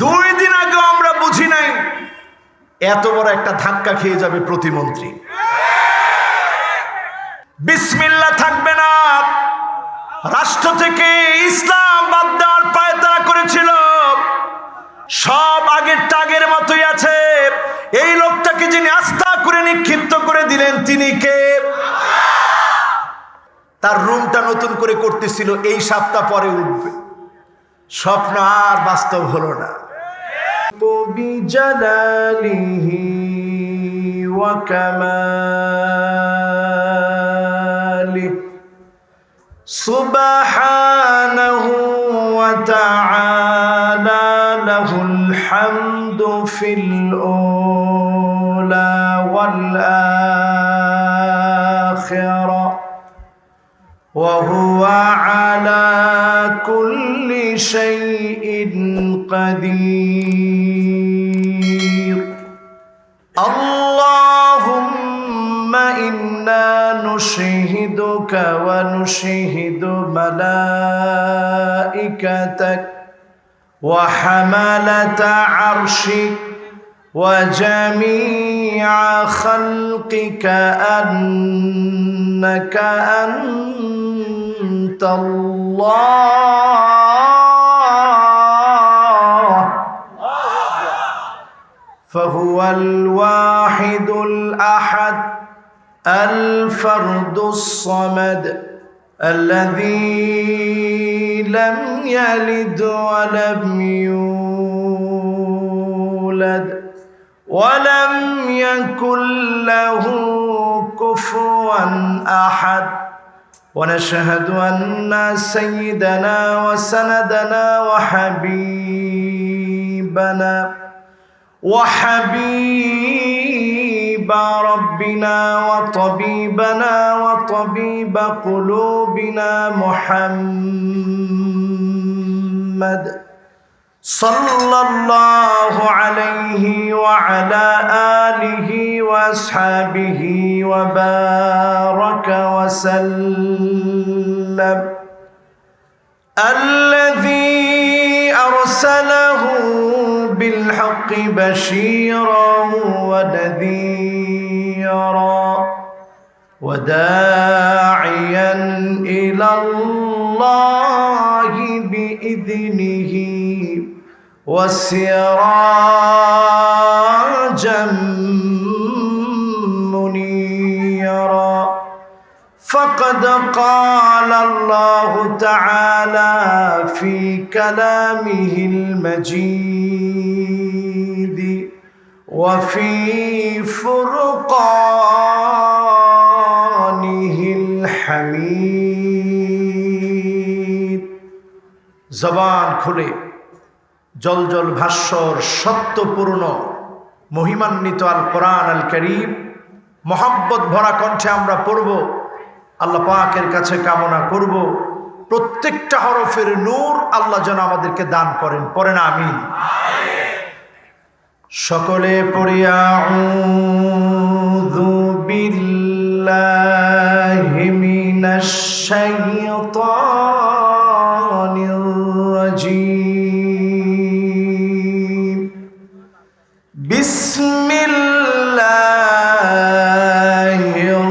2 দিন আগেও আমরা বুঝি নাই এত বড় একটা ধাক্কা খেয়ে যাবে প্রতিমন্ত্রী। বিসমিল্লাহ থাকবে না, রাষ্ট্র থেকে ইসলাম বাদ দেওয়ার পায়তারা করেছিল, সব আগের টাগের মতোই আছে। এই লোকটাকে যিনি আস্থা করে নিক্ষিপ্ত করে দিলেন তিনি কে? তার রুমটা নতুন করে করতেছিল, এই সপ্তাহ পরে উঠবে। স্বপ্ন আর বাস্তব হলো না। বিজালালিহি ওয়া কামালিহি সুবহানাহু ওয়া তাআলা লাহুল হামদু ফিল উলা ওয়াল আখিরা ওয়া হুয়া আলা কুল্লি শাইইন কাদির। আল্লাহুম্মা ইন্না নুশহিদুকা ওয়া নুশহিদু মালাইকাতাক ওয়া হামালাতা আরশিক ওয়া জামিআ খালকিকা আন্নাকা আনতাল্লাহ ফাহুয়াল ওয়াহিদুল আহাদ الفرد الصمد الذي لم يلد ولم يولد ولم يكن له كفوا أحد. ونشهد أن سيدنا وسندنا وحبيب ربنا وطبيبنا وطبيب قلوبنا محمد صلى الله عليه وعلى آله وأصحابه وبارك وسلم الذي أرسله بالحق بشيرا ونذيرا وداعيا إلى الله بإذنه وسراجا منيرا. فقد قال الله تعالى في كلامه المجيد وفي فرقانه الحميد. জবান খুলে জলজল ভাস্বর সত্যপূর্ণ মহিমান্বিত আল কোরআন আল কারীম মোহাব্বত ভরা কণ্ঠে আমরা পড়ব। আল্লাহ পাকের কাছে কামনা করব প্রত্যেকটা হরফের নূর আল্লাহ যেন আমাদেরকে দান করেন। পড়েন আমিন। সকলে পড়ি আউযু বিল্লাহি মিনাশ শাইতানির রাজীম। বিসমিল্লাহির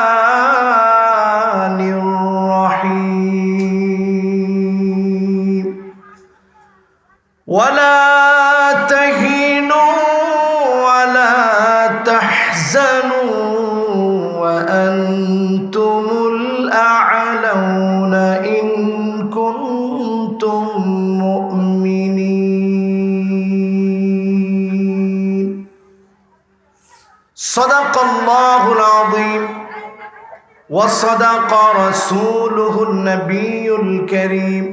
রাহমানির রাহিম। ওয়ালা তাহিনু ওয়ালা তাহজানু ওয়া আনতুমুল আ'লাউনা ইন কুনতুম মুমিনিন। সাদাকাল্লাহুল আযীম ওয়া সাদাকা রাসূলুহুন নাবিয়্যুল কারীম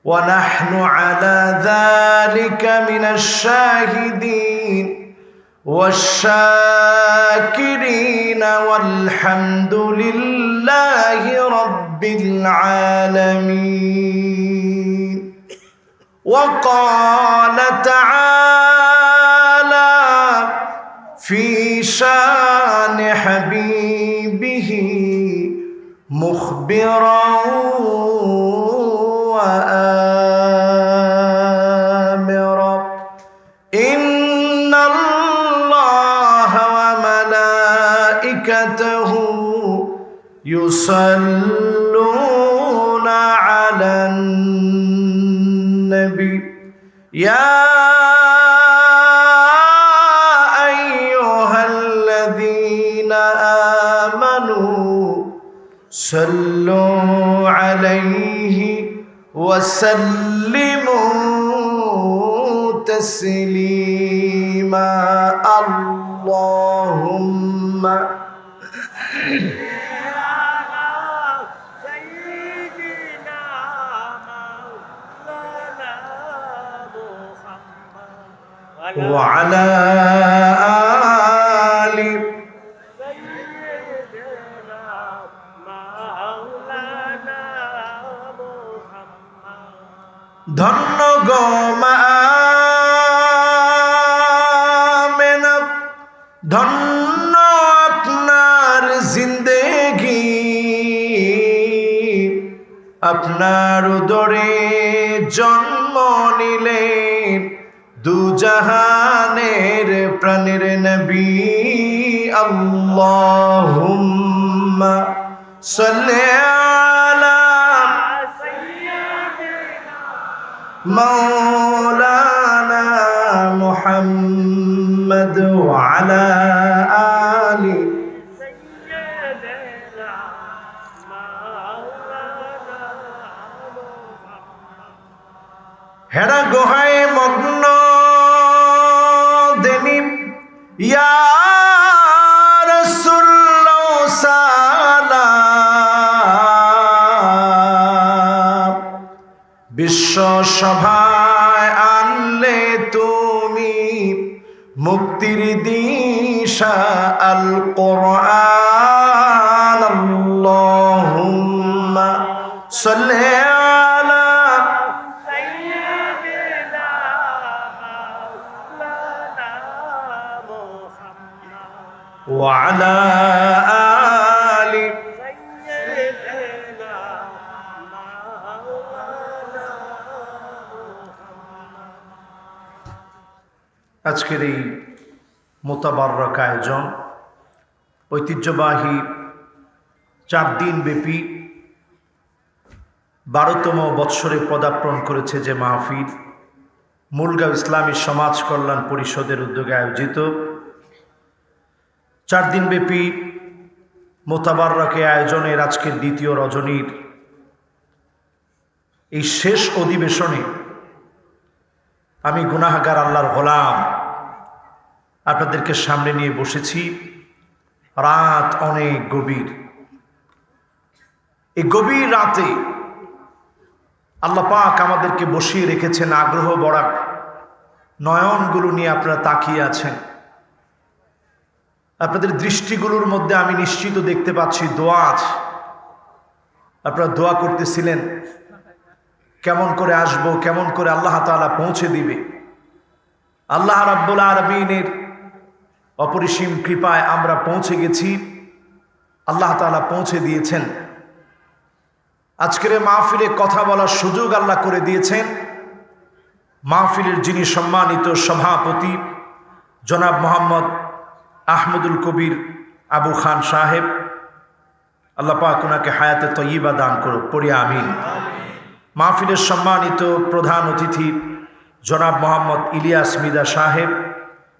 ونحن على ذلك من الشاهدين والشاكرين والحمد لله رب العالمين. وقال تعالى في شان حبيبه مخبرا يصلون على النبي يا أيها الذين آمنوا صلوا عليه وسلموا تسليما اللهم وعلى آل سيدنا مولانا محمد ধন্য গো মা আমেনা ধন্য আপনার জিন্দেগি আপনার উদরে জন্ম নিলেন দুজাহানের প্রাণের নবী আল্লাহুম্মা সাল্লি আলা সাইয়্যিদিনা মাওলানা মুহাম্মদ ওয়া আলা আলি সাইয়্যিদিনা মাওলানা মুহাম্মদ হেরা গোহায় মগ্ন ইয়া রাসূলুল্লাহ সালাম বিশ্ব সভায় আনলে তুমি মুক্তির দিশা আল কোরআন আল্লাহুম্মা সাল্লি وعلى آل سيدنا مولانا আজকের এই মোতাবাররক আয়োজন ঐতিহ্যবাহী 4 দিন ব্যাপী 12তম বৎসরে পদার্পণ করেছে যে মাহফিল মুলগাঁও ইসলামী সমাজ কল্যাণ পরিষদের উদ্যোগে আয়োজিত 4 দিনব্যাপী মোতাবাররকে আয়োজনের আজকের দ্বিতীয় রজনীর এই শেষ অধিবেশনে আমি গুনাহগার আল্লাহর গোলাম আপনাদেরকে সামনে নিয়ে বসেছি। রাত অনেক গভীর। এই গভীর রাতে আল্লাহ পাক আমাদেরকে বসিয়ে রেখেছেন আগ্রহ ভরা নয়নগুলো নিয়ে আপনারা তাকিয়ে আছেন। আপনাদের দৃষ্টিগুলোর মধ্যে আমি নিশ্চিত দেখতে পাচ্ছি দোয়া আছে। আপনারা দোয়া করতেছিলেন কেমন করে আসব, কেমন করে আল্লাহ তাআলা পৌঁছে দিবে। আল্লাহ রাব্বুল আলামিনের অপরিসীম কৃপায় আমরা পৌঁছে গেছি, আল্লাহ তাআলা পৌঁছে দিয়েছেন। আজকের মাহফিলে কথা বলার সুযোগ আল্লাহ করে দিয়েছেন। মাহফিলের যিনি সম্মানিত সভাপতি জনাব মোহাম্মদ আহমদুল কবির আবু খান সাহেব, আল্লাহ পাক ওনাকে হায়াতে তয়্যিবা দান করুক, পড়ি আমিন। মাহফিলের সম্মানিত প্রধান অতিথি জনাব মোহাম্মদ ইলিয়াস মিদা সাহেব,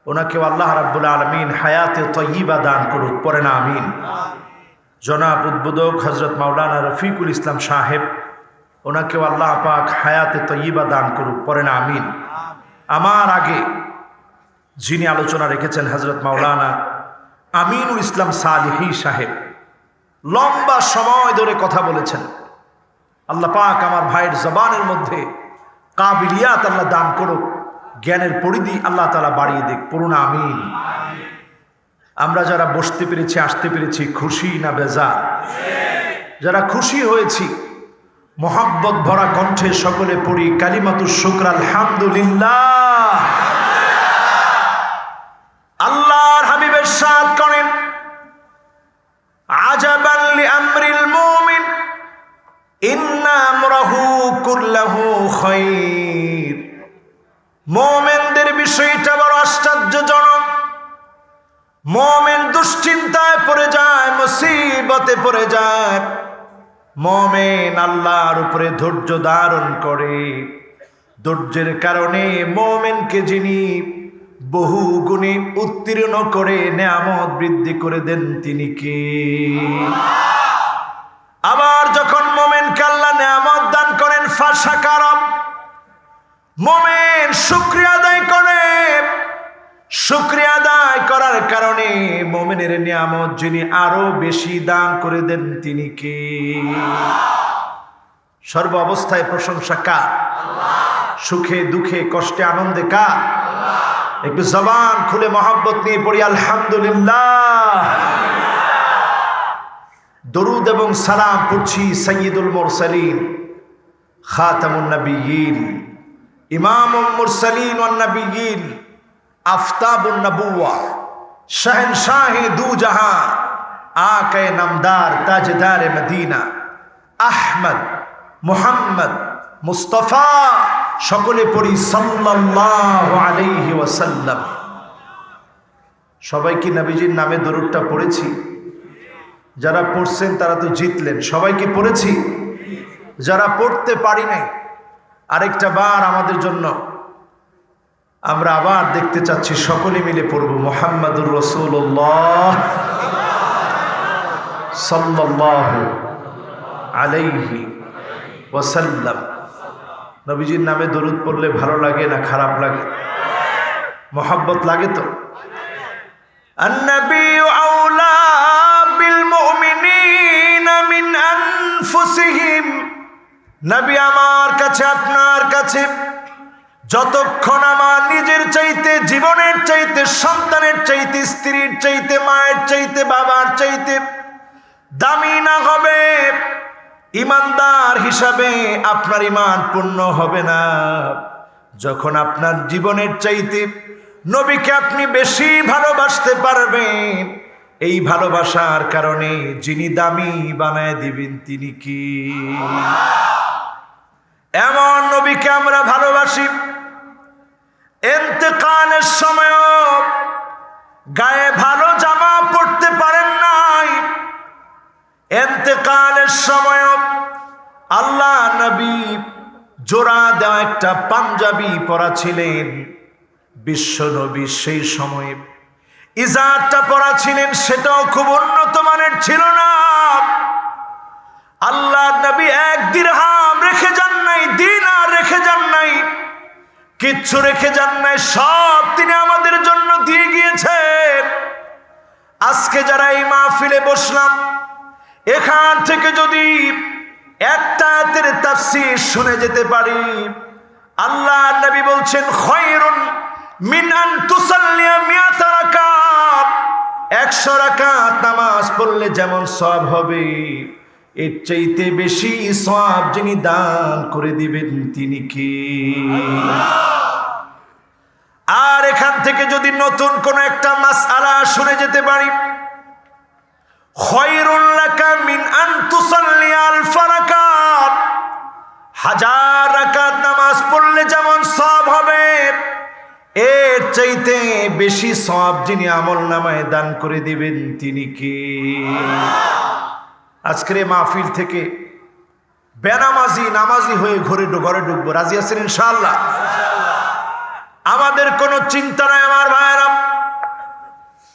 ওনাকেও আল্লাহ রাব্বুল আলামিন হায়াতে তয়্যিবা দান করুক, পড়েন আমিন। জনাব উদ্বোধক হজরত মাওলানা রফিকুল ইসলাম সাহেব, ওনাকেও আল্লাহ পাক হায়াতে তয়্যিবা দান করুক, পড়েন আমিন। আমার আগে যিনি আলোচনা রেখেছেন হজরত মাওলানা আমিনুল ইসলাম সালিহি সাহেব, লম্বা সময় ধরে কথা বলেছেন। আল্লাহ পাক আমার ভাইয়ের জবানের মধ্যে কাবিলিয়াত আল্লাহ দান করুক, জ্ঞানের পরিধি আল্লাহ তাআলা বাড়িয়ে দিক, পড়ুন আমিন। আমরা যারা বসতে পেরেছি, আসতে পেরেছি, খুশি না বেজার? যারা খুশি হয়েছি মোহাব্বত ভরা কণ্ঠে সকলে পড়ি কালিমাতুশ শুকর আলহামদুলিল্লাহ। আল্লাহর হাবিব ইরশাদ করেন, আজাবান লিআমরিল মুমিন ইন্না আমরাহু কুল্লাহু খায়র। মুমিনদের বিষয়টা বড় আশ্চর্যজনক। মুমিন দুশ্চিন্তায় পড়ে যায়, মুসিবতে পড়ে যায়, মুমিন আল্লাহর উপরে ধৈর্য ধারণ করে। ধৈর্যের কারণে মুমিনকে যিনি বহু গুণে উত্তীর্ণ করে নেয়ামত বৃদ্ধি করে দেন তিনি কে? আবার যখন মুমিনকে আল্লাহ নেয়ামত দান করেন, ফাশাকার, মুমিন শুকরিয়া আদায় করে। শুকরিয়া আদায় করার কারণে মুমিনের নিয়ামত যিনি আরো বেশি দান করে দেন তিনি কে? সর্ব অবস্থায় প্রশংসা কার? সুখে দুঃখে কষ্টে আনন্দে কার? একটু জবান খুলে মহব্বত নিয়ে পড়ি আলহামদুলিল্লাহ। দরুদ এবং সালাম পড়ছি সাইয়্যিদুল মুরসালিন, খাতামুন নবিয়্যিন, ইমামুল মুরসালিন ওয়ান নবিয়্যিন, আফতাবুন নবুওয়া, শাহেনশাহে দু জাহান, আকায়ে নামদার, তাজদারে মদিনা, আহমদ মুহাম্মদ মুস্তাফা, সকলে পড়ি সাল্লাল্লাহু আলাইহি ওয়াসাল্লাম। সবাই কি নবীজির নামে দরুদটা পড়েছি? যারা পড়ছেন তারা তো জিতলেন। সবাই কি পড়েছি? যারা পড়তে পারি নাই, আরেকটা বার আমাদের জন্য আমরা আবার দেখতে চাচ্ছি, সকলে মিলে পড়ব মুহাম্মাদুর রাসূলুল্লাহ সাল্লাল্লাহু আলাইহি ওয়াসাল্লাম। নবীজির নামে দরুদ পড়লে ভালো লাগে না খারাপ লাগে? মোহাব্বত লাগে তো? আন-নবিয়্যু আওলা বিল মুমিনিনা মিন আনফুসিহিম। নবী আমার কাছে, আপনার কাছে যতক্ষণ আমার নিজের চাইতে, জীবনের চাইতে, সন্তানের চাইতে, স্ত্রীর চাইতে, মায়ের চাইতে, বাবার চাইতে দামি না হবে, ইমানদার হিসাবে আপনার ইমান পূর্ণ হবে না। যখন আপনার জীবনের চাইতে নবীকে আপনি বেশি ভালোবাসতে পারবেন, এই ভালোবাসার কারণে যিনি দামি বানায় দিবেন তিনি কি? এমন নবীকে আমরা ভালোবাসি, ইন্তেকালের সময় গায়ে ভালো জামা পরতে পারেন নাই, ইন্তেকালের সময় আল্লাহ নবী জোড়া দেওয়া একটা পাঞ্জাবি পরা ছিলেন। বিশ্ব নবী সেই সময়ে ইজারটা পরা ছিলেন, সেটাও খুব উন্নত মানের ছিল না। আল্লাহ নবী এক দিরহাম রেখে যান নাই, দিনার রেখে যান নাই, কিচ্ছু রেখে যান নাই, সব তিনি আমাদের জন্য দিয়ে গিয়েছেন। আজকে যারা এই মাহফিলে বসলাম, এখান থেকে যদি একটা আয়াতের তাফসীর শুনে যেতে পারি, আল্লাহ নবী বলছেন খায়রুন মিন আন তুসাল্লিয়া মিয়াতা রাকাত। 100 রাকাত নামাজ পড়লে যেমন সওয়াব হবে, এর চাইতে বেশি সওয়াব যিনি দান করে দিবেন তিনি কে? আর এখান থেকে যদি নতুন কোন একটা মাসআলা শুনে যেতে পারি, খায়রুল লাকা মিন আন তুসাল্লিয়া আলফ রাকাত। 1000 রাকাত নামাজ পড়লে যেমন সওয়াব হবে, এর চাইতে বেশি সওয়াব যিনি আমলনামায় দান করে দিবেন তিনি কে? আজকের এই মাহফিল থেকে বেনামাজি নামাজি হয়ে ঘরে ঢুকবো, রাজি আছেন ইনশাআল্লাহ? আমাদের কোনো চিন্তা নাই আমার ভাইয়েরা।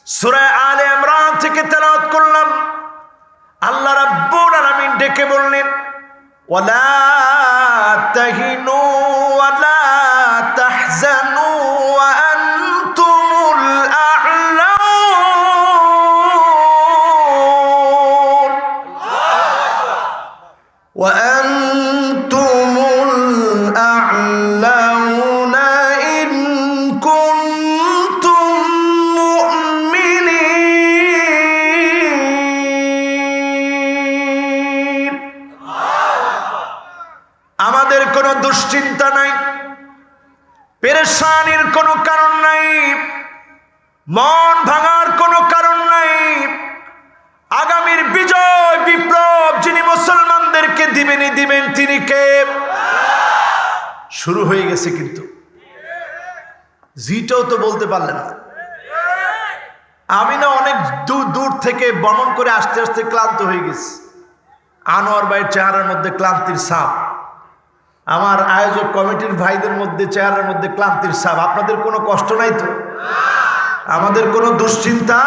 সূরা আলে ইমরান থেকে তেলাওয়াত করলাম, আল্লাহ রাব্বুল আলামিন ডেকে বললেন, ওয়ালা তাহিনু ওয়ালা তাহজানু ওয়া আনতুমুল আ'লাউন ওয়া আনতুমুল আ'লাউন ইন কুনতুম মুমিনিন। আমাদের কোনো দুশ্চিন্তা নাই, পেরেশানির কোনো কারণ নাই, মন ভাঙার কোনো কারণ নাই। আগামীর বিজয় বিপ্লব যিনি মুসলমানদেরকে দিবেনই দিবেন তিনি কে? শুরু হয়ে গেছে, কিন্তু জিটাও তো বলতে পারলেন না। আমি না অনেক দূর দূর থেকে ভ্রমণ করে আসতে আসতে ক্লান্ত হয়ে গেছি। আনোয়ার ভাইয়ের চেহারার মধ্যে ক্লান্তির ছাপ, আমার আয়োজক কমিটির ভাইদের মধ্যে চেহারার মধ্যে ক্লান্তির ছাপ। আপনাদের কোনো কষ্ট নাই তো? আমাদের কোনো দুশ্চিন্তা?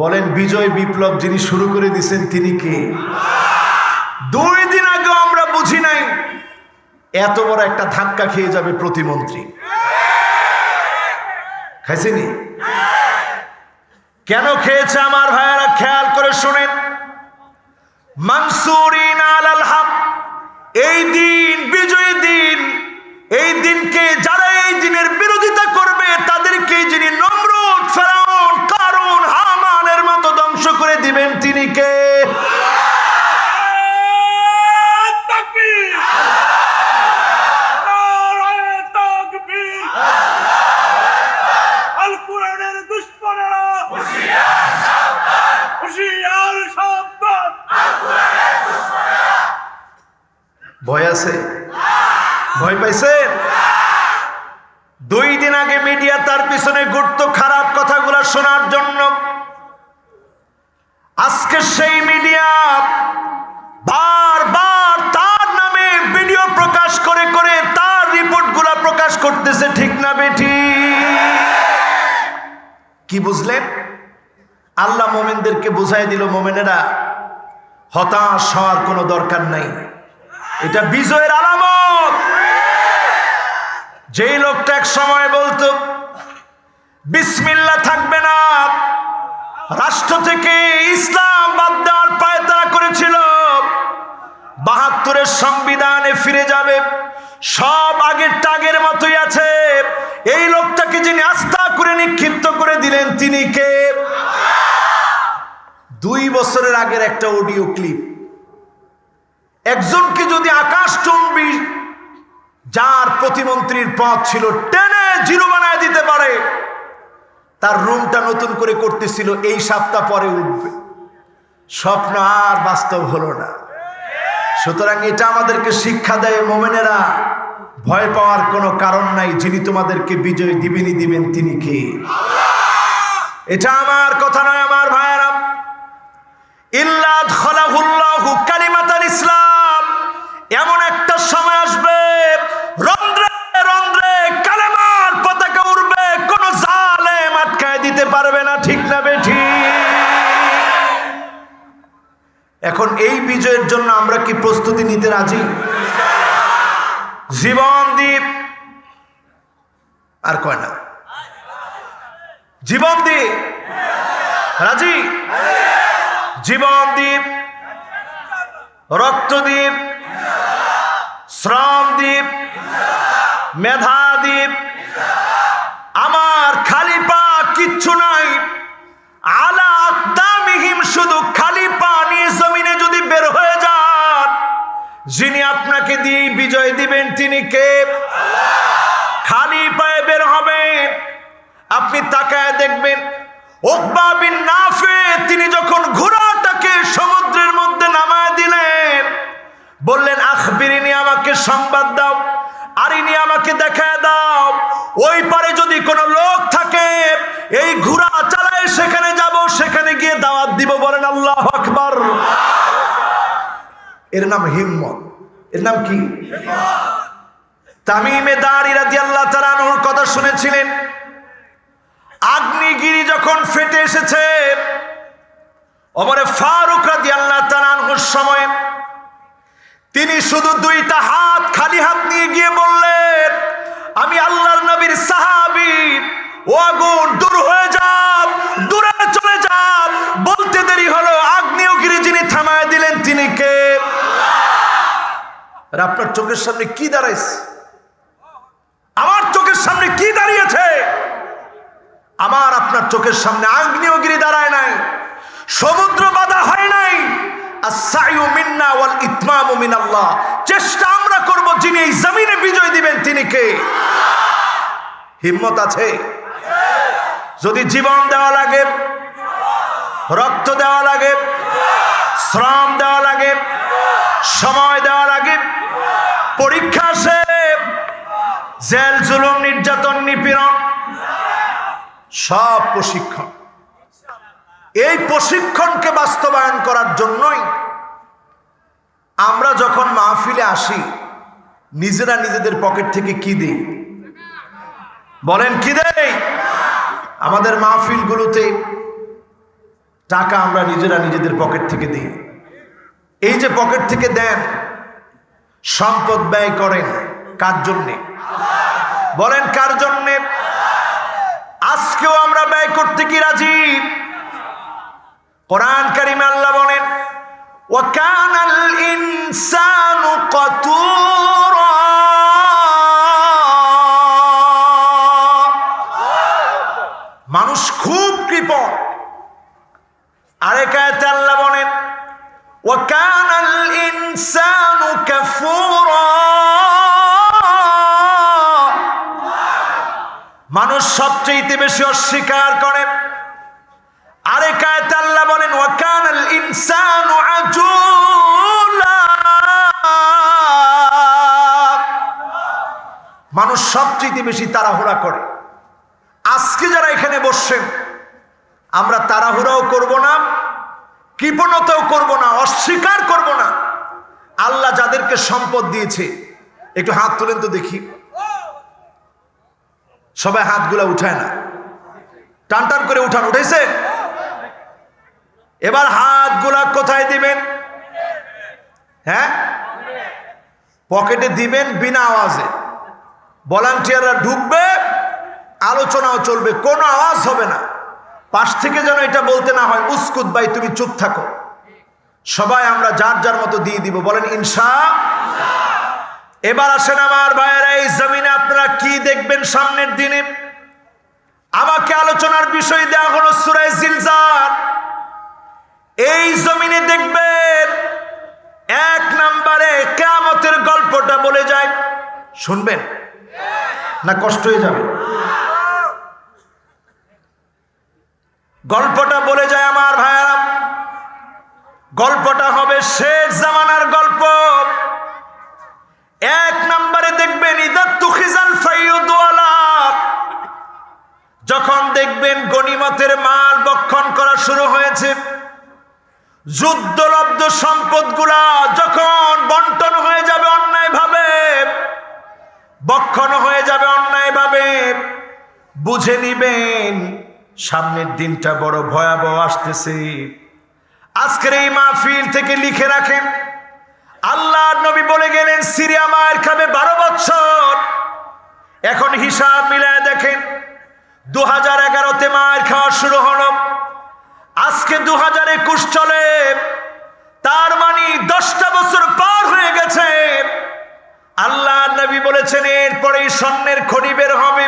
বলেন, বিজয় বিপ্লব যিনি শুরু করে দিয়েছেন তিনি কে? 2 দিন আগেও আমরা বুঝি নাই এত বড় একটা ধাক্কা খেয়ে যাবে প্রতিমন্ত্রী। খাইছেনি? কেন খেয়েছে আমার ভাইয়েরা খেয়াল করে শুনেন। মানসুরিন আলাল হক, এই দিন বিজয়ী দিন, এই দিনকে যারা এই দিনের বিরোধিতা করবে তাদেরকে যিনি নমরুদ, ফেরাউন, কারুন, হামানের মতো ধ্বংস করে দিবেন তিনি কে? ভয় আছে? ভয় পাইছেন? 2 দিন আগে মিডিয়া তার পিছনে ঘুরতো খারাপ কথাগুলো শোনার জন্য। আজকে সেই মিডিয়া বারবার তার নামে ভিডিও প্রকাশ করে করে তার রিপোর্টগুলো প্রকাশ করতেছে, ঠিক না বেঠি? কি বুঝলেন? আল্লাহ মোমেনদেরকে বুঝাই দিল, মোমেনেরা হতাশ হওয়ার কোনো দরকার নাই, এটা বিজয়ের আলামত। যেই লোকটা এক সময় বলতো বিসমিল্লাহ থাকবে না, রাষ্ট্র থেকে ইসলাম বাদ দেওয়ার পায়তারা করেছিল, 72-এর সংবিধানে ফিরে যাবে, সব আগের টাগের মতোই আছে, এই লোকটাকে যিনি আস্থা করে নিক্ষিপ্ত করে দিলেন তিনি কে? 2 বছরের আগের একটা অডিও ক্লিপ। একজনকে যদি আকাশচুম্বী যার প্রতিমন্ত্রীর পদ ছিল টেনে জিরো বানায় দিতে পারে, তার রুমটা নতুন করে করতেছিল, এই সপ্তাহ পরে উঠবে, স্বপ্ন আর বাস্তব হলো না। সুতরাং এটা আমাদেরকে শিক্ষা দেয়, মোমেনেরা ভয় পাওয়ার কোনো কারণ নাই, যিনি তোমাদেরকে বিজয় দিবেনই দিবেন তিনি কে? এটা আমার কথা নয় আমার ভাইয়েরা। ইল্লা আদখালাহুল্লাহু কালিমাতাল ইসলাম, এমন একটা সময় আসবে রন্ধ্রে রন্ধ্রে কালেমার পতাকা উড়বে, কোন জালেম আটকায় দিতে পারবে না, ঠিক না বেঠি? এখন এই বিজয়ের জন্য আমরা কি প্রস্তুতি নিতে রাজি? জীবন দ্বীপ আর কয় না, জীবন দ্বীপ রাজি? জীবন দ্বীপ, রক্ত দ্বীপ, শ্রম দ্বীপ, মেধা দ্বীপ, আমার খালি পা কিচ্ছু নাই, আলা আকদামিহিম, শুধু খালি পা নিয়ে জমিনে যদি বের হয়ে যান, যিনি আপনাকে দিয়ে বিজয় দিবেন তিনি কে? খালি পায়ে বের হবেন। আপনি তাকায় দেখবেন উকবা বিন নাফি তিনি যখন ঘোড়াটাকে সমুদ্রের মধ্যে নামায় দিলেন, বললেন আখবিরিনি, আমাকে সংবাদ দাও, আরিনি, আমাকে দেখায় দাও, ওই পারে যদি কোনো লোক থাকে এই ঘোড়া চালায় সেখানে যাব, সেখানে গিয়ে দাওয়াত দিব। বলেন আল্লাহু আকবার। এর নাম হিম্মত। এর নাম কি? তামিমে দারি রাদিয়াল্লাহু তাআলা আনহুর কথা শুনেছিলেন। আগ্নেয়গিরি যখন ফেটে এসেছে, ওমর ফারুক রাদিয়াল্লাহু তাআলা আনহুর সময় তিনি শুধু 2টা হাত, খালি হাত নিয়ে গিয়ে বললেন, আমি আল্লাহর নবীর সাহাবী, ও আগুন দূর হয়ে যাও, দূরে চলে যাও। বলতে দেরি হলো, আগ্নেয়গিরি যিনি থামায় দিলেন তিনি কে? আর আপনার চোখের সামনে কি দাঁড়াইছে? আমার চোখের সামনে কি দাঁড়িয়েছে? আমার আপনার চোখের সামনে আগ্নেয়গিরি দাঁড়ায় নাই, সমুদ্র বাধা হয় নাই। আস-সাইয়ু মিন্না ওয়াল ইতমামু মিনাল্লাহ, চেষ্টা আমরা করব, যিনি এই জমিনে বিজয় দিবেন তিনি কে? হিম্মত আছে? যদি জীবন দেওয়া লাগে, রক্ত দেওয়া লাগে, শ্রম দেওয়া লাগে, সময় দেওয়া লাগে, পরীক্ষা আসে, জেল, জুলুম, নির্যাতন, নিপীড়ন সব প্রশিক্ষণ। এই প্রশিক্ষণকে বাস্তবায়ন করার জন্যই আমরা যখন মাহফিলে আসি নিজেরা নিজেদের পকেট থেকে কি দেই? বলেন কি দেই? আমাদের মাহফিলগুলোতে টাকা আমরা নিজেরা নিজেদের পকেট থেকে দিই। এই যে পকেট থেকে দেন, সম্পদ ব্যয় করেন কার জন্যে? বলেন কার জন্যে? আজকেও আমরা ব্যয় করতে কি রাজি? কোরআন কারিমে আল্লাহ বলেন ওয়া কানাল ইনসানু কাতুরা, মানুষ খুব কৃপণ। আরেক আয়াতে আল্লাহ বলেন ওয়া কানাল ইনসানু কাফুরা, মানুষ সবচেয়ে বেশি অস্বীকার করে। আরেক আয়াতে আল্লাহ বলেন ওয়া কানাল ইনসানু আজুলা, মানুষ সবচেয়ে বেশি তাড়াহুড়া করে। আজকে যারা এখানে বসছেন আমরা তাড়াহুড়াও করব না, কৃপণতাও করব না, অস্বীকার করব না। আল্লাহ যাদেরকে সম্পদ দিয়েছে একটু হাত তোলেন তো দেখি। সবাই হাতগুলা উঠায় না, টান টান করে উঠান। উঠেছে? এবার হাতগুলা কোথায় দিবেন? হ্যাঁ, পকেটে দিবেন বিনা আওয়াজে। ভলান্টিয়াররা ঢুকবে, আলোচনাও চলবে, কোনো আওয়াজ হবে না। পাশ থেকে যেন এটা বলতে না হয় উস্কুত ভাই তুমি চুপ থাকো। সবাই আমরা যার যার মতো দিয়ে দিব। বলেন ইনশাআল্লাহ। এবার আসেন আমার ভাইয়েরা, এই জমিনে আপনারা কি দেখবেন সামনের দিনে? আমাকে আলোচনার বিষয় দেওয়া হলো সূরা জিলজাল। এই জমিনে দেখবেন এক নম্বরে কিয়ামতের গল্পটা বলে যায়। শুনবেন না কষ্ট হয়ে যাবে? গল্পটা বলে যায় আমার ভাইয়েরা। গল্পটা হবে শেষ জামানার গল্প। এক নম্বরে দেখবেন ইদা তুখিজাল ফাইয়ুদ ওয়ালা, যখন দেখবেন গনিমতের মাল বক্ষণ করা শুরু হয়েছে, যুদ্ধলব্ধ সম্পদগুলা যখন বন্টন হয়ে যাবে অন্যায়ভাবে, বক্ষণ হয়ে যাবে অন্যায়ভাবে, বুঝে নিবেন সামনের দিনটা বড় ভয়াবহ আসতেছে। আজকের এই মাহফিল থেকে লিখে রাখেন, আল্লাহর নবী বলে গেলেন সিরিয়া মায়ের খাবে 12 বছর। এখন হিসাব মিলায় দেখেন 2011-তে মায়ের খাওয়া শুরু হলো, আজকে 2021 চলে, তার মানে 10টা বছর পার হয়ে গেছে। আল্লাহর নবী বলেছেন এরপরেই স্বর্ণের খনি বের হবে,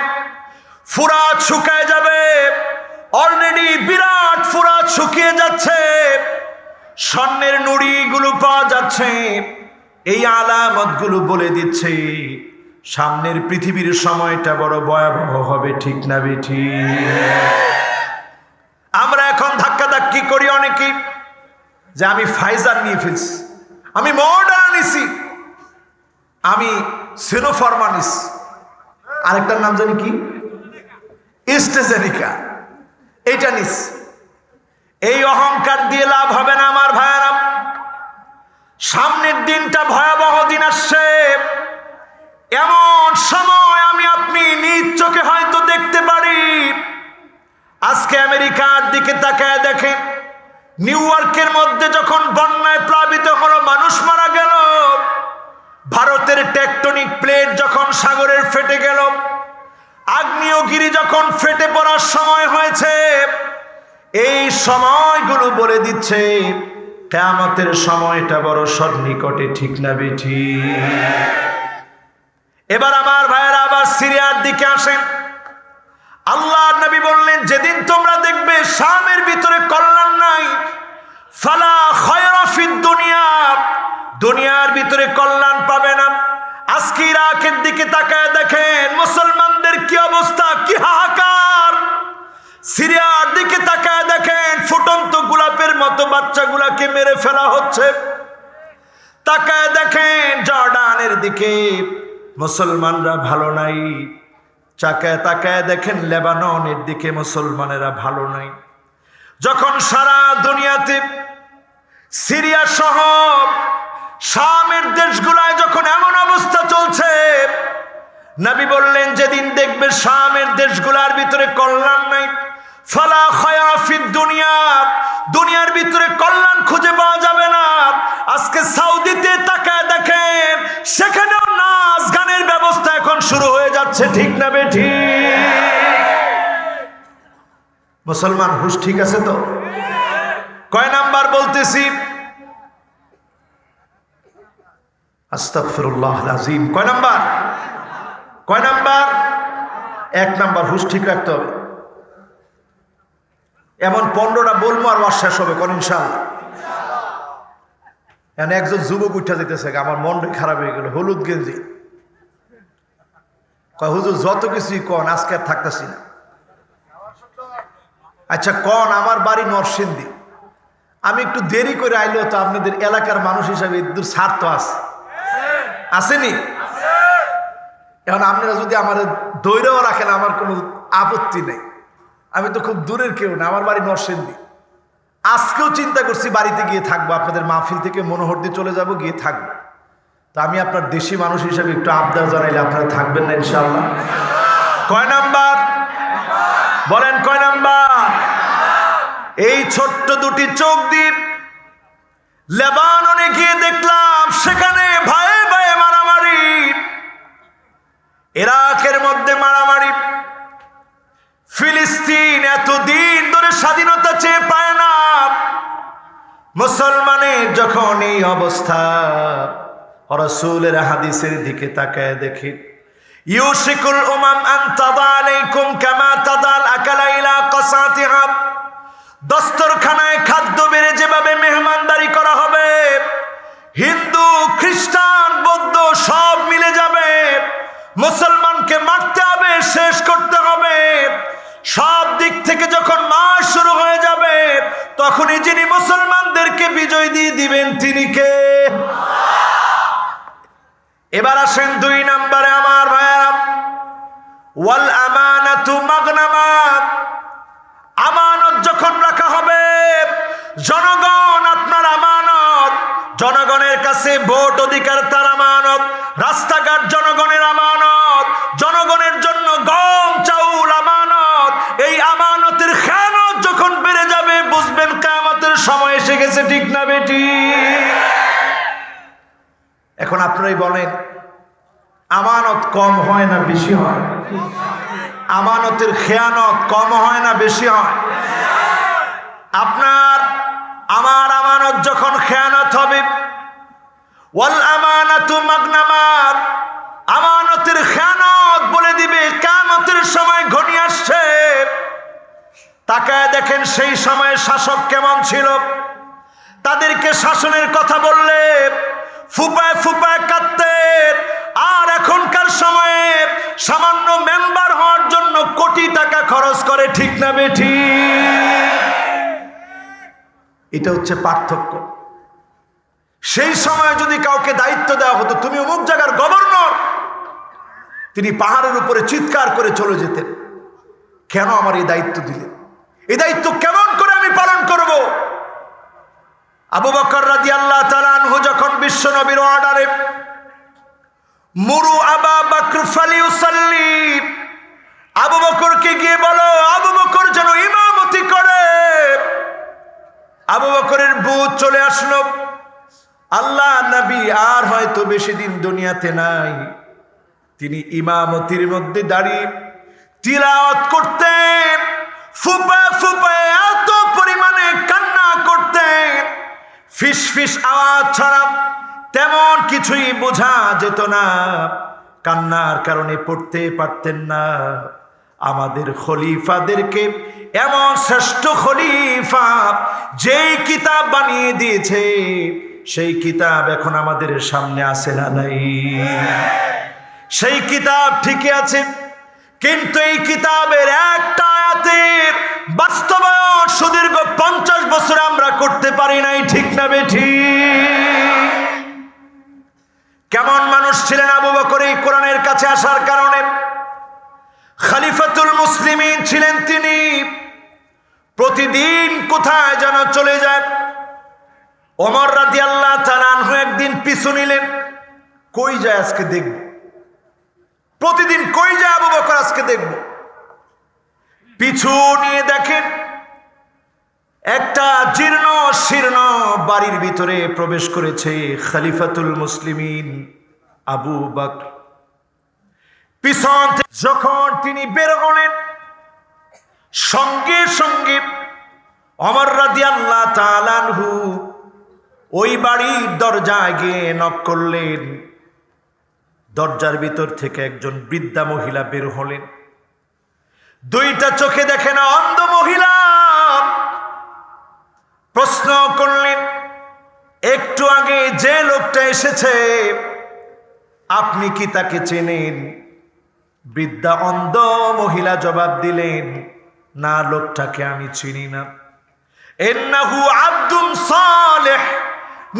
ফুরাত শুকায় যাবে। অলরেডি বিরাট ফুরাত শুকিয়ে যাচ্ছে, স্বর্ণের নুড়িগুলো পাওয়া যাচ্ছে। এই আলামতগুলো বলে দিচ্ছে সামনের পৃথিবীর সময়টা বড় ভয়াবহ হবে। ঠিক না বেঠি? আমরা এখন ধাক্কাধাক্কি করি অনেকেই যে আমি ফাইজার নিয়ে ফেলছি, আমি মডার্ন নিছি, আমি সিনোফার্মা নিছি, আরেকটার নাম জানি কি, এস্ট্রাজেনিকা, এইটা নিস। এই অহংকার দিয়ে লাভ হবে না আমার ভাইয়েরা। সামনের দিনটা ভয়াবহ দিন আসছে। এমন সময় আমি আপনি নিজ চোখে হয়তো দেখতে পারি। আজকে আমেরিকার দিকে তাকায় দেখেন, নিউ ইয়র্কের মধ্যে যখন বন্যায় প্লাবিত হলো, মানুষ মারা গেল। ভারতের টেকটনিক প্লেট যখন সাগরের ফেটে গেল, আগ্নেয়গিরি যখন ফেটে পড়ার সময় হয়েছে, এই সময়গুলো বলে দিচ্ছে কিয়ামতের সময়টা বড় সন্নিকটে। ঠিক না বেঠি? এবার আমার ভাইয়েরা আবার সিরিয়ার দিকে আসেন। আল্লাহর নবী বললেন যেদিন তোমরা দেখবে শামের ভিতরে কল্যাণ নাই, ফালা খায়রা ফিদ দুনিয়া, দুনিয়ার ভিতরে কল্যাণ পাবে না। আজকে ইরাকের দিকে তাকায় দেখেন মুসলমানদের কি অবস্থা, কি হাহাকার। সিরিয়ার দিকে তাকায় দেখেন ফুটন্ত গোলাপের মতো বাচ্চাগুলাকে মেরে ফেলা হচ্ছে। তাকায় দেখেন জর্ডানের দিকে মুসলমানরা ভালো নাই, চাকায় তাকায় দেখেন লেবাননের দিকে মুসলমানেরা ভালো নাই। যখন সারা দুনিয়াতে সিরিয়া সহ শামের দেশগুলায় যখন এমন অবস্থা চলছে, নবী বললেন যেদিন দেখবে শামের দেশগুলার ভিতরে কল্যাণ নাই, ফালা খায়রা ফিদ দুনিয়া, দুনিয়ার ভিতরে কল্যাণ খুঁজে পাওয়া যাবে না। আজকে সৌদিতে তাকায় দেখেন, সেখানেও নাচ গানের ব্যবস্থা এখন শুরু হয়ে যাচ্ছে, ঠিক না বেঠি? মুসলমান হুশ ঠিক আছে তো? কয় নাম্বার বলতেছি? আস্তাগফিরুল্লাহ আযীম। কয় নাম্বার? কয় নাম্বার? 1 নাম্বার, হুশ ঠিক রাখতে হবে। এমন 15টা বলবো আর ওয়াজ শেষ হবে কোন ইনশাআল্লাহ। এখন একজন যুবক উঠা যেতেছে, আমার মনটাই খারাপ হয়ে গেল। হলুদ গেঞ্জি, কয় হুজুর যত কিছুই কন, আজকে আর থাকতেছি না। আচ্ছা কন, আমার বাড়ি নরসিংদী, আমি একটু দেরি করে আইলেও তো আপনাদের এলাকার মানুষ হিসাবে দূর স্বার্থ আছে, আসেনি? এখন আপনারা যদি আমার দৈরেও রাখেন আমার কোনো আপত্তি নেই, আমি তো খুব দূরের কেউ না, আমার বাড়ি নরসিংদী। আজকেও চিন্তা করছি বাড়িতে গিয়ে থাকবো, আপনাদের মাহফিল থেকে মনোহর দিয়ে চলে যাব, গিয়ে থাকবো। তো আমি আপনার দেশি মানুষ হিসাবে একটু আবদার জানাইলে আপনারা থাকবেন না ইনশাআল্লাহ? কয় নাম্বার বলেন? কয় নাম্বার? এই ছোট্ট দুটি চোখ দিয়ে লেবাননে গিয়ে দেখলাম সেখানে ভাইয়ে ভাইয়ে মারামারি, ইরাকের মধ্যে মারামারি। ফিলিস্তিন এতদিন ধরে স্বাধীনতা চেয়ে পায় না, মুসলমানের যখন এই অবস্থা, রাসূলের হাদিসের দিকে তাকায় দেখি, ইউশিকুল উমাম আন তাদা আলাইকুম কামা তাদাল আকালা ইলা কাসাতিহা, দস্তরখানায় খাদ্য বেড়ে যেভাবে মেহমানদারি করা হবে, হিন্দু খ্রিস্টান বৌদ্ধ সব মিলে যাবে, মুসলমানকে মারতে হবে, শেষ করতে হবে। সব দিক থেকে যখন মাস শুরু হয়ে যাবে, তখনই যিনি মুসলমানদেরকে বিজয় দিয়ে দিবেন তিনি কে? এবার আসেন 2 নম্বরে আমার ভাইরা, ওয়াল আমানাতু মাগনামাত, আমানত যখন রাখা হবে, জনগণ আপনার আমানত, জনগণের কাছে ভোট অধিকার তার আমানত, রাস্তাঘাট জনগণের আমানত, জনগণের জন্য গম চাউল আমানত। এই আমানতের খেয়ানত যখন বেড়ে যাবে, বুঝবেন কিয়ামতের সময় এসে গেছে, ঠিক না বেটি? এখন আপনারাই বলেন, আমানত কম হয় না বেশি হয়? আমানতের খেয়ানত কম হয় না বেশি হয়? আপনার আমার আমানত যখন খেয়ানত হবে, ওয়াল আমানাতু মাগনামাত, আমানতের খেয়ানত বলে দিবে কিয়ামতের সময় ঘনিয়ে আসছে। তাকায় দেখেন সেই সময়ে শাসক কেমন ছিল, তাদেরকে শাসনের কথা বললে ফুপায় ফুপায় কাঁদতেন, আর এখনকার সময়ে সামান্য মেম্বার হওয়ার জন্য কোটি টাকা খরচ করে, ঠিক না বেঠি? এটা হচ্ছে পার্থক্য। সেই সময় যদি কাউকে দায়িত্ব দেওয়া হতো, তুমি অমুক জায়গার গভর্নর, তিনি পাহাড়ের উপরে চিৎকার করে চলে যেতেন, কেন আমার এই দায়িত্ব দিলেন? এই দায়িত্ব কেমন করে আমি পালন করব? আবু বকর রাদিয়াল্লাহু তাআলা আনহু যখন বিশ্ব নবীর অর্ডারে মুরু আবা বকর ফালিউসাল্লি, আবু বকরকে গিয়ে বলো আবু বকর যেন ইমামতি করে, আবু বকরের বুঝ চলে আসলো, আল্লাহ নবী আর হয়তো বেশি দিন দুনিয়াতে নাই, তিনি ইমামতির মধ্যে দাঁড়িয়ে তিলাওয়াত করতেন, ফুপায় ফুপায় এত পরিমাণে কান্না করতেন, ফিস ফিস আওয়াজ ছাড়া তেমন কিছুই বোঝা যেত না, কান্নার কারণে পড়তে পারতেন না। আমাদের খলিফাদেরকে এমন শ্রেষ্ঠ খলিফা যেই কিতাব বানিয়ে দিয়েছে, সেই কিতাব এখন আমাদের সামনে আছে না নাই? সেই কিতাব ঠিকই আছে, কিন্তু এই কিতাবের একটা আয়াতের বাস্তবায়ন সুদীর্ঘ 50 বছর আমরা করতে পারি নাই, ঠিক না বেঠি? কেমন মানুষ ছিলেন আবু বকর এই কোরআনের কাছে আসার কারণে? কোথায় যেন চলে যায়। ওমর রাদিয়াল্লাহু তাআলা আনহু একদিন পিছু নিলেন, কই যায় আজকে দেখব, প্রতিদিন কই যায় আবু বকর আজকে দেখব। পিছু নিয়ে দেখেন একটা জীর্ণ শীর্ণ বাড়ির ভিতরে প্রবেশ করেছে খলিফাতুল মুসলিমিন আবু বকর। পিছন থেকে যখন তিনি বের হলেন, সঙ্গে সঙ্গে ওমর রাদিয়াল্লাহু তাআলা আনহু ওই বাড়ির দরজায় গিয়ে নক করলেন। দরজার ভিতর থেকে একজন বৃদ্ধা মহিলা বের হলেন। দুইটা চোখে দেখে না, অন্ধ মহিলা। প্রশ্ন করলেন, একটু আগে যে লোকটা এসেছে আপনি কি তাকে চেনেন? বৃদ্ধা অন্ধ মহিলা জবাব দিলেন, না, লোকটাকে আমি চিনি না। ইন্নাহু আব্দুন সালেহ,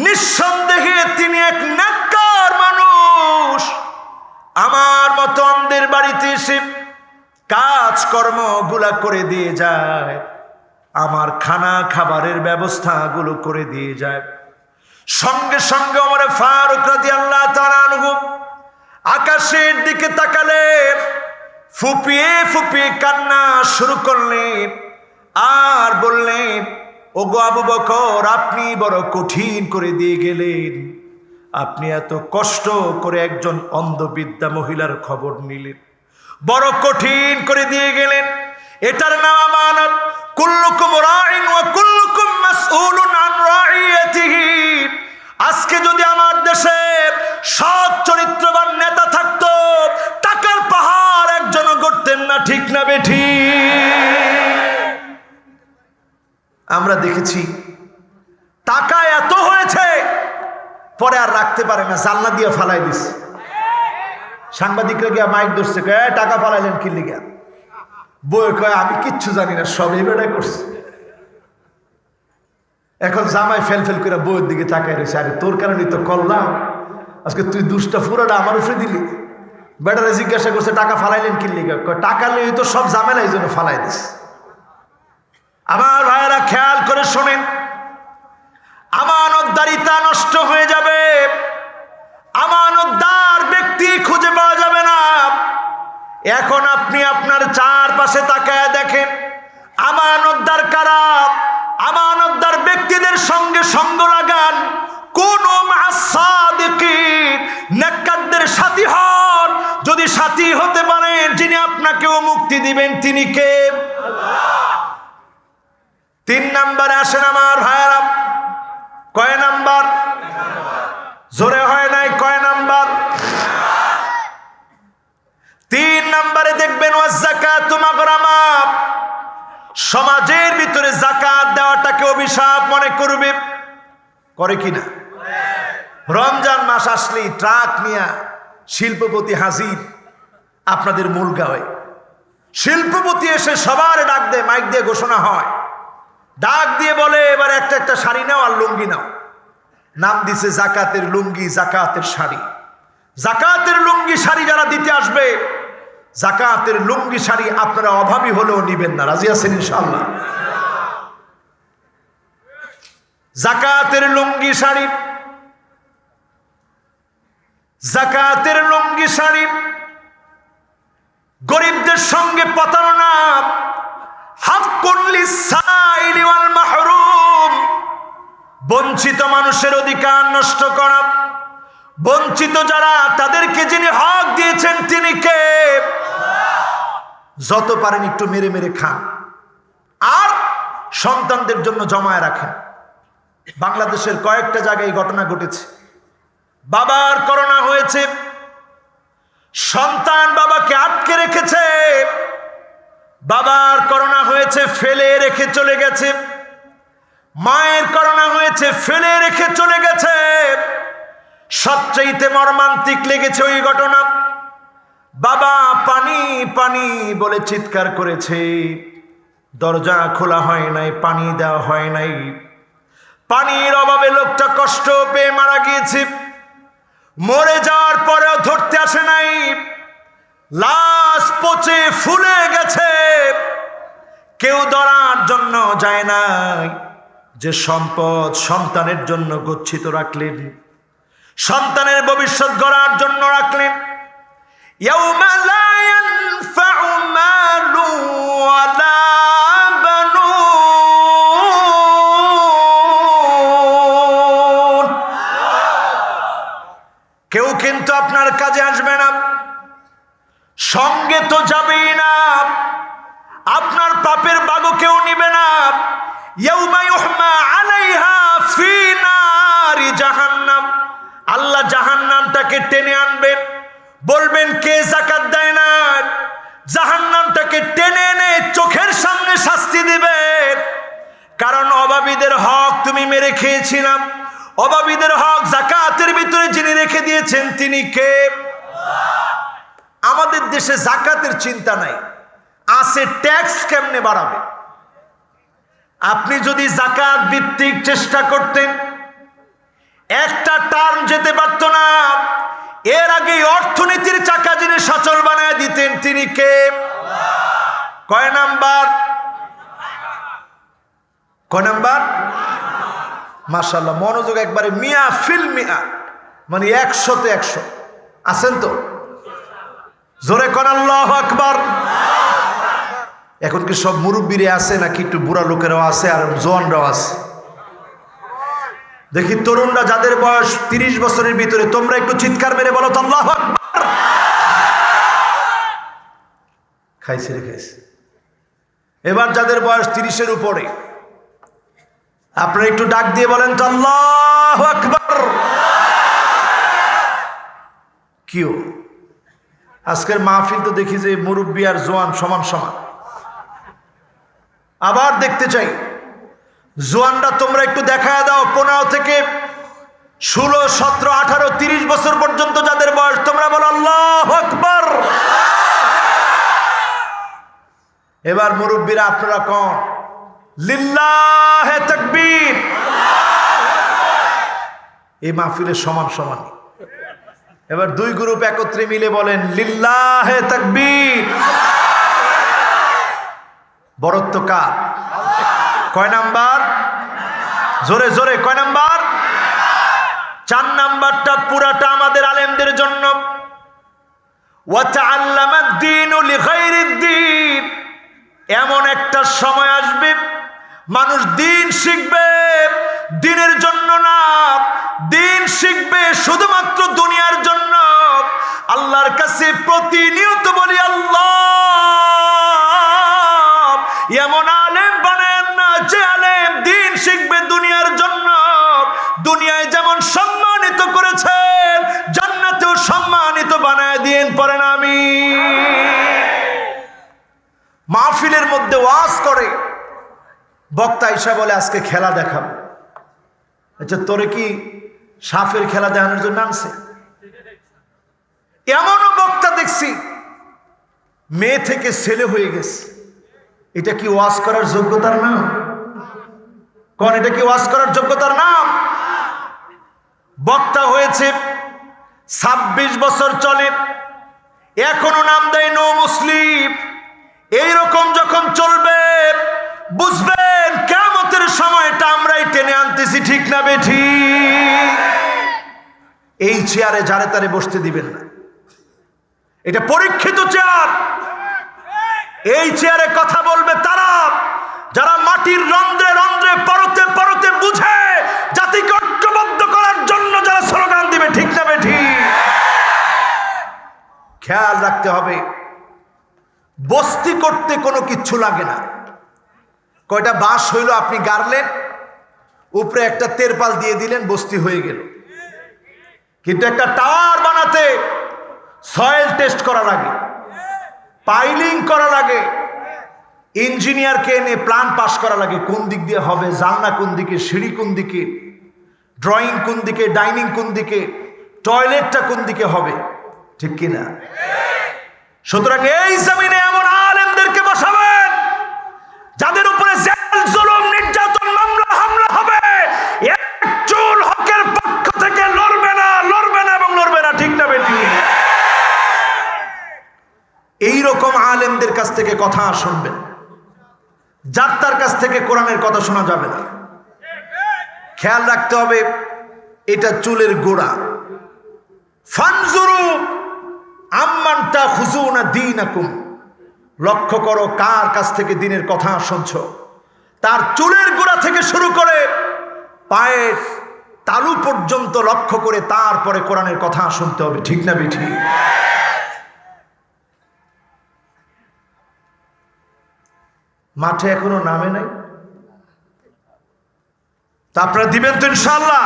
নিঃসন্দেহে তিনি এক নেককার মানুষ। আমার মতো অন্ধের বাড়িতে এসে কাজকর্ম গুলা করে দিয়ে যায়, আমার খানা খাবারের ব্যবস্থাগুলো করে দিয়ে যায়। সঙ্গে সঙ্গে ওমর ফারুক রাদিয়াল্লাহু তাআলা আনহু আকাশের দিকে তাকালেন, ফুপিয়ে ফুপিয়ে কান্না শুরু করলেন আর বললেন, ওগো আবু বকর, আপনি বড় কঠিন করে দিয়ে গেলেন। আপনি এত কষ্ট করে একজন অন্ধবিদ্যা মহিলার খবর নিলেন, বড় কঠিন করে দিয়ে গেলেন। এটার নাম আমানত। কুল্লুকুম রাইন ওয়া কুল্লুকুম মাসউলুন আন রাইয়াতিহি। আজকে যদি আমার দেশে সৎ চরিত্রবান নেতা থাকতো, টাকার পাহাড় একজনও গড়তেন না, ঠিক না বেঠি? আমরা দেখেছি টাকা এত হয়েছে, পরে আর রাখতে পারে না, জানলা দিয়ে ফালাই দিস। সাংবাদিকরা গিয়া মাইক ধরছে, টাকা ফালাইলেন কি লিগা? বই কয়, আমি কিচ্ছু জানি না, সব এই বেড়াই করছে। এখন জামাই ফেল ফেল করে বইয়ের দিকে তাকায় রয়েছে, আরে তোর কারণে তো করলাম, আজকে তুই দুষ্টা ফুরাটা আমার উপরে দিলি। বেটারে জিজ্ঞাসা করছে, টাকা ফালাইলেন কি লিগা? টাকা লই তো সব ঝামেলা এই জন্য ফালাই দিস। আমার ভাইয়েরা খেয়াল করে শোনেন, আমানতদারিতা নষ্ট হয়ে যাবে, আমানতদার ব্যক্তি খুঁজে পাওয়া যাবে না। এখন আপনি আপনার চারপাশে তাকায় দেখেন, আমানতদার কারা? আমানতদার ব্যক্তিদের সঙ্গে সঙ্গ লাগান। কোন সাদিকিন, নেককারদের সাথী হন। যদি সাথী হতে পারেন, যিনি আপনাকেও মুক্তি দিবেন তিনি কে? আল্লাহ। 3 নম্বরে আসেন আমার ভাইয়েরা। কয় নাম্বার? জোরে হয় নাই, কয় নাম্বার? 3 নম্বরে দেখবেন ওয়াজ্জাকাতু মাগরামা। সমাজের ভিতরে যাকাত দেওয়াটাকে অভিশাপ মনে করবে, করে কিনা? রমজান মাস আসলেই ট্রাক নিয়ে শিল্পপতি হাজির আপনাদের মূলগাঁওয়ে। শিল্পপতি এসে সবার ডাক দেয়, মাইক দিয়ে ঘোষণা হয়, ডাক দিয়ে বলে, এবার একটা একটা শাড়ি নাও আর লুঙ্গি নাও। নাম দিছে জাকাতের লুঙ্গি, জাকাতের শাড়ি। জাকাতের লুঙ্গি শাড়ি যারা দিতে আসবে, জাকাতের লুঙ্গি শাড়ি আপনারা অভাবী হলেও নিবেন না। রাজি আছেন ইনশাআল্লাহ? জাকাতের লুঙ্গি শাড়ি, জাকাতের লুঙ্গি শাড়ি। গরিবদের সঙ্গে প্রতারণা, হাক্কুল লিসাইলি ওয়াল মাহরুম। বঞ্চিত মানুষের অধিকার নষ্ট করা, বঞ্চিত যারা তাদেরকে যিনি হক দিয়েছেন তিনি কে? যত পারেন একটু মেরে মেরে খান আর সন্তানদের জন্য জমায় রাখেন। বাংলাদেশের কয়েকটা জায়গায় ঘটনা ঘটেছে। বাবার করোনা হয়েছে, সন্তান বাবাকে আটকে রেখেছে, বাবার করোনা হয়েছে ফেলে রেখে চলে গেছে, মায়ের করোনা হয়েছে ফেলে রেখে চলে গেছে। সবচেয়ে মর্মান্তিক লেগেছে ওই ঘটনা। বাবা পানি পানি বলে চিৎকার করেছে, দরজা খোলা হয় নাই, পানি দেওয়া হয় নাই। পানির অভাবে লোকটা কষ্ট পেয়ে মারা গিয়েছে। মরে যাওয়ার পরেও ধরতে আসে নাই, লাশ পচে ফুলে গেছে। কেউ ধরার জন্য যায় নাই, যে সম্পদ সন্তানের জন্য গচ্ছিত রাখলেন, সন্তানের ভবিষ্যৎ গড়ার জন্য রাখলেন। ইয়াউমা লা ইয়ানফাউ মালু ওয়ালা বানুন। কেউ কিন্তু আপনার কাজে আসবে না, সঙ্গে তো যাবেই না, আপনার পাপের বাগও কেউ নিবে না। ইয়াউমা ইউহমা আলাইহা ফি নারি জাহান্নাম, আল্লাহ জাহান্নামটাকে টেনে আনবেন, বলবেন কে যাকাত দেয় না, জাহান্নামটাকে টেনে এনে চোখের সামনে শাস্তি দিবেন। কারণ অভাবীদের হক তুমি মেরে খেয়েছিলাম, অভাবীদের হক যাকাতের ভিতরে যিনি রেখে দিয়েছেন তিনি কে? আমাদের দেশে যাকাতের চিন্তা নাই, আছে ট্যাক্স কেমনে বাড়াবে। আপনি যদি যাকাত ভিত্তিক চেষ্টা করতেন, একটা টার্ম যেতে পারত না। এর আগে অর্থনীতির চাকা যিনি সচল বানায় দিতেন তিনি কে? কয় নাম্বার? কয় নাম্বার? মাশাআল্লাহ, মনোযোগ একবারে মিয়া ফিল মিয়া, মানে 100-তে 100 আছেন তো? জোরে কোন আল্লাহু আকবার। এখন কি সব মুরব্বীরে আছে নাকি একটু বুড়া লোকেরাও আছে আর জওয়ানরাও আছে? দেখি তরুণরা যাদের বয়স 30 বছরের ভিতরে, তোমরা একটু চিৎকার মেরে বলো তো আল্লাহু আকবার। খাইছে রে খাইছে। এবার যাদের বয়স 30-এর উপরে, আপনারা একটু ডাক দিয়ে বলেন তো আল্লাহু আকবার। কিও আজকের মাহফিল তো দেখি যে মুরব্বী আর জওয়ান সমান সমান। আবার দেখতে চাই জওয়ানরা তোমরা একটু দেখায় দাও, 15 থেকে 16, 17, 18, 30 বছর পর্যন্ত যাদের বয়স, তোমরা বলো আল্লাহু আকবার। এবার মুরব্বীরা আপনারা কোন? লিল্লাহে তাকবীর। এই মাহফিলের সমান সমান। এবার দুই গ্রুপ একত্রে মিলে বলেন লিল্লাহে তাকবীর। বরত্ব কার? কয় নাম্বার? জোরে জোরে কয় নাম্বার? 4 নাম্বারটা পুরাটা আমাদের আলেমদের জন্য। ওয়া তাআল্লামাদ দীনু লিগাইরিদ দীন। এমন একটা সময় আসবে মানুষ দিন শিখবে দিনের জন্য না, দিন শিখবে শুধুমাত্র দুনিয়ার জন্য। আল্লাহর কাছে প্রতিনিয়ত বলি আল্লাহ এমন আলেম বানায়েন না যে আলেম দিন শিখবে দুনিয়ার জন্য। দুনিয়ায় যেমন সম্মানিত করেছেন, জান্নাতেও সম্মানিত বানায় দিয়েন, পড়েন আমিন। মাহফিলের মধ্যে ওয়াজ করে বক্তা ঈশা বলে আজকে খেলা দেখাবো। আচ্ছা, তোরে কি সাপের খেলা দেখানোর জন্য আনছে? এমনও বক্তা দেখছি মেয়ে থেকে ছেলে হয়ে গেছে। এটা কি ওয়াজ করার যোগ্যতার নাম? কোন এটা কি ওয়াজ করার যোগ্যতার নাম? বক্তা হয়েছে 26 বছর চলে, এখনো নাম দেয় নো মুসলিম। এইরকম যখন চলবে বুঝবেন কিয়ামতের সময়টা আমরাই টেনে আনতেছি, ঠিক না বেঠিক? এই চেয়ারে যারে তারে বসতে দিবেন না, এটা পরীক্ষিত চেয়ার। এই চেয়ারে কথা বলবে তারা যারা মাটির রন্ধ্রে রন্ধ্রে পরতে পরতে বুঝে জাতিকে ঐক্যবদ্ধ করার জন্য যারা স্লোগান দিবে, ঠিক না বেঠিক? খেয়াল রাখতে হবে, বস্তি করতে কোনো কিচ্ছু লাগে না। কয়টা বাঁশ হইল আপনি গাড়লেন, উপরে একটা তেরপাল দিয়ে দিলেন, বস্তি হয়ে গেল। কিন্তু একটা টাওয়ার বানাতে সয়েল টেস্ট করা লাগে, পাইলিং করা লাগে, ইঞ্জিনিয়ারকে এনে প্ল্যান পাস করা লাগে, কোন দিক দিয়ে হবে, জানলা কোন দিকে, সিঁড়ি কোন দিকে, ড্রয়িং কোন দিকে, ডাইনিং কোন দিকে, টয়লেটটা কোন দিকে হবে, ঠিক কিনা? সুতরাং এই জমিনে এমন আলেমদেরকে বসাবেন যাদের উপরে জেল, জুলুম, নির্যাতন, মামলা, হামলা হবে, এক চুল হকের পক্ষ থেকে লড়বে না, লড়বে না এবং লড়বে না, ঠিক না বেঠিক? এইরকম আলেমদের কাছ থেকে কথা শুনবেন। যার তার কাছ থেকে কোরআনের কথা শোনা যাবে না। খেয়াল রাখতে হবে, এটা চুলের গোড়া। ফানজুরু আম্মান তাখুযুনা দীনাকুম, লক্ষ্য করো কার কাছ থেকে দ্বীনের কথা শুনছো। তার চুলের গোড়া থেকে শুরু করে পায়ের তালু পর্যন্ত লক্ষ্য করে তারপরে কোরআনের কথা শুনতে হবে, ঠিক না বেঠি? মাঠে এখনো নামে নাই, তা আপনারা দিবেন তো ইনশাআল্লাহ?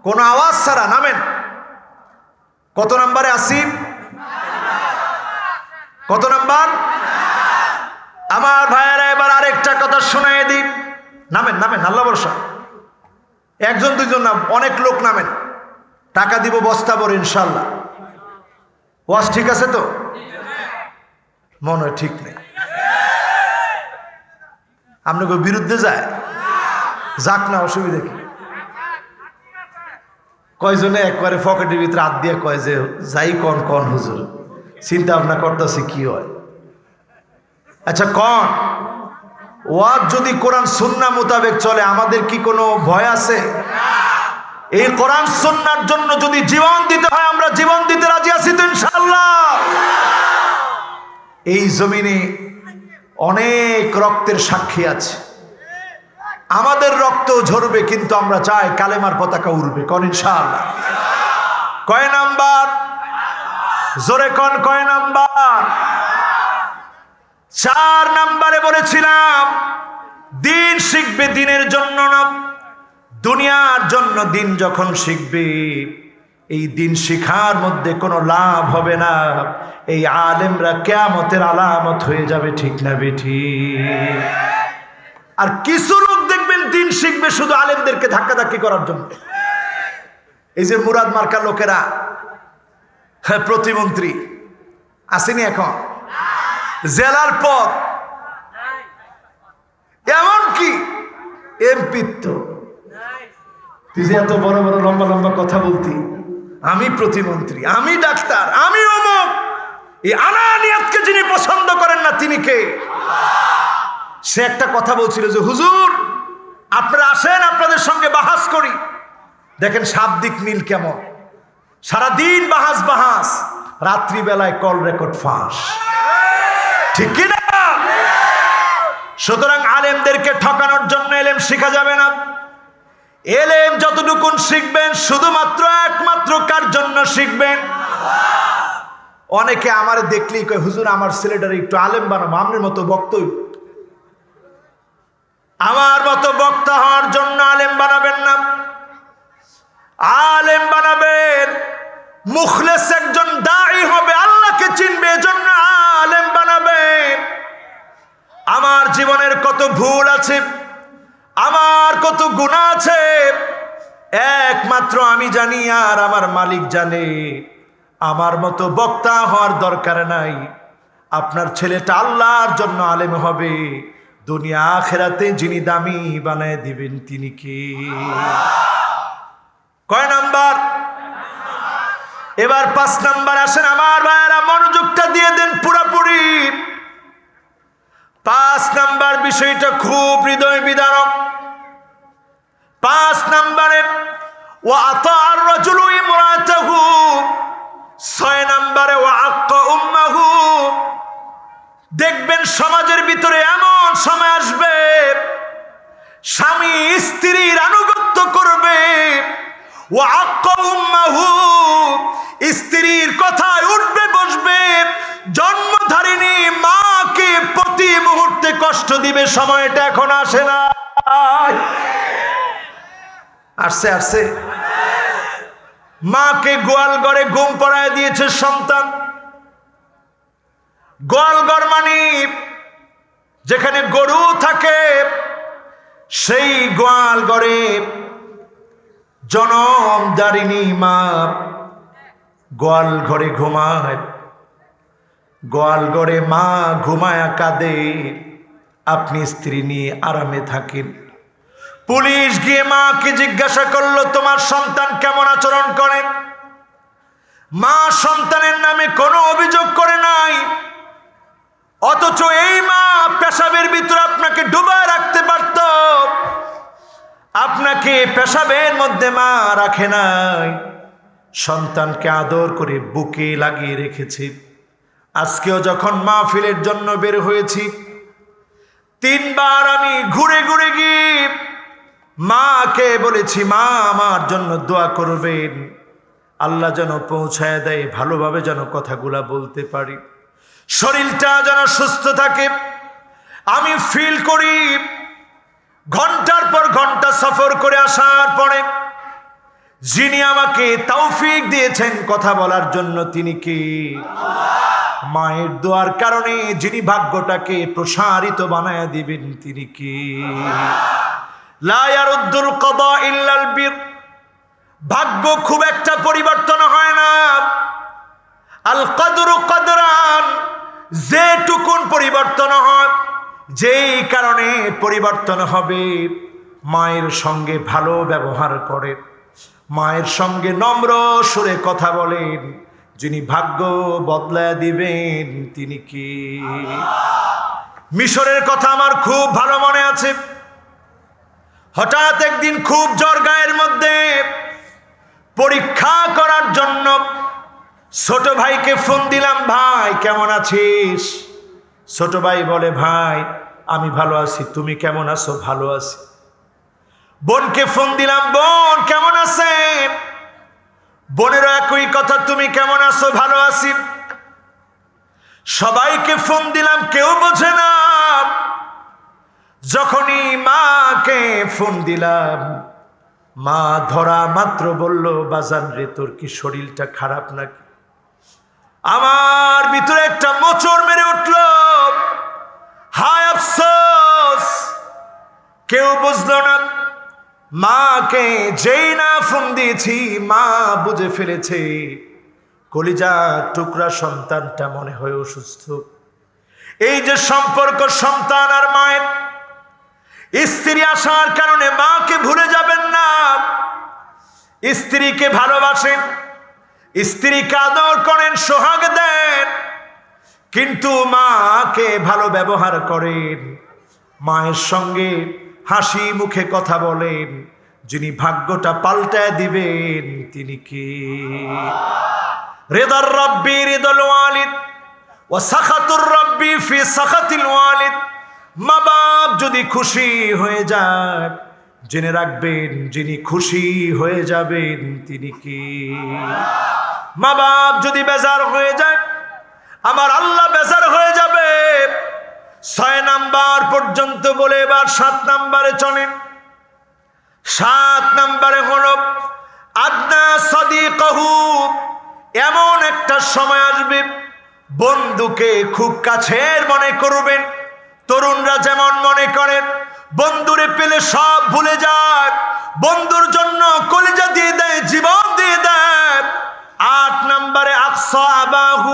কোন আওয়াজ ছাড়া নামেন। কত নাম্বারে আসি? কত নাম্বার? আমার ভাইয়েরা এবার আরেকটা কথা শুনাই দিই। নামেন নামেন, আল্লাহ ভরসা। একজন দুইজন না, অনেক লোক নামেন। টাকা দিব বস্তা ভরে ইনশাআল্লাহ। ওয়াজ ঠিক আছে তো? মনে হয় ঠিক নেই। আপনাকে বিরুদ্ধে যায়, যাক না, অসুবিধা কি? কয়জনে একবারে পকেটের ভিতরে হাত দিয়ে কয় যে যাই কন কন হুজুর, চিন্তা ভাবনা করতেছি কি হয়। আচ্ছা কন, ওয়াজ যদি কোরআন সুন্নাহ মোতাবেক চলে আমাদের কি কোনো ভয় আছে? এই কোরআন সুন্নাহর জন্য যদি জীবন দিতে হয় আমরা জীবন দিতে রাজি আছি তো ইনশাআল্লাহ। এই জমিনে অনেক রক্তের সাক্ষী আছে, আমাদের রক্ত ঝরবে, কিন্তু আমরা চাই কালেমার পতাকা উড়বে। কোন ইনশাআল্লাহ? কয় নাম্বার? জোরে কোন কয় নাম্বার? 4 নাম্বারে বলেছিলাম দিন শিখবে, দিনের জন্য না দুনিয়ার জন্য। দিন যখন শিখবে এই দিন শিখার মধ্যে কোনো লাভ হবে না, এই আলেমরা কিয়ামতের আলামত হয়ে যাবে, ঠিক না বেঠি? আর কিছু লোক দেখবেন দিন শিখবে শুধু আলেমদেরকে ধাক্কাধাক্কি করার জন্য। এই যে মুরাদ মার্কা লোকেরা, প্রতিমন্ত্রী আসেনি এখন, জেলার পদ, এমনকি এমপিত্ব। তুই যে এত বড় বড় লম্বা লম্বা কথা বলতি, আমি প্রতিমন্ত্রী, আমি ডাক্তার, আমি অমুক, এই আনানিয়াতকে যিনি পছন্দ করেন না তিনি কে? সে একটা কথা বলছিল যে হুজুর আপনারা আসেন আপনাদের সঙ্গে বাহাস করি। দেখেন শাব্দিক মিল কেমন, সারাদিন বাহাস বাহাস, রাত্রিবেলায় কল রেকর্ড ফাঁস, ঠিক কিনা? সুতরাং আলেমদেরকে ঠকানোর জন্য এলেম শিখা যাবে না। এলেম যতটুকুন শিখবেন শুধুমাত্র একমাত্র কার জন্য শিখবেন? অনেকে আমার দেখলেই কয় হুজুর আমার ছেলেটারে একটু আলেম বানাবো, আমার মতো বক্তব্য। আমার মতো বক্তা হওয়ার জন্য আলেম বানাবেন না, আলেম বানাবেন মুখলেস একজন দাঈ হবে, আল্লাহকে চিনবে, এজন্য আলেম বানাবেন। আমার জীবনের কত ভুল আছে, আমার কত গুনাহ আছে, একমাত্র আমি জানি আর আমার মালিক জানে। আমার মতো বক্তা হওয়ার দরকার নাই। আপনার ছেলেটা আল্লাহর জন্য আলেম হবে, দুনিয়া আখিরাতে যিনি দামি বানায় দিবেন তিনি কি? কয় নাম্বার? এবার 5 নাম্বার আসেন। আমার ভাইয়েরা মনোযোগটা দিয়ে দেন পুরোপুরি। 5 নাম্বার বিষয়টা খুব হৃদয় বিদারক। 5 নাম্বারে ওয়া আতাআর রাজুলু ইমরাতাহু, 6 নাম্বারে ওয়া আক্কা উম্মাহু। দেখবেন সমাজের ভিতরে এমন সময় আসবে স্বামী স্ত্রীর আনুগত্য করবে, ওয়া আক্কা উম্মাহু, স্ত্রীর কথায় উঠবে বসবে, জন্মধারিণী মাকে প্রতি মুহূর্তে কষ্ট দিবে। সময়টা এখন আসে না? আসছে আসছে। মাকে গোয়াল ঘরে ঘুম পড়ায় দিয়েছে সন্তান। গোয়াল ঘর মানে যেখানে গরু থাকে, সেই গোয়াল ঘরে জনমদারিণী মা গোয়াল ঘরে ঘুমায়। গোয়াল ঘরে মা ঘুমায়া কাঁদে, আপনি স্ত্রী নিয়ে আরামে থাকেন। পুলিশ গিয়ে মাকে জিজ্ঞাসা করলো তোমার সন্তান কেমন আচরণ করে? মা সন্তানের নামে কোনো অভিযোগ করে নাই, অথচ এই মা পেশাবের ভিতরে সন্তানকে পেশাবের মধ্যে মা রাখে নাই, সন্তানকে আদর করে বুকে লাগিয়ে রেখেছি। আজকেও যখন মাহফিলের জন্য বের হয়েছি, 3 বার আমি ঘুরে ঘুরে গিয়ে মাকে বলেছি, মা আমার জন্য দোয়া করবেন, আল্লাহ যেন পৌঁছায় দেয়, ভালোভাবে যেন কথাগুলা বলতে পারি, শরীরটা যেন সুস্থ থাকে। আমি ফিল করি ঘন্টার পর ঘন্টা সফর করে আসার পরে যিনি আমাকে তৌফিক দিয়েছেন কথা বলার জন্য, তিনি কি? মায়ের দোয়ার কারণে যিনি ভাগ্যটাকে প্রসারিত বানায়া দিবেন, তিনি কি? লা ইয়ারুদ্দুল কাদা ইল্লাল বির। ভাগ্য খুব একটা পরিবর্তন হয় না। আল কদরু কদরান, যেটুকুন পরিবর্তন হয়, যেই কারণে পরিবর্তন হবে, মায়ের সঙ্গে ভালো ব্যবহার করেন, মায়ের সঙ্গে নম্র সুরে কথা বলেন, যিনি ভাগ্য বদলায় দিবেন, তিনি কি? মিশরের কথা আমার খুব ভালো মনে আছে। হঠাৎ একদিন খুব জ্বর গায়ের মধ্যে, পরীক্ষা করার জন্য ছোট ভাইকে ফোন দিলাম, ভাই কেমন আছিস? ছোট ভাই বলে, ভাই আমি ভালো আছি, তুমি কেমন আছো? ভালো আছি। বোনকে ফোন দিলাম, বোন কেমন আছেন? বোনেরও একই কথা, তুমি কেমন আছো? ভালো আছি। সবাইকে ফোন দিলাম, কেউ বোঝে না। যখনই মাকে ফোন দিলাম, মা ধরা মাত্র বলল, বাজান রে, তোর কি শরীরটা খারাপ নাকি? আমার ভিতরে একটা মোচড় মেরে উঠল, হায় আফসোস, কেউ বুঝলো না। মাকে যেই না ফোন দিয়েছি, মা বুঝে ফেলেছে কলিজা টুকরা সন্তানটা মনে হয় অসুস্থ। এই যে সম্পর্ক সন্তান আর মায়ের, স্ত্রী আসার কারণে মাকে ভুলে যাবেন না। স্ত্রীকে ভালোবাসেন, স্ত্রীকে আদর করেন, সোহাগ দেন, কিন্তু মাকে ভালো ব্যবহার করেন, মায়ের সঙ্গে হাসি মুখে কথা বলেন, যিনি ভাগ্যটা পাল্টায় দিবেন, তিনি কি? রিদার রাব্বি রিদাল ওয়ালিদ ওয়া সাখাতুর রাব্বি ফি সাখাতিল ওয়ালিদ। মা বাপ যদি খুশি হয়ে যায়, জেনে রাখবেন যিনি খুশি হয়ে যাবেন, তিনি কি? মা বাপ যদি বেজার হয়ে যায়, আমার আল্লাহ বেজার হয়ে যাবে। 6 নাম্বার পর্যন্ত বলে এবার 7 নাম্বারে চলেন। 7 নাম্বারে হলো আদনা সাদিকাহু। এমন একটা সময় আসবে, বন্ধুকে খুব কাছের মনে করবেন। তরুণরা যেমন মনে করেন বন্ধুরে পেলে সব ভুলে যায়, বন্ধুর জন্য কলিজা দিয়ে দেয়, জীবন দিয়ে দেয়। 8 নাম্বারে আকসা আবাহু।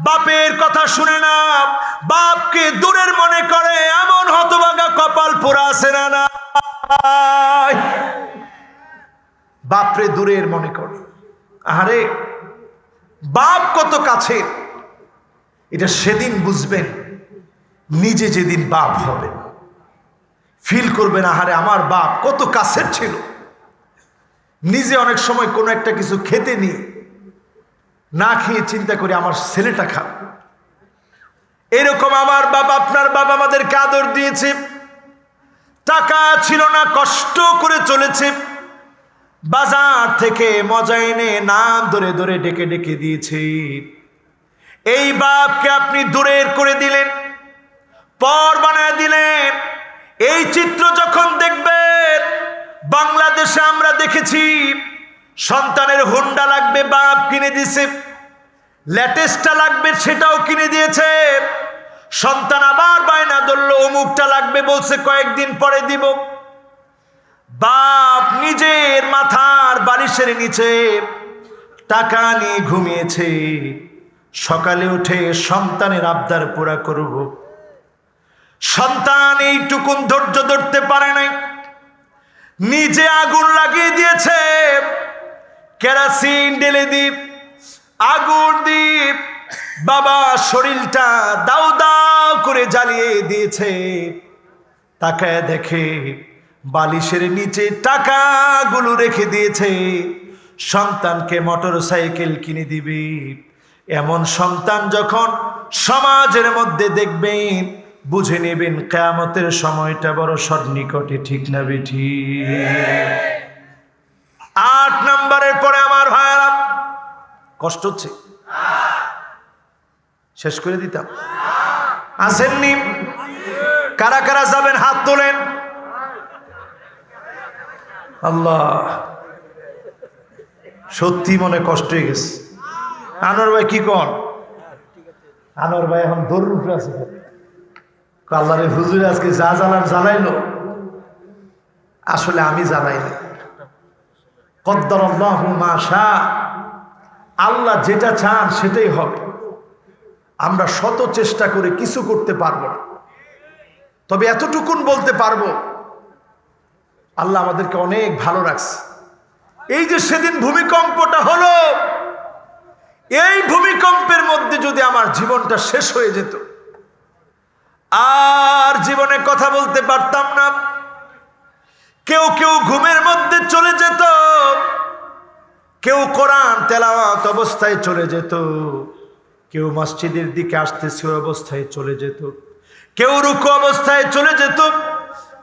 বাপের কথা শুনে না, বাপকে দূরের মনে করে, এমন হতভাগা কপাল পোড়া আছে না? বাপরে দূরের মনে করে। আরে বাপ কত কাছে, এটা সেদিন বুঝবেন, নিজে যেদিন বাপ হবে, ফিল করবেন, আহারে আমার বাপ কত কাছের ছিল। নিজে অনেক সময় কোনো একটা কিছু খেতে নিয়ে না খেয়ে চিন্তা করি আমার ছেলেটা খাবে। এরকম আমার বাবা, আপনার বাবা আমাদেরকে আদর দিয়েছে, টাকা ছিল না, কষ্ট করে চলেছে, বাজার থেকে মজা এনে নাম ধরে ধরে ডেকে ডেকে দিয়েছে। এই বাপকে আপনি দূরের করে দিলেন, পর বানায় দিলেন। এই চিত্র যখন দেখবেন, বাংলাদেশে আমরা দেখেছি, সন্তানের হুন্ডা লাগবে, বাপ কিনে দিয়েছে, লেটেস্টটা লাগবে, সেটাও কিনে দিয়েছে। সন্তান আবার বায়না ধরল, অমুকটা লাগবে, বলছে কয়েকদিন পরে দিব। বাপ নিজের মাথার বালিশের নিচে টাকা নিয়ে ঘুমিয়েছে, সকালে উঠে সন্তানের আবদার পুরা করব। সন্তান এইটুকুন ধৈর্য ধরতে পারে নাই, নিজে আগুন লাগিয়ে দিয়েছে, কেরাসিন ঢেলে দ্বীপ, আগুন দ্বীপ, বাবা শরীরটা দাউ দাউ করে জ্বালিয়ে দিয়েছে। তাকায় দেখে বালিশের নিচে টাকাগুলো রেখে দিয়েছে, সন্তানকে মোটরসাইকেল কিনে দিবে। এমন সন্তান যখন সমাজের মধ্যে দেখবেন, বুঝে নেবেন কিয়ামতের সময়টা বড় সন্নিকটে। ঠিক না বেঠি? 8 নম্বরের পরে আমার ভাইরা, কষ্ট হচ্ছে? শেষ করে দিতাম। আসেননি? কারা কারা যাবেন হাত তোলেন। আল্লাহ, সত্যি মনে কষ্ট হয়ে গেছে। আনোয়ার ভাই কি কন? আনোয়ার ভাই এখন দৌড় উঠে আছে। আল্লাহ রে, হুজুর আজকে যা জ্বালার জ্বালাইলো, আসলে আমি জ্বালাইনি। কদ্দারাল্লাহু মা শা, আল্লাহ যেটা চান সেটাই হবে। আমরা শত চেষ্টা করে কিছু করতে পারবো না, তবে এতটুকুন বলতে পারবো, আল্লাহ আমাদেরকে অনেক ভালো রাখছে। এই যে সেদিন ভূমিকম্পটা হলো, এই ভূমিকম্পের মধ্যে যদি আমার জীবনটা শেষ হয়ে যেত, আর জীবনে কথা বলতে পারতাম না। কেউ কেউ ঘুমের মধ্যে চলে যেত, কেউ কোরআন তেলাওয়াত অবস্থায় চলে যেত, কেউ মসজিদের দিকে আসতেছে অবস্থায় চলে যেত, কেউ রুকু অবস্থায় চলে যেত,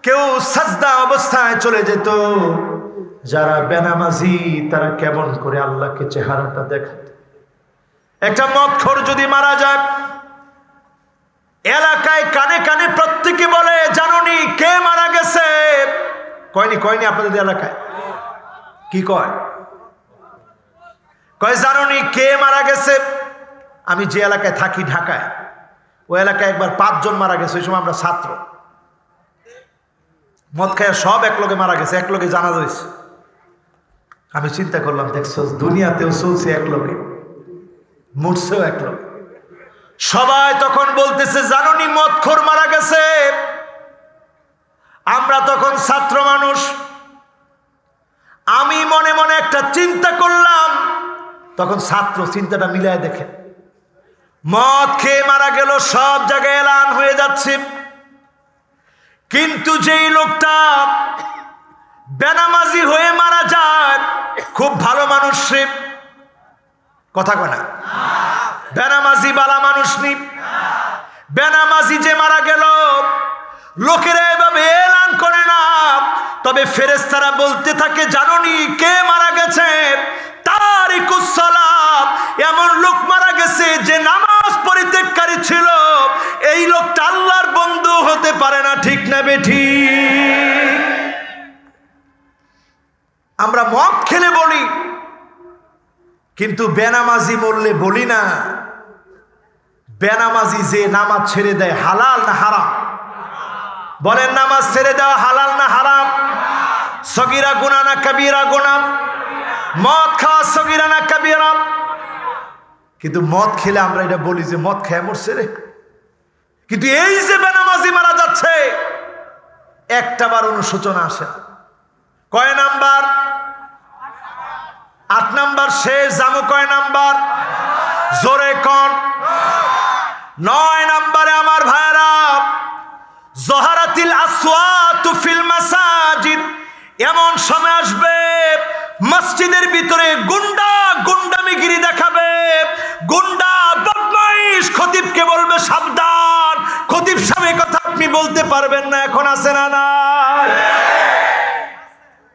কেউ সাজদা অবস্থায় চলে যেত। যারা বেনামাজি তারা কেমন করে আল্লাহকে চেহারাটা দেখাত। একটা মদখোর যদি মারা যায়, এলাকায় কানে কানে প্রত্যেকে বলে, জানোনি কে মারা গেছে? কয়নি? কয়নি? আপনাদের এলাকায় কি কয়? কয় জানোনি কে মারা গেছে? আমি যে এলাকায় থাকি ঢাকায়, ওই এলাকায় একবার 5 জন মারা গেছে। ওই সময় আমরা ছাত্র, মদ খায় সব এক লগে মারা গেছে, এক লগে জানাজা হয়েছে। আমি চিন্তা করলাম, দেখছো দুনিয়াতেও চলছে এক লগে, মরছেও এক লগে। সবাই তখন বলতেছে, জানোনি মদখোর মারা গেছে। আমরা তখন ছাত্র মানুষ, আমি মনে মনে একটা চিন্তা করলাম। তখন ছাত্র চিন্তাটা মিলায় দেখেন, মদ খেয়ে মারা গেল, সব জায়গায় এলান হয়ে যাচ্ছে। কিন্তু যেই লোকটা বেনামাজি হয়ে মারা যায়, খুব ভালো মানুষ সে, কথা কয় না? বেনামাজি বালা মানুষ নি। বেনামাজি যে মারা গেল, লোকেরা এভাবে এলান করে না, তবে ফেরেশতারা বলতে থাকে, জানোনি কে মারা গেছে? তারিকুস সালাত, এমন লোক মারা গেছে যে নামাজ পরিত্যাগকারী ছিল। এই লোকটা আল্লাহর বন্ধু হতে পারে না। ঠিক না বেঠি? আমরা মদ খেলে বলি, কিন্তু বেনামাজি বললে বলি না। বেনামাজি যে নামাজ ছেড়ে দেয়, হালাল না হারাম? বলেন, নামাজ ছেড়ে দেওয়া হালাল না হারাম? সগীরা গুনাহ না কবিরা গুনাহ? মদ খাওয়া সগীরা না কবিরা? কিন্তু মদ খেলে আমরা এটা বলি যে মদ খেয়ে মরছে রে। কিন্তু এই যে বেনামাজি মারা যাচ্ছে, একটাবার অনুশোচনা আসে। কয় নাম্বার? 8 নাম্বার শেষ। জামু কয় নাম্বার? জোরে কোন? 9 নাম্বারে আমার ভাইরা, জহারাতিল আসওয়াতু ফিল মাসাজিদ, এমন সময় আসবে মসজিদের ভিতরে গুন্ডা গুন্ডামিগিরি দেখাবে, গুন্ডা বদমাইশ খতিবকে বলবে সাবধান। খতিব সাহেব কথা আপনি বলতে পারবেন না, এখন আছে না না?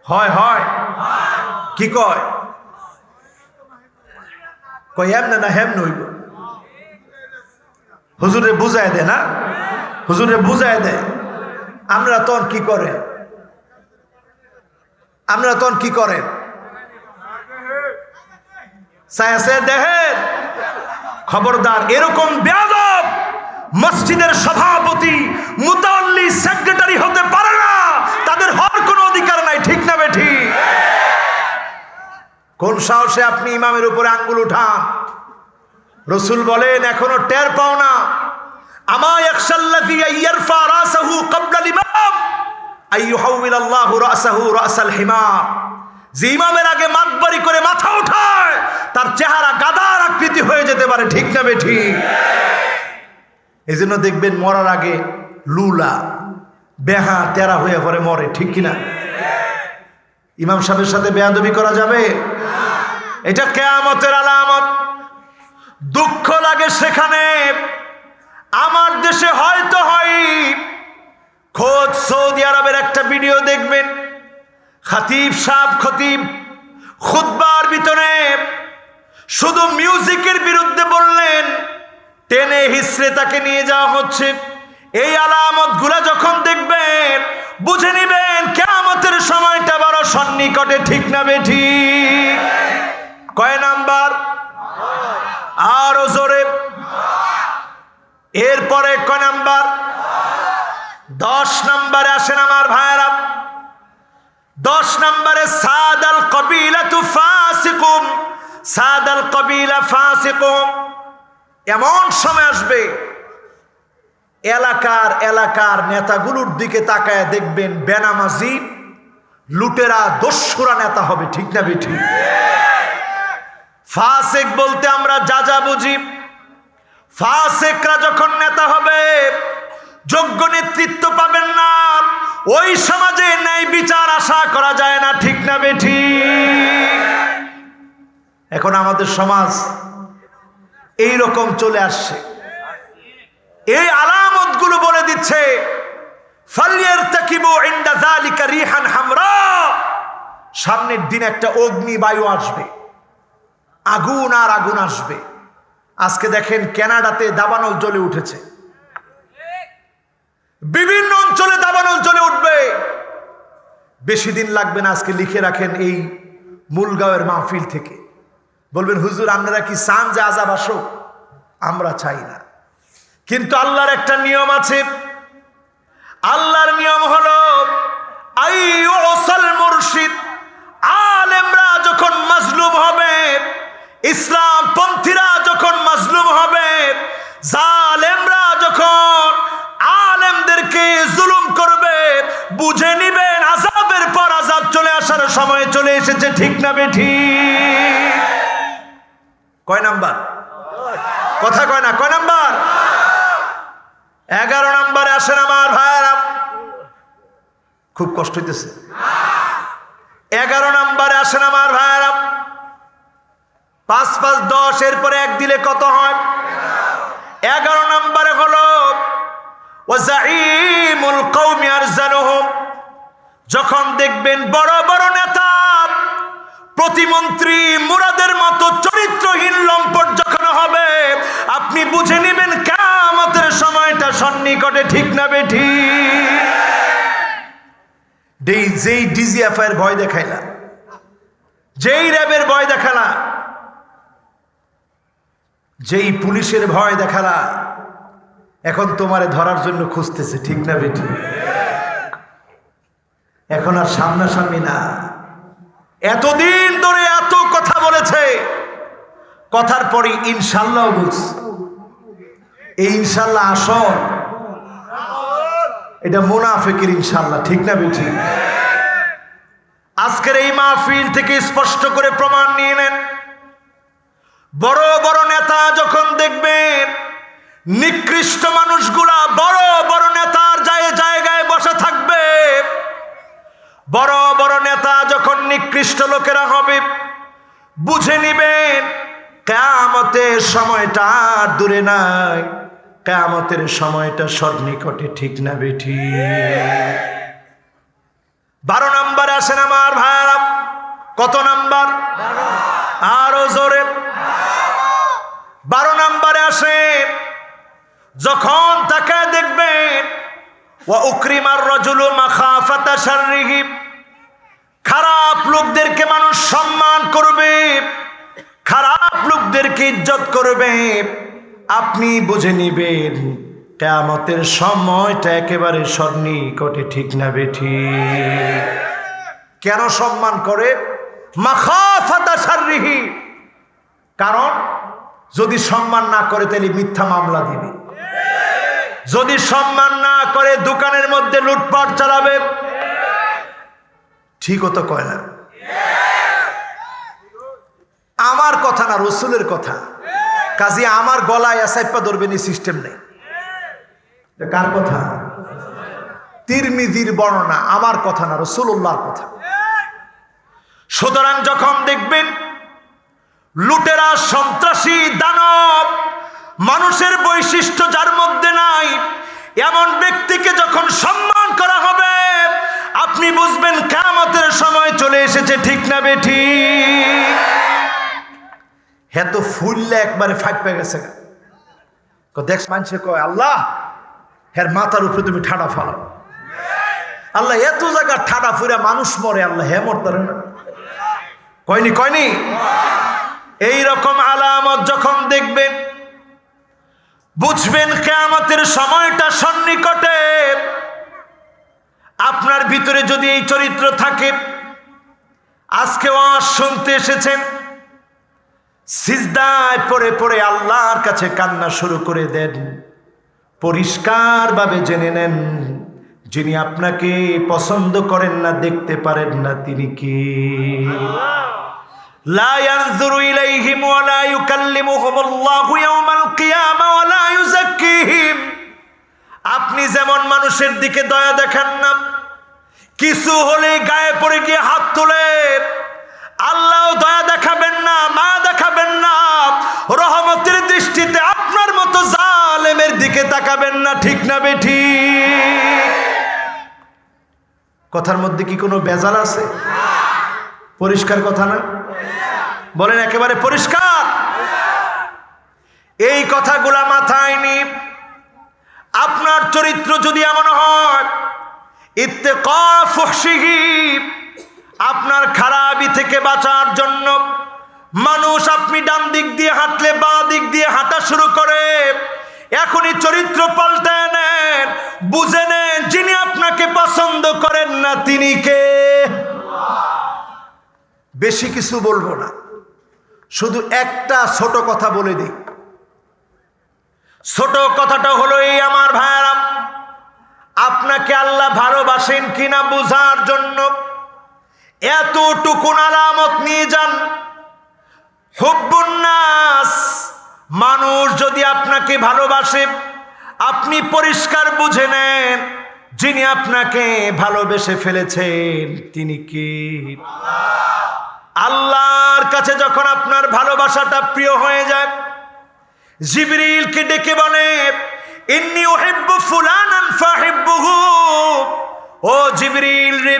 হয় হয়, কি কয়? কয় এমনে না হেমনে হইব। হুজুরে বুঝায় দেয় না, হুজুরে বুঝায় দেয়। আমরা তখন কি করেন? আমরা তখন কি করেন? সায়াসে দেহের খবরদার, এরকম বেয়াদব মসজিদের সভাপতি, মুতাওয়াল্লি, সেক্রেটারি হতে পারে না। তাদের হওয়ার কোনো অধিকার নাই। ঠিক না বেঠি? কোন সাহসে আপনি ইমামের উপরে আঙ্গুল উঠান? রসুল বলেন, এখনো টের পাও না? আমা ইয়াখশাল্লাযী ইয়ারফা রাসাহু ক্বাবলা ইমাম আইয়ুহাউইলাল্লাহু রাসাহু রাসাল হিমার। যে ইমামের আগে মাতবারি করে মাথা উঠায়, তার চেহারা গাধার আকৃতি হয়ে যেতে পারে। ঠিক না বেঠি? এই জন্য দেখবেন মরার আগে লুলা, বেহা তেরা হয়ে পরে মরে, ঠিক কিনা? ইমাম সাহেবের সাথে বেয়াদবি করা যাবে? এটা কিয়ামতের আলামত। দুঃখ লাগে সেখানে। আমার দেশে হয়তো হয়, খোদ সৌদি আরবের একটা ভিডিও দেখবেন, খতিব সাহেব খুতবার ভিতরে শুধু মিউজিকের বিরুদ্ধে বললেন, টেনে হিসড়ে তাকে নিয়ে যাওয়া হচ্ছে। এই আলামত গুলা যখন দেখবেন বুঝে নিবেন কিয়ামতের সময়টা বড় সন্নিকটে, ঠিক না বেঠিক? কয় নাম্বার? আরো জোরে। এরপরে কয় নাম্বার? 10 নম্বরে আসেন আমার ভাইরা। 10 নম্বরে সাদাল কবিলাতু ফাসিকুম, সাদাল কবিলা ফাসিকুম। এমন সময় আসবে এলাকার নেতাগুলোর দিকে তাকায় দেখবেন বেনামাজি লুটেরা দস্যুরা নেতা হবে, ঠিক না বেঠিক? ফাসিক বলতে আমরা যা বুঝি। ফাসিকরা যখন নেতা হবে, যোগ্য নেতৃত্ব পাবেন না, ওই সমাজে ন্যায় বিচার আশা করা যায় না, ঠিক না বেঠিক? এখন আমাদের সমাজ এই রকম চলে আসছে। এই আলামতগুলো বলে দিচ্ছে ফালইয়ারতাকিবু ইনদা যালিকা রিহান হামরা, সামনের দিন একটা অগ্নি বায়ু আসবে, আগুন আর আগুন আসবে। আজকে দেখেন কানাডাতে দাবানল জ্বলে উঠেছে, বিভিন্ন অঞ্চলে দাবানল জ্বলে উঠবে। বেশি দিন লাগবে না, আজকে লিখে রাখেন এই মূলগাঁওয়ের মাহফিল থেকে। বলবেন হুজুর আপনারা কি চান যে আযাব আসুক? আমরা চাই না, কিন্তু আল্লাহর একটা নিয়ম আছে। আল্লাহর নিয়ম হলো আইয়ুসাল মুরশিদ, আলেমরা যখন মাজলুম হবে, ইসলাম পন্থীরা যখন মাজলুম হবে, জালেমরা যখন আলেমদেরকে জুলুম করবে, বুঝে নিবেন আযাবের পর আযাব চলে আসার সময় চলে এসেছে, ঠিক না বেঠিক? কয় নাম্বার? কথা কয় না। কয় নাম্বার? 11 নম্বরে আসেন আমার ভাইরা। খুব কষ্ট হইতেছে। 11 নম্বরে আসেন আমার ভাইরা। 5 5 10, এরপরে 1 দিলে কত হয়? 11 নম্বরে হলো ওয়াজাইমুল কওমি আরজালুহুম, যখন দেখবেন বড় বড় নেতা প্রতিমন্ত্রী মুরাদের মতো চরিত্রহীন লম্পট যখন হবে, আপনি বুঝে নেবেন কিয়ামতের সময়টা সন্নিকটে, ঠিক না বেঠিক? যেই ডিজিএফআই এর ভয় দেখাইলা, যেই র্যাবের ভয় দেখালা, যেই পুলিশের ভয় দেখালা, এখন তোমারে ধরার জন্য খুঁজতেছে, ঠিক না বেঠিক? এখন আর সামনাসামনি না। এতদিন ধরে এত কথা বলেছে, কথার পরে ইনশাল্লাহ বলছে। এই ইনশাল্লাহ আসল, এটা মুনাফিকের ইনশাল্লাহ, ঠিক না বেঠিক? আজকের এই মাহফিল থেকে স্পষ্ট করে প্রমাণ নিয়ে নেন। বড় বড় নেতা যখন দেখবেন নিকৃষ্ট মানুষগুলা বড় বড় নেতার জায়গায় বসে থাকবে, বড় বড় নেতা যখন নিকৃষ্ট লোকেরা হবে, বুঝে নিবেন কিয়ামতের সময়টা আর দূরে নাই, কিয়ামতের সময়টা সন্নিকটে, ঠিক না বেঠিক? 12 নম্বরে আসেন আমার ভাইরা। কত নাম্বার? আরো জোরে। 12 নম্বরে আসেন, যখন তাকে দেখবেন ওয়া উকরিমার রাজুলু মাখাফাতা শাররিহি, খারাপ লোকদেরকে মানুষ সম্মান করবে, খারাপ লোকদেরকে ইজ্জত করবে, আপনি বুঝে নিবেন কিয়ামতের সময়টা একেবারে সন্নিকটে, ঠিক না বেঠিক? কেন সম্মান করে? মাখাফাতা শাররিহি, কারণ যদি সম্মান না করে তাহলে মিথ্যা মামলা দিবে, যদি সম্মান না করে দোকানের মধ্যে লুটপাট চালাবে। ঠিক তো কয় না? আমার কথা না, রসুলের কথা। কাজী আমার গলায় এসাইপা ধরবেন এই সিস্টেম নেই। কার কথা? তিরমিজির বর্ণনা, আমার কথা না, রাসূলুল্লাহর কথা। সুতরাং যখন দেখবেন লুটেরা, সন্ত্রাসী, দানব, মানুষের বৈশিষ্ট্য যার মধ্যে নাই, এমন ব্যক্তিকে যখন সম্মান করা হবে, আপনি বুঝবেন কিয়ামতের সময় চলে এসেছে। ঠিক না বেঠিক? হ্যাঁ, তো ফুললে একবারে ফাইপে গেছে। দেখ মানুষে কয়, আল্লাহ হ্যাঁ মাথার উপরে তুমি ঠাডা ফালাও। আল্লাহ এত জায়গা ঠাডা ফুরে মানুষ মরে, আল্লাহ হ্যাঁ মরতারে না? কয়নি কয়নি? এই রকম আলামত যখন দেখবেন, বুঝবেন কিয়ামতের সময়টা সন্নিকটে। আপনার ভিতরে যদি এই চরিত্র থাকে, আজকে ওয়াজ শুনতে এসেছেন, সিজদায় পড়ে পড়ে আল্লাহর কাছে কান্না শুরু করে দেন, পরিষ্কারভাবে জেনে নেন যিনি আপনাকে পছন্দ করেন না, দেখতে পারেন না, তিনি কে? লা ইয়ানজুরু ইলাইহিম ওয়া লা ইউকাল্লিমুহুমুল্লাহু ইয়াওমাল কিয়ামা ওয়া লা ইউযাক্কিহিম। আপনি যেমন মানুষের দিকে দয়া দেখান না, কিছু হলে গায়ে পড়ে গিয়ে হাত তোলে, আল্লাহও দয়া দেখাবেন না, মা দেখাবেন না, রহমতের দৃষ্টিতে আপনার মতো জালেমের দিকে তাকাবেন না। ঠিক না বেঠিক? কথার মধ্যে কি কোনো বেজাল আছে? পরিষ্কার কথা না? বলেন একেবারে পরিষ্কার। এই কথাগুলা মাথায় নিয়ে আপনার চরিত্র যদি এমন হয়, ইত্তেকা ফুহশিহি, আপনার খারাপি থেকে বাঁচার জন্য মানুষ আপনি ডান দিক দিয়ে হাঁটলে বাঁ দিক দিয়ে হাঁটা শুরু করে, এখনই চরিত্র পাল্টায় নেন, বুঝে নেন যিনি আপনাকে পছন্দ করেন না তিনি কে। বেশি কিছু বলবো না, শুধু একটা ছোট কথা বলে দিই। ছোট কথাটা হলো এই, আমার ভাইয়েরা, আপনাকে আল্লাহ ভালোবাসেন কিনা বোঝার জন্য এতটুকুন আলামত নিয়ে যান। হুব্বুন নাস, মানুষ যদি আপনাকে ভালোবাসে, আপনি পরিষ্কার বুঝে নেন যিনি আপনাকে ভালোবেসে ফেলেছেন তিনি কি? আল্লাহর কাছে যখন আপনার ভালোবাসাটা প্রিয় হয়ে যায়, জিবরিলকে ডেকে বলে, ইন্নী উহিব্বু ফুলানান ফাহিব্বুহু। ও জিবরিল রে,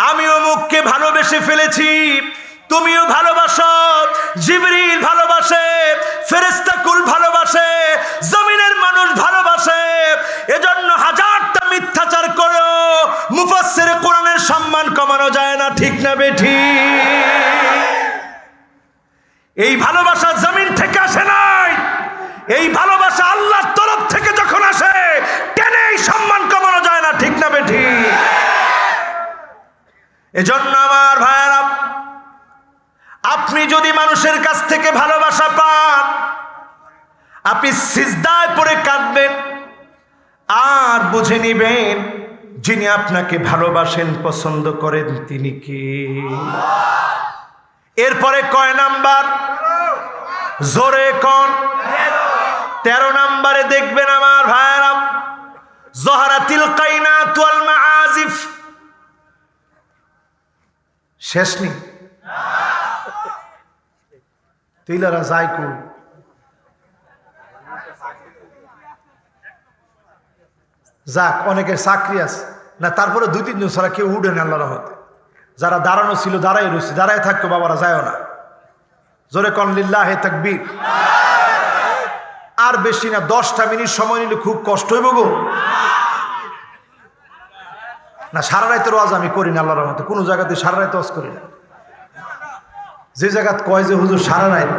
আমি অমুককে ভালোবেসে ফেলেছি, তুমিও ভালোবাসো। জিবরিল ভালোবাসে, ফেরেশতাকুল ভালোবাসে, জমিনের মানুষ ভালোবাসে। এজন্য হাজারটা মিথ্যাচার করো, মুফাসসির কোরআনের সম্মান কমানো যায় না। ঠিক না বেঠিক? এই ভালোবাসা জমিন থেকে আসে নাই, এই ভালোবাসা আল্লাহর তরফ থেকে যখন আসে, টেনে এই সম্মান কমানো যায় না। ঠিক না বেঠিক? এজন্য আমার ভাইয়েরা, আপনি যদি মানুষের কাছ থেকে ভালোবাসা পান, আপনি সিজদায় পড়ে কাঁদবেন আর বুঝে নিবেন যিনি আপনাকে ভালোবাসেন, পছন্দ করেন তিনি কি। এরপরে কয় নাম্বার? জোরে কোন? 13 নম্বরে দেখবেন আমার ভাইয়েরা, জহরাতিল কায়নাত ওয়াল মাআজিফ। শেষ নেই, তিলারা যায় কই? যাক, অনেকের চাকরি আছে না, তারপরে 2-3 জন ছাড়া কেউ উঠে না আল্লাহর রহমতে। যারা দাঁড়ানো ছিল দাঁড়াই রয়েছে, দাঁড়ায় থাকতো বাবারা, যায়ও না। জোরে কোন লিল্লাহি তাকবীর। আর বেশি না, 10টা মিনিট সময় নিলে খুব কষ্ট হইব গো। না, সারা রাতের ওয়াজ আমি করি না আল্লাহর রহমতে, কোনো জায়গাতে সারা রাত ওয়াজ করি না। যে জায়গাতে কয় যে হুজুর সারা রাত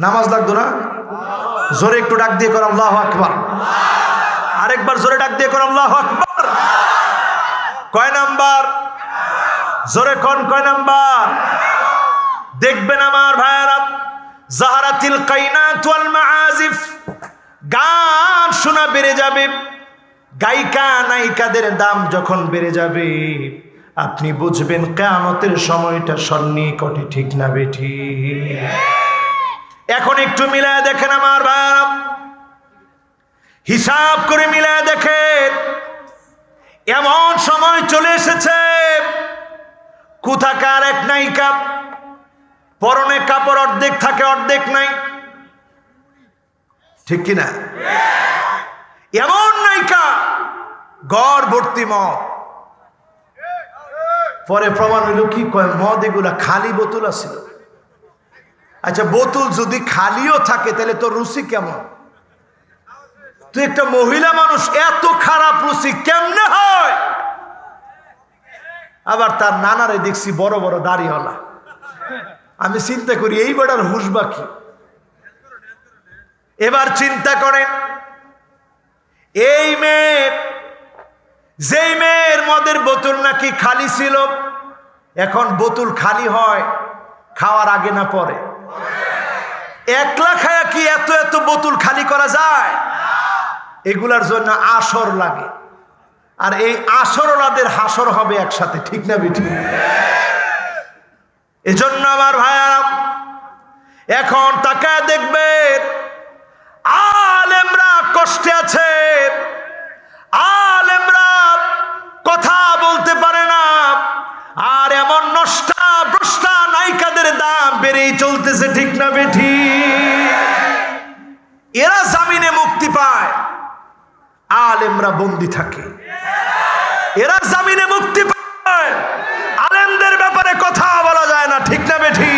নামাজ লাগতো না, জোরে একটু ডাক দিয়ে কর আল্লাহু আকবার। আরেকবার জোরে ডাক দিয়ে কর আল্লাহু আকবার। কয় নাম্বার? জোরে কোন কয় নাম্বার? দেখবেন আমার ভাইয়েরা, জাহারাতিল কায়নাত ওয়াল মাআজিফ, গান শোনা বেড়ে যাবে, গায়িকা নায়িকাদের দাম যখন বেড়ে যাবে, আপনি বুঝবেন কিয়ামতের সময়টা সন্নিকটে। ঠিক না বেঠিক? এখন একটু মিলায় দেখেন আমার ভাইয়েরা, হিসাব করে মিলায় দেখেন, এমন সময় চলে এসেছে, কোথাকার এক নায়িকা, পরনে কাপড় অর্ধেক থাকে অর্ধেক নাই, ঠিক কিনা? এমন নায়িকা, ঘর ভর্তি মদ। পরে প্রমাণ হইল কি কয়, মদ এগুলা খালি বোতল আছিল। আচ্ছা, বোতল যদি খালিও থাকে তাহলে তোর রুচি কেমন? তুই একটা মহিলা মানুষ, এত খারাপ রুচি কেমনে হয়? আবার তার নানারে দেখছি বড় বড় দাড়িওয়ালা। আমি চিন্তা করি এই বেটার হুশ বাকি। এবার চিন্তা করেন, এই মেয়ে, যেই মেয়ের মদের বোতল নাকি খালি ছিল, এখন বোতল খালি হয় খাওয়ার আগে না পরে? একলা খায়া কি এত এত বোতল খালি করা যায়? এগুলার জন্য আসর লাগে, আর এই আসরওয়ালাদের হাসর হবে একসাথে, ঠিক না বেঠি? এজন্য আমার ভাইয়ারা, এখন তাকায় দেখবেন আলেমরা কষ্টে আছে, আলেমরা কথা বলতে পারে না, আর এমন নষ্টা ভ্রষ্টা নায়িকাদের দাম বেড়েই চলতেছে, ঠিক না বেঠি? এরা জামিনে মুক্তি পায়, আলেমরা বন্দী থাকে। এরা জামিনে মুক্তি পায়, আলেমদের ব্যাপারে কথা বলা যায় না, ঠিক না বেঠি?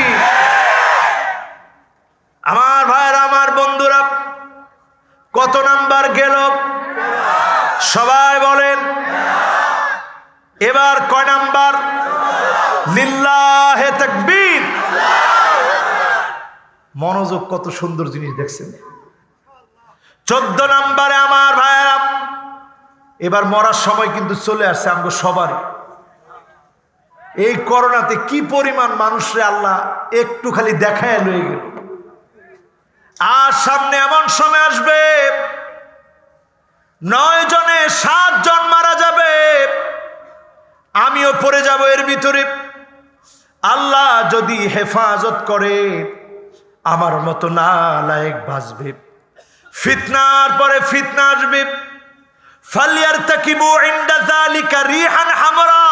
আমার ভাইরা, আমার বন্ধুরা, কত নাম্বার গেল সবাই বলেন? এবার কয় নাম্বার? লিল্লাহে তাকবীর। মনোযোগ, কত সুন্দর জিনিস দেখছেন। 14 নাম্বারে আমার ভাইরা, এবার মরার সময় কিন্তু চলে আসছে আমাদের সবারই। এই করোনাতে কি পরিমাণ মানুষরে আল্লাহ একটু খালি দেখায় লয়ে গেল। আর সামনে এমন সময় আসবে 9 জনে 7 জন মারা যাবে, আমিও পড়ে যাব এর ভিতরে। আল্লাহ যদি হেফাজত করে, আমার মতো নালায়েক বাঁচবে। ফিতনার পরে ফিতনা আসবে, ফালিয়ারতাকিবু ইনদা যালিকা রিহান হামরা,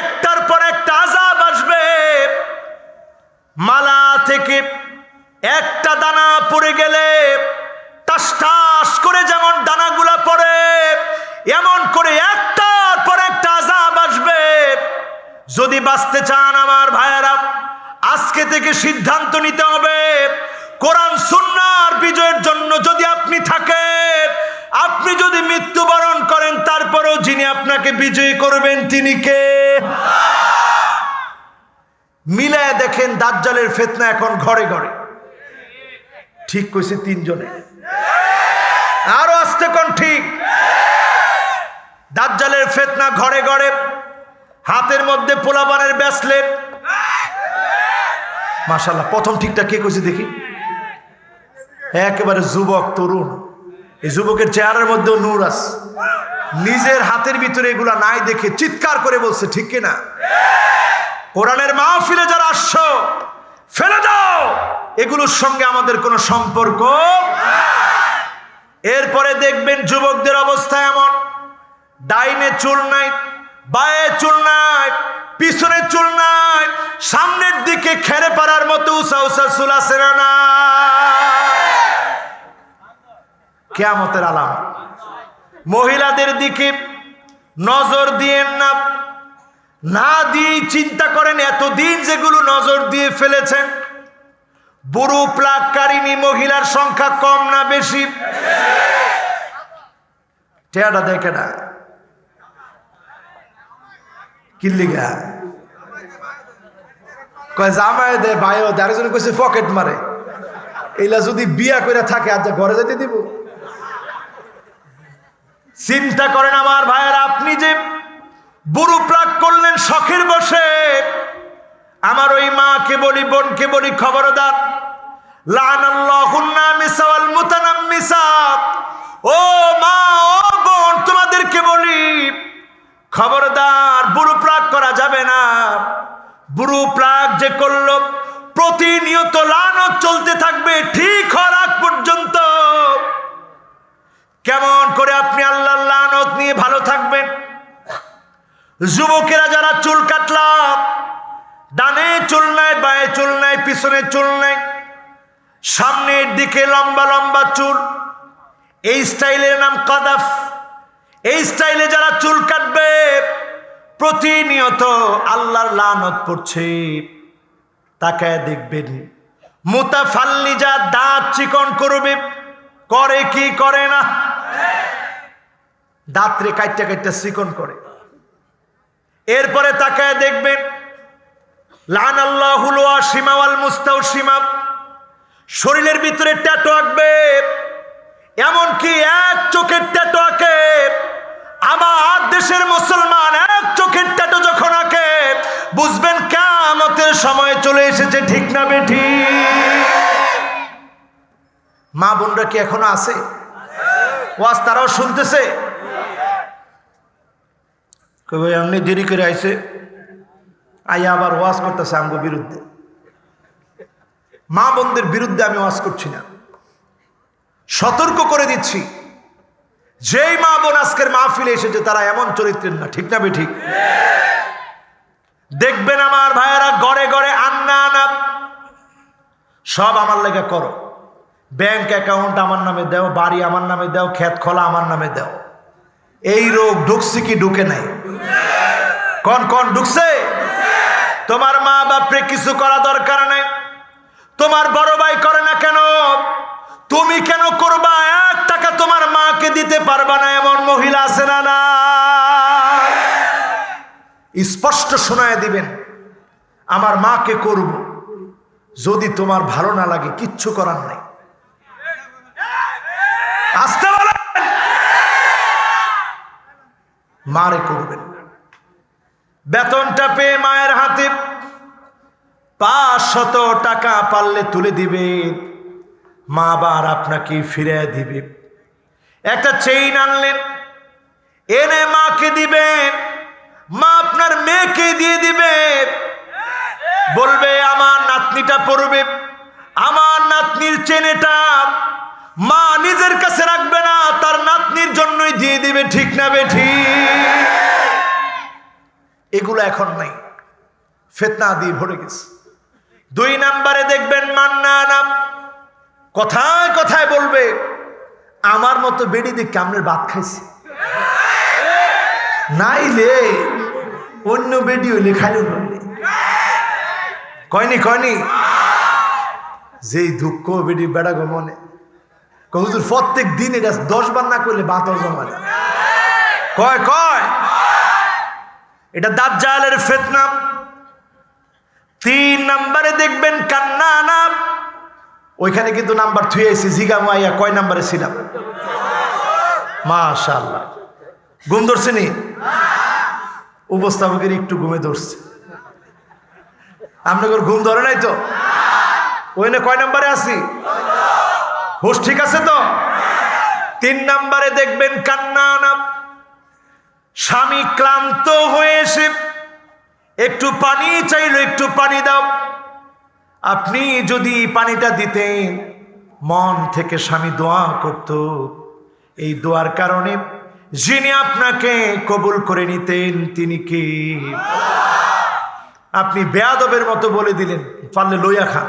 একটার পর একটা আযাব আসবে। মালা থেকে একটা দানা পড়ে গেলে টাস টাস করে যেমন দানাগুলা পড়ে, এমন করে একটার পর একটা আযাব আসবে। যদি বাঁচতে চান আমার ভাইয়েরা, আজকে থেকে সিদ্ধান্ত নিতে হবে, কোরআন সুন্নাহর বিজয়ের জন্য যদি আপনি থাকেন, আপনি যদি মৃত্যুবরণ করেন, তারপরেও যিনি আপনাকে বিজয়ী করবেন তিনি কে? মিলায় দেখেন, দাজ্জালের ফিতনা এখন ঘরে ঘরে। ঠিক কইছে 3 জনে, আরো আস্তে কোন ঠিক। দাজ্জালের ফিতনা ঘরে ঘরে, হাতের মধ্যে পোলাপানের ব্রেসলেট। মাশাআল্লাহ, প্রথম ঠিকটা কে কইছে দেখি? একেবারে যুবক, তরুণ। এই যুবকের চেহারার মধ্যেও নূর আছে। নিজের হাতের ভিতরে এগুলা নাই দেখে চিৎকার করে বলছে, ঠিক কিনা? কোরআনের মাহফিলে যারা আসছো, ফেলে দাও, এগুলোর সঙ্গে আমাদের কোনো সম্পর্ক। এরপরে দেখবেন যুবকদের অবস্থা এমন, ডাইনে চুল নাই, বায়ে চুল নাই, পিছনে চুল নাই, সামনের দিকে খেরে পারার মতো উঁচা উঁচা চুল আছে না? কিয়ামতের আলামত। মহিলাদের দিকে নজর দিয়েন না, না দিয়ে চিন্তা করেন এতদিন যেগুলো নজর দিয়ে ফেলেছেন, বুড়ো প্লাগকারিনী মহিলার সংখ্যা কম না বেশি? টেয়াটা দেখে না কিল্লিগা কয় জামাই দে, ভাইও দে, আরেকজন কইছে পকেট মারে। এইলা যদি বিয়া করে থাকে, আজ ঘরে যেতে দিব? চিন্তা করেন আমার ভাইয়েরা, আপনি যে বুড়ো প্লাগ করলেন শখের বসে, আমার ওই মাকে বলি, বোনকে বলি, খবরদার। লানাল্লাহুন নামিসা ওয়াল মুতানাম্মিসাত। ও মা, ও বোন, তোমাদেরকে বলি, খবরদার, বুড়ো প্লাগ করা যাবে না। বুড়ো প্লাগ যে করলো, প্রতিনিয়ত লানত চলতে থাকবে ঠিক হওয়ার আগ পর্যন্ত। কেমন করে আপনি আল্লাহর লানত নিয়ে ভালো থাকবেন। যুবকেরা যারা চুল কাটলাম, ডানে চুল নাই, বাঁয়ে চুল নাই, পিছনে চুল নাই, সামনের দিকে লম্বা লম্বা চুল, এই স্টাইলের নাম কাদাফ। এই স্টাইলে যারা চুল কাটবে প্রতিনিয়ত আল্লাহর লানত পড়ছে। তাকায় দেখবেন মুতাফাল্লিজা, দাঁত চিকন করবে, করে কি করে না? দাঁতরে কাইটা কাইটা চিকন করে। এরপরে তাকায় দেখবেন লানাল্লাহুল ওয়াসিমা ওয়াল মুস্তাওসিমা, শরীরের ভিতরে ট্যাটু আঁকবে, এমনকি এক চোখের ট্যাটু আঁকে। আমার দেশের মুসলমান এক চোখের ট্যাটু যখন আঁকে বুঝবেন কিয়ামতের সময় চলে এসেছে, ঠিক না বেঠিক? মা বোনরা কি এখনো আছে? ওয়াজ তারাও শুনতেছে? কবে এমনি দেরি করে আইছে, আইয়া আবার ওয়াজ করতেছে আমগো বিরুদ্ধে। মা বোনদের বিরুদ্ধে আমি ওয়াজ করছি না, সতর্ক করে দিচ্ছি। যেই মা বোন আজকের মাহফিলে এসেছে তারা এমন চরিত্রের না, ঠিক না বেঠিক? দেখবেন আমার ভাইয়েরা ঘরে ঘরে আন্না আনা সব আমার লেগে করো, ব্যাংক অ্যাকাউন্ট আমার নামে দাও, বাড়ি আমার নামে দাও, ক্ষেত খোলা আমার নামে দাও। এই রোগ ঢুকছে কি ঢুকে নাই? কোন কোন ঢুকছে? তোমার মা বাপরে কিছু করা দরকার নাই, তোমার বড় ভাই করে না কেন, তুমি কেন করবা? 1 টাকা তোমার মাকে দিতে পারবা না এমন মহিলা আছে না? না, স্পষ্ট শোনায় দিবেন আমার মাকে করব, যদি তোমার ভালো না লাগে কিচ্ছু করার নাই। আসতে বলেন, মারে করবেন। বেতনটা পেয়ে মায়ের হাতে 500 টাকা পারলে তুলে দিবে, মা আবার আপনাকে ফিরে দিবে। একটা চেইন আনলেন, এনে মাকে দিবেন, মা আপনার মেয়েকে দিয়ে দিবে, বলবে আমার নাতনিটা পরবে, আমার নাতনির চেনেটা। মা নিজের কাছে রাখবে না, তার নাতনির জন্যই দিয়ে দিবে, ঠিক না বেঠিক? এগুলো এখন নাই, ফিতনা দিয়ে ভরে গেছে। 2 নম্বরে দেখবেন মান্নানা, কথায় কথায় বলবে আমার মতো বেড়ি দিয়ে কামড়ের ভাত খাইছে, নাইলে অন্য বেডি হইলে খাইল নইলে। কয়নি কয়নি? যেই দুঃখ বেডি বেড়া গো মনে, হুজুর প্রত্যেক দিন এটা 10 বার না করলে ভাত হজম হয় না। কয় কয় এটা দাজ্জালের ফিতনা। 3 নম্বরে দেখবেন কান্নানা, ওইখানে কিন্তু নাম্বার থুয়ে আইছি, জিগামু আইয়া কয় নম্বরে ছিলাম? মাশাআল্লাহ, ঘুম ধরছে নি? উপস্থাপকের একটু ঘুমে ধরছে, আপনাদের ঘুম ধরে নাই তো? ওইখানে কয় নম্বরে আছি? হুশ ঠিক আছে তো? 3 নম্বরে দেখবেন কান্নানা, স্বামী ক্লান্ত হয়ে এসে একটু পানি চাইলো, একটু পানি দাও। আপনি যদি পানিটা দিতেন, মন থেকে স্বামী দোয়া করত, এই দোয়ার কারণে যিনি আপনাকে কবুল করে নিতেন তিনি কি? আপনি বেয়াদবের মতো বলে দিলেন পারলে লইয়া খান।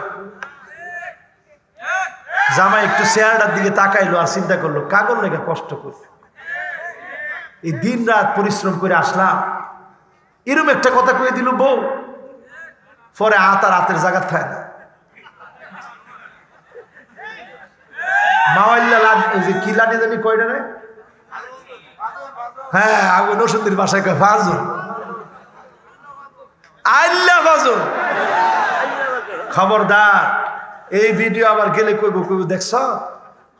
জামাই একটু চেহারাটার দিকে তাকাইলো আর চিন্তা করলো কাগজ লেগে কষ্ট করবে, এই দিন রাত পরিশ্রম করে আসলাম, এরকম একটা কথা কয়ে দিল বউ, পরে আর হাতের জায়গা থাকে না। মাওয়াল্লা যে কি লাঠি জানি কয়টা রে? হ্যাঁ, আগে নসুন্দির বাসায় কয় ফাজুল, আল্লাহ ফাজুল। খবরদার, এই ভিডিও আবার গেলে কইব কইব দেখছ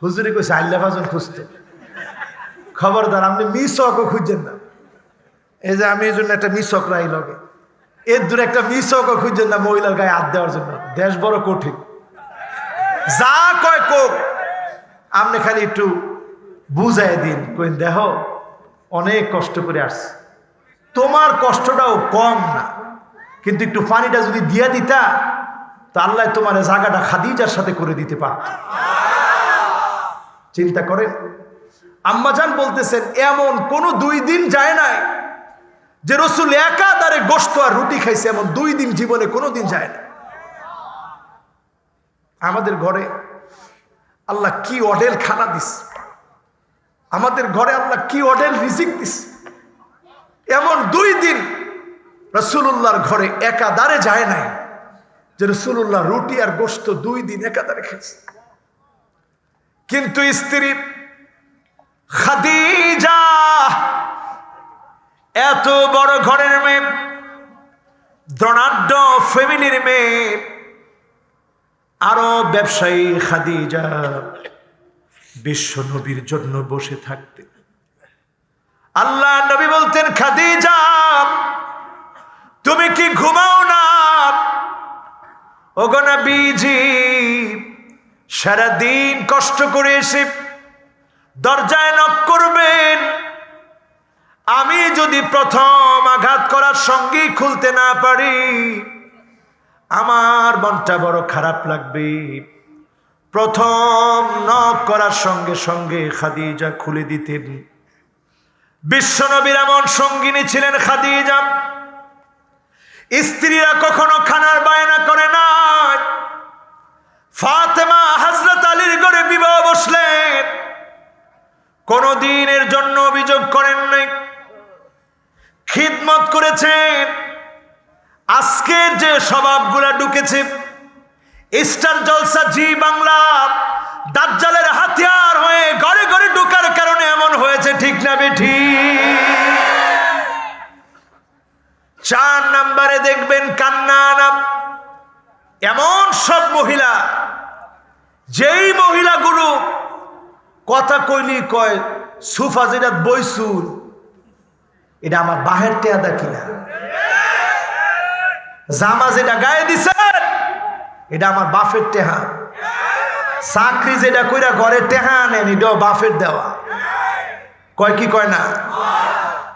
হুজুরি কইছে আল্লাহ ফাজুল খুঁজতে। খবরদার, আপনি মিসকও খুঁজছেন না। এই যে আমি এই জন্য একটা মিসক রাই লগে, এর দূরে একটা মিসকও খুঁজছেন না মহিলার গায়ে হাত দেওয়ার জন্য। দেশ বড় কঠিন, যা কয় কোক, আপনি খালি একটু বুঝাই দিন, কই দেহ অনেক কষ্ট করে আসছে, তোমার কষ্টটাও কম না, কিন্তু একটু পানিটা যদি দিয়া দিতা তা আল্লাহ তোমার জায়গাটা খাদিজার সাথে করে দিতে পারত। চিন্তা করে আম্মাজান বলতেছেন এমন কোনো 2 দিন যায় নাই যে রাসূল একাধারে গোশত আর রুটি খাইছে, এমন 2 দিন জীবনে কোনো দিন যায় না। আমাদের ঘরে আল্লাহ কি অডেল খানা দিস, আমাদের ঘরে আল্লাহ কি অডেল রিজিক দিস, এমন 2 দিন রাসূলুল্লাহর ঘরে একাধারে যায় নাই যে রাসূলুল্লাহ রুটি আর গোশত 2 দিন একাধারে খেয়েছে। কিন্তু স্ত্রী খাদিজা এত বড় ঘরের মেয়ে, ধনাঢ্য ফ্যামিলির মেয়ে, আরো ব্যবসায়ী খাদিজা বিশ্ব নবীর জন্য বসে থাকতে আল্লাহ নবী বলতেন, খাদিজা তুমি কি ঘুমাও না? ওগো নবীজি, সারাদিন কষ্ট করে এসে দরজায় নক করবেন, আমি যদি প্রথম আঘাত করার সঙ্গে খুলতে না পারি আমার মনটা বড় খারাপ লাগবে। প্রথম নক করার সঙ্গে সঙ্গে খাদিজা খুলে দিতেন। বিশ্বনবীর এমন সঙ্গিনী ছিলেন খাদিজা। স্ত্রীরা কখনো খানার বায়না করে না। ফাতেমা হযরত আলীর ঘরে বিবাহ বসলেন, কোনদিন এর জন্য অভিযোগ করেন নাই, খিদমত করেছেন। আজকের যে স্বভাবগুলা ঢুকেছে স্টার জলসা জি বাংলা দাজ্জালের হাতিয়ার হয়ে ঘরে ঘরে ঢোকার কারণে এমন হয়েছে, ঠিক না বেঠিক? 4 নম্বরে দেখবেন কান্নানা, এমন সব মহিলা, যেই মহিলাগুলো কথা কইলি কয় সুফা যেটা বইসুল, এটা আমার বাহের টেয়াদা কিনা, জামা যেটা গায়ে দিছে এটা আমার বাফের টেহা, চাকরি যেটা কইরা ঘরে টেহা নেন এটাও বাফের দেওয়া, কয় কি কয় না?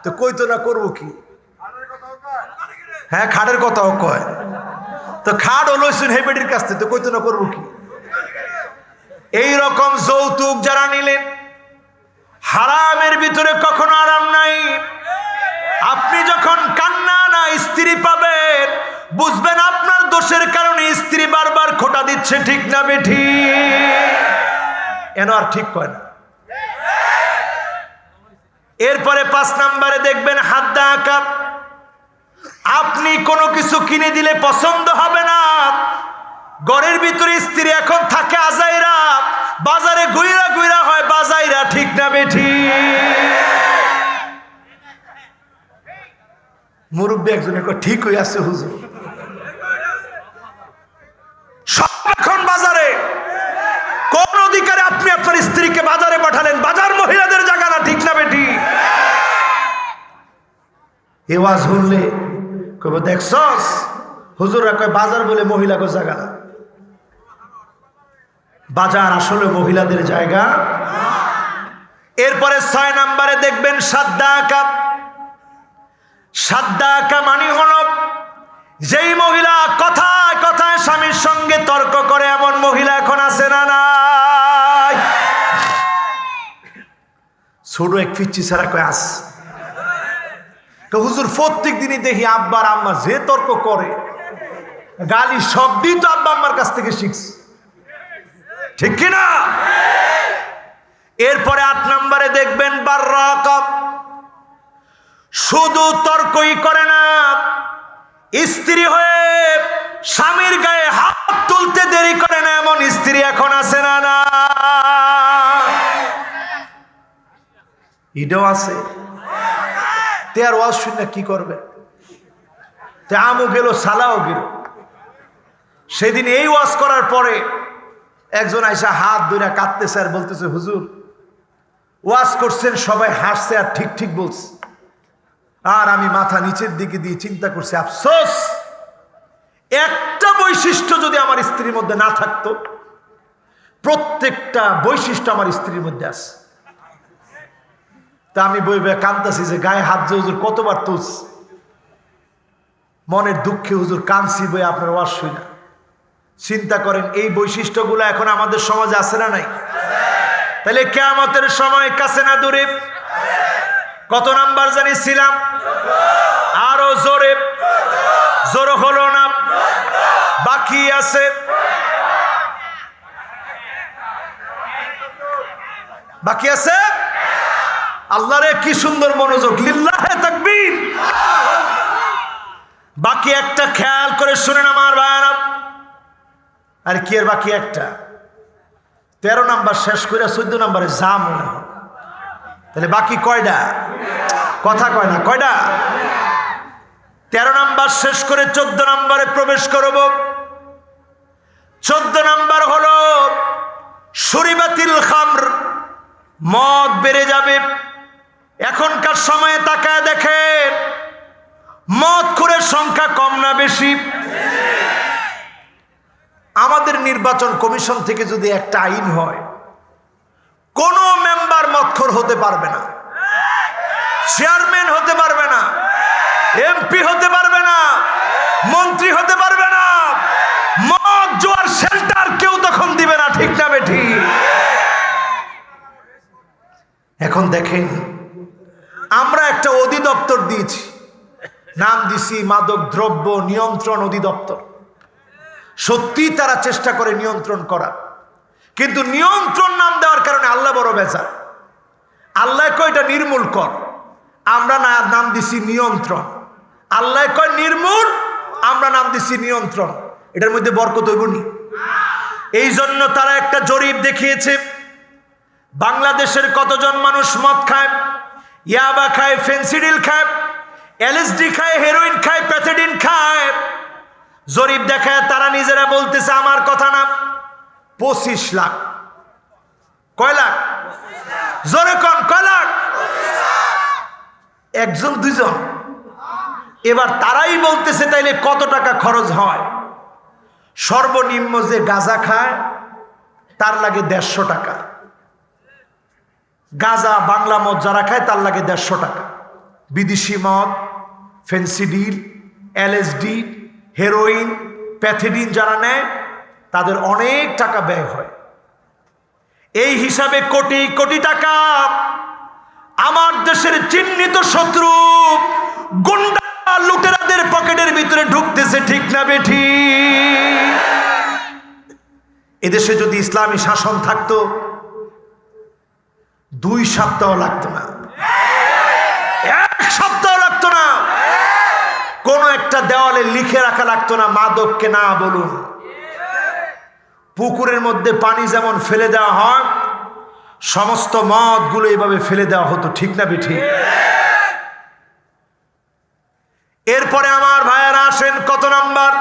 তো কইতো না করবো কি? হ্যাঁ, খাটের কথাও কয়, তো খাট ও লইছুন হে বেটির কাছ থেকে, তো কইতো না করবো কি? এই রকম যৌতুক যারা নিলেন, হারামের ভিতরে কখনো আরাম নাই। আপনি যখন কান্না না স্ত্রী পাবেন, বুঝবেন আপনার দোষের কারণে স্ত্রী বারবার খোটা দিচ্ছে, ঠিক না বেঠিক? এন আর ঠিক কয় না। এরপরে 5 নম্বরে দেখবেন হাদ্দা আঁকা। আপনি কোনো কিছু কিনে দিলে পছন্দ হবে না, ঘরের ভিতরে স্ত্রী এখন থাকে আজাইরা, বাজারে ঘুইরা ঘুইরা হয় বাজাইরা, ঠিক না বেঠিক? মুরব্বী একজনে কয় ঠিক হয়ে আছে হুজুর, সব এখন বাজারে। কোন অধিকারে আপনি আপনার স্ত্রীকে বাজারে পাঠালেন? বাজার মহিলাদের জায়গা না, ঠিক না বেঠিক? এ ওয়াজ শুনলে কইব দেখছস হুজুররা কয় বাজার বলে মহিলাকে জায়গা না। বাজার আসলে মহিলাদের জায়গা। এরপরে 6 নম্বরে দেখবেন সাদ্দা আঁকা। সাদ্দা আঁকা মানে হল যেই মহিলা কথায় কথায় স্বামীর সঙ্গে তর্ক করে, এমন মহিলা এখন আছে না নাই? ছোট এক পিচ্ছি ছাড়া কয় আস। হুজুর প্রত্যেক দিনই দেখি আব্বার আম্মা যে তর্ক করে, গালি শব্দই তো আব্বা আম্মার কাছ থেকে শিখছে, ঠিক কিনা? এরপরে 8 নম্বরে দেখবেন বাররাকা। শুধু তর্কই করে না, স্ত্রী হয়ে স্বামীর গায়ে হাত তুলতে দেরি করে না, এমন স্ত্রী এখন আছে না না? এটাও আছে। তে আর ওয়াজ শুনে কি করবে? তে আমও গেল, সালাও গেল। সেদিন এই ওয়াজ করার পরে একজন আইসা হাত ধরে কাঁদতেছে আর বলতেছে, হুজুর ওয়াজ করছেন, সবাই হাসছে আর ঠিক ঠিক বলছে, আর আমি মাথা নিচের দিকে দিয়ে চিন্তা করছি, আফসোস একটা বৈশিষ্ট্য যদি আমার স্ত্রীর মধ্যে না থাকতো। প্রত্যেকটা বৈশিষ্ট্য আমার স্ত্রীর মধ্যে আছে। তা আমি বই বই কাঁদতেছি যে গায়ে হাত যে হুজুর কতবার তুলছি, মনের দুঃখে হুজুর কাঁদছি বই আপনার ওয়াজ শুই না। চিন্তা করেন এই বৈশিষ্ট্যগুলো এখন আমাদের সমাজে আছে না নাই? তাহলে কিয়ামতের সময় কাছে না দূরে? কত নাম্বার জানিছিলাম? আরো জোরে, জোর হলো না, বাকি আছে। বাকি আছে। আল্লাহরে কি সুন্দর মনোযোগ, লিল্লাহে তাকবীর। বাকি একটা, খেয়াল করে শুনেন আমার ভাইরা। আর কি এর বাকি একটা? 13 নাম্বার শেষ করে 14 নাম্বারে যা মনে হয়। তাহলে বাকি কয়টা? কথা কয় না, কয়টা? 13 নাম্বার শেষ করে 14 নাম্বারে প্রবেশ করব। 14 নাম্বার হলো শুরিবাতিল খামর, মদ বেড়ে যাবে। এখনকার সময়ে তাকায় দেখেন মদ খোরের সংখ্যা কম না বেশি? আমাদের নির্বাচন কমিশন থেকে যদি একটা আইন হয়, কোন মেম্বার মদখোর হতে পারবে না, চেয়ারম্যান হতে পারবে না, এমপি হতে পারবে না, মন্ত্রী হতে পারবে না, মদ জোয়ার শেল্টার কেউ তখন দিবে না, ঠিক না বেঠি? এখন দেখেন আমরা একটা অধিদপ্তর দিয়েছি, নাম দিছি মাদক দ্রব্য নিয়ন্ত্রণ অধিদপ্তর। সত্যি তারা চেষ্টা করে নিয়ন্ত্রণ করার, কিন্তু নিয়ন্ত্রণ নাম দেওয়ার কারণে আল্লাহ বড় বেজার। আল্লাহ কয় এটা নির্মূল কর, আমরা না নাম দিছি নিয়ন্ত্রণ। আল্লাহ কয় নির্মূল, আমরা নাম দিছি নিয়ন্ত্রণ। এটার মধ্যে বরকত হইব নি? এই জন্য তারা একটা জরিপ দেখিয়েছে, বাংলাদেশের কতজন মানুষ মদ খায়, ইয়াবা খায়, ফেন্সিডিল খায়, এলএসডি খায়, হেরোইন খায়, প্যাথেডিন খায়। জরিপ দেখায় তারা নিজেরা বলতেছে, আমার কথা না, 25 লাখ। কয় লাখ? জোরে কোন, কয় লাখ? একজন দুইজন। এবার তারাই বলতেছে তাইলে কত টাকা খরচ হয়? সর্বনিম্ন যে গাঁজা খায় তার লাগে 150 টাকা। গাঁজা বাংলা মদ যারা খায় তার লাগে 150 টাকা। বিদেশি মদ, ফেন্সিডিল, এলএসডি, হেরোইন, প্যাথেডিন যারা নেয় তাদের অনেক টাকা ব্যয় হয়। এই হিসাবে কোটি কোটি টাকা আমার দেশের চিহ্নিত শত্রু গুন্ডা লুটেরাদের পকেটের ভিতরে ঢুকতেছে, ঠিক না বেঠি? এদেশে যদি ইসলামী শাসন থাকতো 2 সপ্তাহ লাগতো না, 1 সপ্তাহ লাগতো না, কোন একটা দেওয়ালে লিখে রাখা লাগতো না মাদককে না বলুন। পুকুরের মধ্যে পানি যেমন ফেলে দেওয়া হয়, সমস্ত মদগুলো এইভাবে ফেলে দেওয়া হতো, ঠিক না বেঠি? এরপরে আমার ভাইয়েরা আসেন, কত নাম্বার?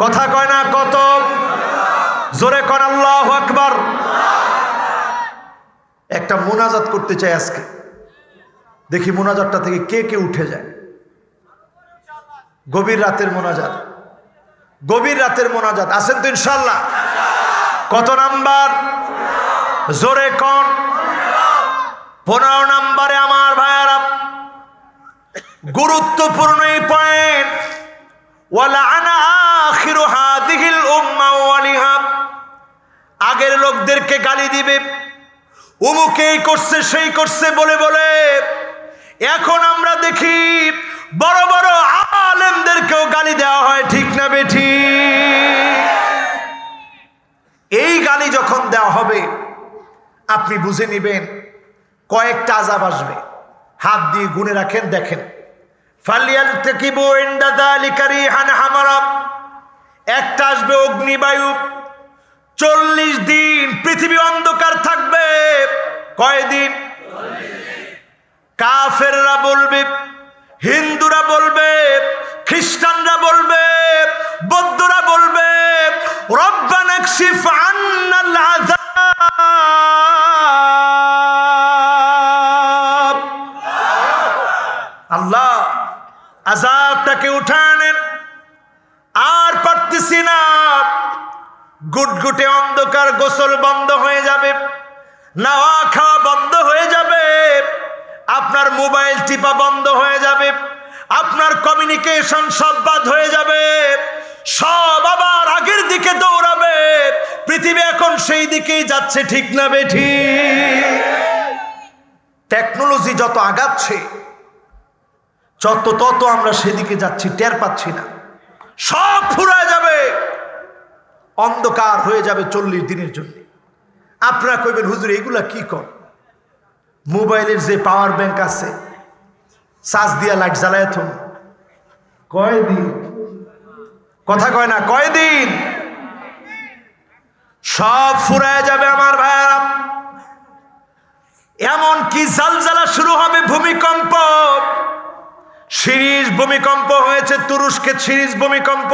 কথা কয় না, কত? জোরে কর আল্লাহু আকবার। একটা মুনাজাত করতে চাই আজকে, দেখি মুনাজাতটা থেকে কে কে উঠে যায়। গভীর রাতের মোনাজাত, গভীর রাতের মোনাজাত। আছেন তো ইনশাল্লাহ? কত নাম্বার? জোরে কোন? 15 নাম্বারে আমার ভাইয়ারা গুরুত্বপূর্ণ এই পয়েন্ট, ওয়ালা আনা আখিরু হাদিহিল উম্মাহ ওয়ালিহা। আগের লোকদেরকে গালি দিবে, উমুকেই করছে সেই করছে বলে বলে। এখন আমরা দেখি বড় বড় আলেমদেরকেও গালি দেওয়া হয়, ঠিক না বেঠি? এই গালি যখন দেওয়া হবে আপনি বুঝে নিবেন কয়েকটা আযাব আসবে। হাত দিয়ে গুনে রাখেন, দেখেন। ফালিয়ালতাকিবু ইনদা যালিকা রিহান হামারা, একটা আসবে অগ্নিবায়ু। 40 দিন পৃথিবী অন্ধকার থাকবে। কয়দিন? কাফেররা বলবে, হিন্দুরা বলবে, খ্রিস্টানরা বলবে, বৌদ্ধরা বলবে, রব্বানা কশিফ আন্নাল আযাব। আল্লাহ আযাবটাকে উঠানেন, আর পারতেছি না। গুটগুটে অন্ধকার, গোসল বন্ধ হয়ে যাবে, নাওয়া খাওয়া বন্ধ হয়ে যাবে, আপনার মোবাইল টিপা বন্ধ হয়ে যাবে, আপনার কমিউনিকেশন সব বাদ হয়ে যাবে, সব আবার আগের দিকে দৌড়াবে। পৃথিবী এখন সেই দিকেই যাচ্ছে, ঠিক না বেঠি? টেকনোলজি যত আগাচ্ছে তত আমরা সেদিকে যাচ্ছি, টের পাচ্ছি না। সব ফুরায় যাবে, অন্ধকার হয়ে যাবে 40 দিনের জন্য। আপনারা কইবেন হুজুর এগুলা কি কর? মোবাইলের যে পাওয়ার ব্যাংক আছে, চার্জ দিয়া লাইট জ্বালায় থুন। কয়দিন? কথা কয় না, কয়দিন? সব ফুরায় যাবে আমার ভাইয়েরা। এমন কি জালজালা শুরু হবে, ভূমিকম্প। সিরিজ ভূমিকম্প হয়েছে তুরস্কে, সিরিজ ভূমিকম্প।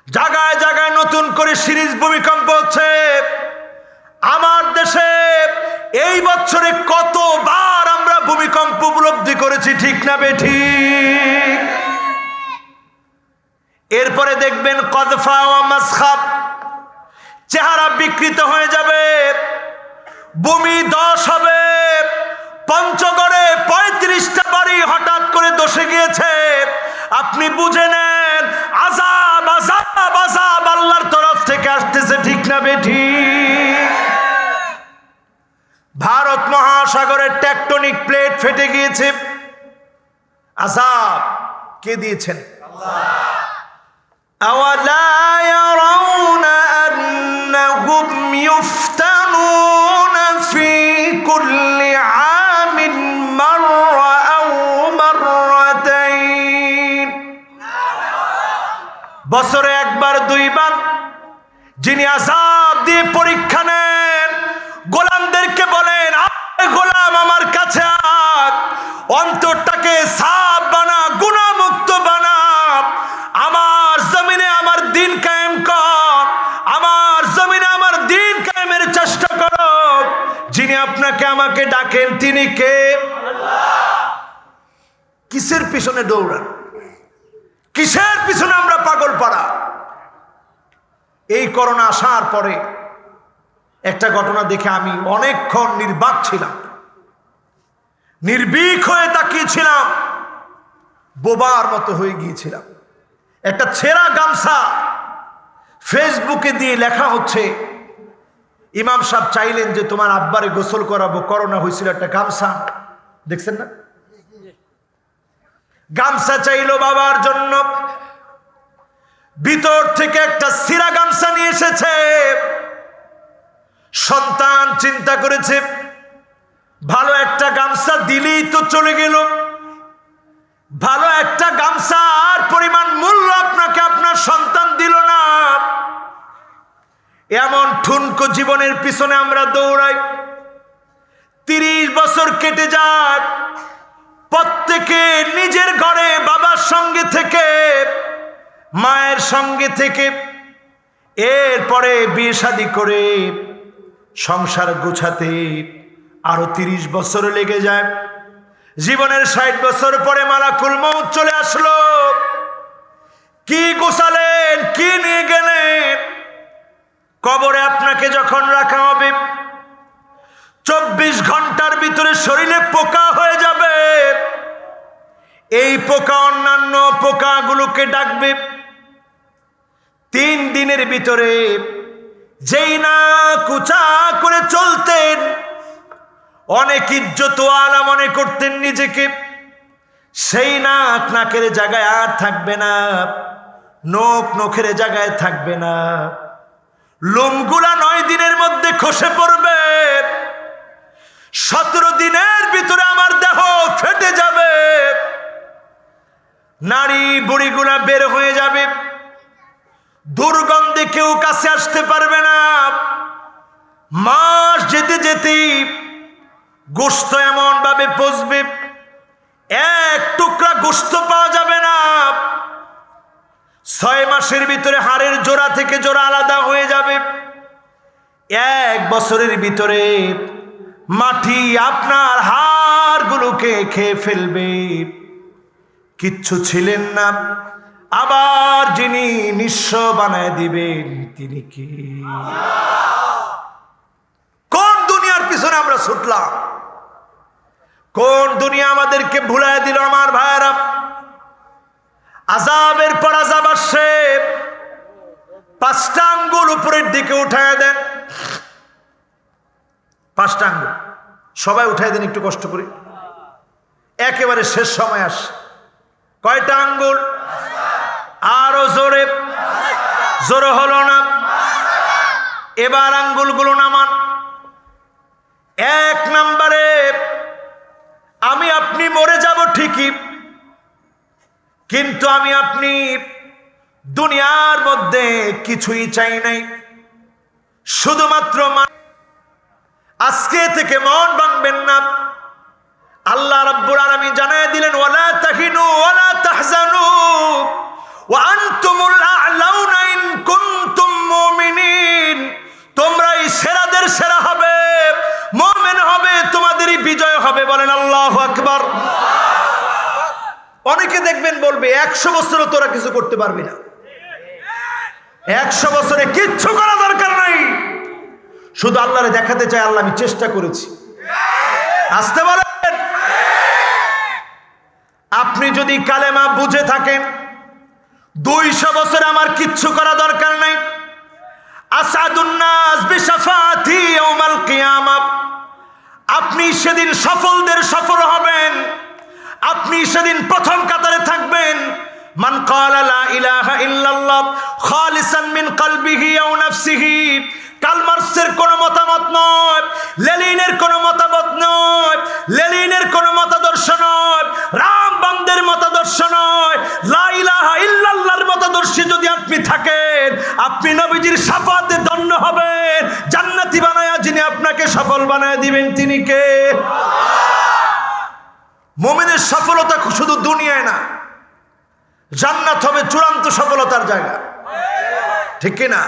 জায়গায় জায়গায় নতুন করে সিরিজ ভূমিকম্প হচ্ছে। আমার দেশে এই বছরে কতবার আমরা ভূমিকম্প উপলব্ধি করেছি, ঠিক না বেঠিক? এরপরে দেখবেন কদফা ওয়া মাসখাব, চেহারা বিকৃত হয়ে যাবে, ভূমি ধস হবে। পঞ্চগড়ে 35টা বাড়ি হঠাৎ করে ধসে গিয়েছে। আপনি বুঝে নেন আযাব আযাব আযাব আল্লাহর তরফ থেকে আসতেছে, ঠিক না বেঠিক? ভারত মহাসাগরের টেকটনিক প্লেট ফেটে গিয়েছে। আযাব কে দিয়েছেন? আল্লাহ। আওয়ালা ইয়ারাউনা আন্নাহুম ইফতানুনা ফি কুল্লি আমিন মাররা আও মাররাতাইন। বছরে একবার দুইবার যিনি আযাব দিয়ে পরীক্ষা নেন, গোলামদেরকে বলেন গোলাম আমার কাছে আয়, অন্তরটাকে সাফ বানা, গুনাহমুক্ত বানা, আমার জমিনে আমার দিন কায়েম কর, আমার জমিনে আমার দিন কায়েমের চেষ্টা করো। যিনি আপনাকে আমাকে ডাকেন তিনি কে? আল্লাহ। কিসের পিছনে দৌড়ান? কিসের পিছনে আমরা পাগল পাড়া? এই করোনা আসার পরে একটা ঘটনা দেখে আমি অনেকক্ষণ নির্বাক ছিলাম, নির্ভীক হয়ে তাকিয়েছিলাম, বোবার মতো হয়ে গিয়েছিলাম। একটা ছেঁড়া গামছা ফেসবুকে দিয়ে লেখা হচ্ছে, ইমাম সাহেব চাইলেন যে তোমার আব্বারে গোসল করাবো, করোনা হয়েছিল, একটা গামছা দেখছেন না? গামছা চাইলো বাবার জন্য, ভিতর থেকে একটা ছিঁড়া গামছা নিয়ে এসেছে। সন্তান চিন্তা করেছে ভালো একটা গামছা দিলেই তো চলে গেল, ভালো একটা গামছার পরিমাণ মূল্য আপনাকে আপনার সন্তান দিল না। এমন ঠুনকো জীবনের পিছনে আমরা দৌড়াই। 30 বছর কেটে যায়, প্রত্যেকে নিজের ঘরে বাবার সঙ্গে থেকে, মায়ের সঙ্গে থেকে, এরপরে বিয়ে শাদী করে সংসার গোছাতে আরো 30 বছর লেগে যায়। জীবনের 60 বছর পরে মালাকুল মউত চলে আসলো। কি গোছালেন, কি নিয়ে গেলেন? কবরে আপনাকে যখন রাখা হবে 24 ঘন্টার ভিতরে শরীরে পোকা হয়ে যাবে। এই পোকা অন্যান্য পোকাগুলোকে ডাকবে। 3 দিনের ভিতরে যেই না কুচা করে চলতেন, অনেক ইজ্জতওয়ালা মনে করতেন নিজেকে, সেই নাক নাকের জায়গায় আর থাকবে না, নখ নখের জায়গায় থাকবে না, লোমগুলা 9 দিনের মধ্যে খসে পড়বে। 17 দিনের ভিতরে আমার দেহ ফেটে যাবে, নারী বুড়িগুলা বের হয়ে যাবে, দুর্গন্ধে কেউ কাছে আসতে পারবে না। মাস যেতে যেতে গোশত এমন ভাবে পচবে, এক টুকরা গোশত পাওয়া যাবে না। 6 মাসের ভিতরে হাড়ের জোড়া থেকে জোড়া আলাদা হয়ে যাবে। 1 বছরের ভিতরে মাটি আপনার হাড়গুলোকে খেয়ে ফেলবে। কিচ্ছু ছিলেন না, আবার যিনি নিঃস্ব বানায় দিবেন তিনি কি? কোন দুনিয়ার পিছনে আমরা ছুটলাম? কোন দুনিয়া আমাদেরকে ভুলায় দিল আমার ভাইয়েরা? আযাবের পর আযাব আসছে, 5টা আঙ্গুল উপরের দিকে উঠায় দেন, 5টা আঙ্গুল সবাই উঠায় দেন একটু কষ্ট করে, একেবারে শেষ সময় আস। কয়টা আঙ্গুল? আরো জোরে, জোরে হলো না। এবার আঙ্গুলগুলো নামান। 1 নম্বরে, আমি আপনি মরে যাব ঠিকই, কিন্তু আমি আপনি দুনিয়ার মধ্যে কিছুই চাই নাই, শুধুমাত্র আজকে থেকে মন ভাঙবেন না। আল্লাহ রাব্বুল আলামিন জানায় দিলেন, ওয়ালা তাহিনু ওয়ালা তাহজানু ওয়া আনতুমুল আ'লাউনা ইন কুনতুম মুমিনিন। তোমরাই সেরাদের সেরা হবে, মুমিন হবে, তোমাদেরই বিজয় হবে। বলেন আল্লাহু আকবার। অনেকে দেখবেন বলবে 100 বছরও তোরা কিছু করতে পারবি না, 100 বছরে কিচ্ছু করা দরকার নাই, শুধু আল্লাহরে দেখাতে চাই আল্লাহ আমি চেষ্টা করেছি। আসতে বলেন। আপনি যদি কালেমা বুঝে থাকেন 200 বছর আমার কিচ্ছু করা দরকার নাই, আসাদুন নাস বিশাফাতি ইয়াউমাল কিয়ামা, আপনি সেদিন সফলদের সফল হবেন, আপনি সেদিন প্রথম কাতারে থাকবেন। মান ক্বালা লা ইলাহা ইল্লাল্লাহ খালিসান মিন কলবিহি আও নাফসিহি, কার্ল মার্কসের কোন মতামত নয়, লেনিনের কোন মতামত নয়, লেনিনের কোন মতাদর্শ নয়, রামবন্ধের মতাদর্শ নয়, লা ইলাহা ইল্লাল্লাহর মতাদর্শে যদি আপনি থাকেন, আপনি নবীজির শাফাতে ধন্য হবেন। জান্নাতি বানায়া যিনি আপনাকে সফল বানায় দিবেন তিনি কে? মুমিনের সফলতা শুধু দুনিয়ায় না, জান্নাত হবে চূড়ান্ত সফলতার জায়গা, ঠিক কি না?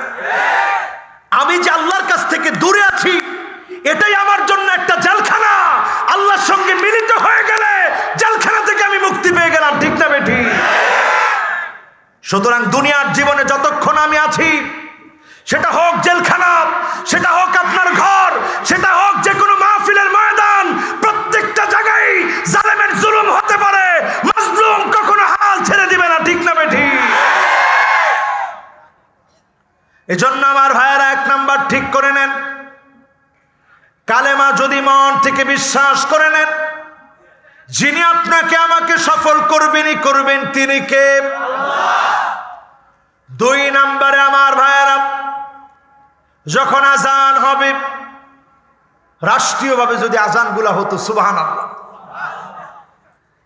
আমি যে আল্লাহর কাছ থেকে দূরে আছি, এটাই আমার জন্য একটা জেলখানা। আল্লাহর সঙ্গে মিলিত হয়ে গেলে জেলখানা থেকে আমি মুক্তি পেয়ে গেলাম, ঠিক না বেঠি? সুতরাং দুনিয়ার জীবনে যতক্ষণ আমি আছি, সেটা হোক জেলখানা, সেটা হোক আপনার ঘর, সেটা হোক যে কোনো মাহফিলের ময়দান, প্রত্যেকটা জায়গায় জালেমের জুলুম হতে পারে, মাজলুম কখনো হাল ছেড়ে দিবে না, ঠিক না বেঠি? এজন্য আমার ভাইয়েরা 1 নাম্বার ঠিক করে নেন, কালেমা যদি মন থেকে বিশ্বাস করে নেন, যিনি আপনাকে আমাকে সফল করবেনই করবেন তিনি কে? আল্লাহ। 2 নম্বরে আমার ভাইয়েরা, যখন আজান হবে, রাষ্ট্রীয়ভাবে যদি আজানগুলা হতো সুবহানাল্লাহ,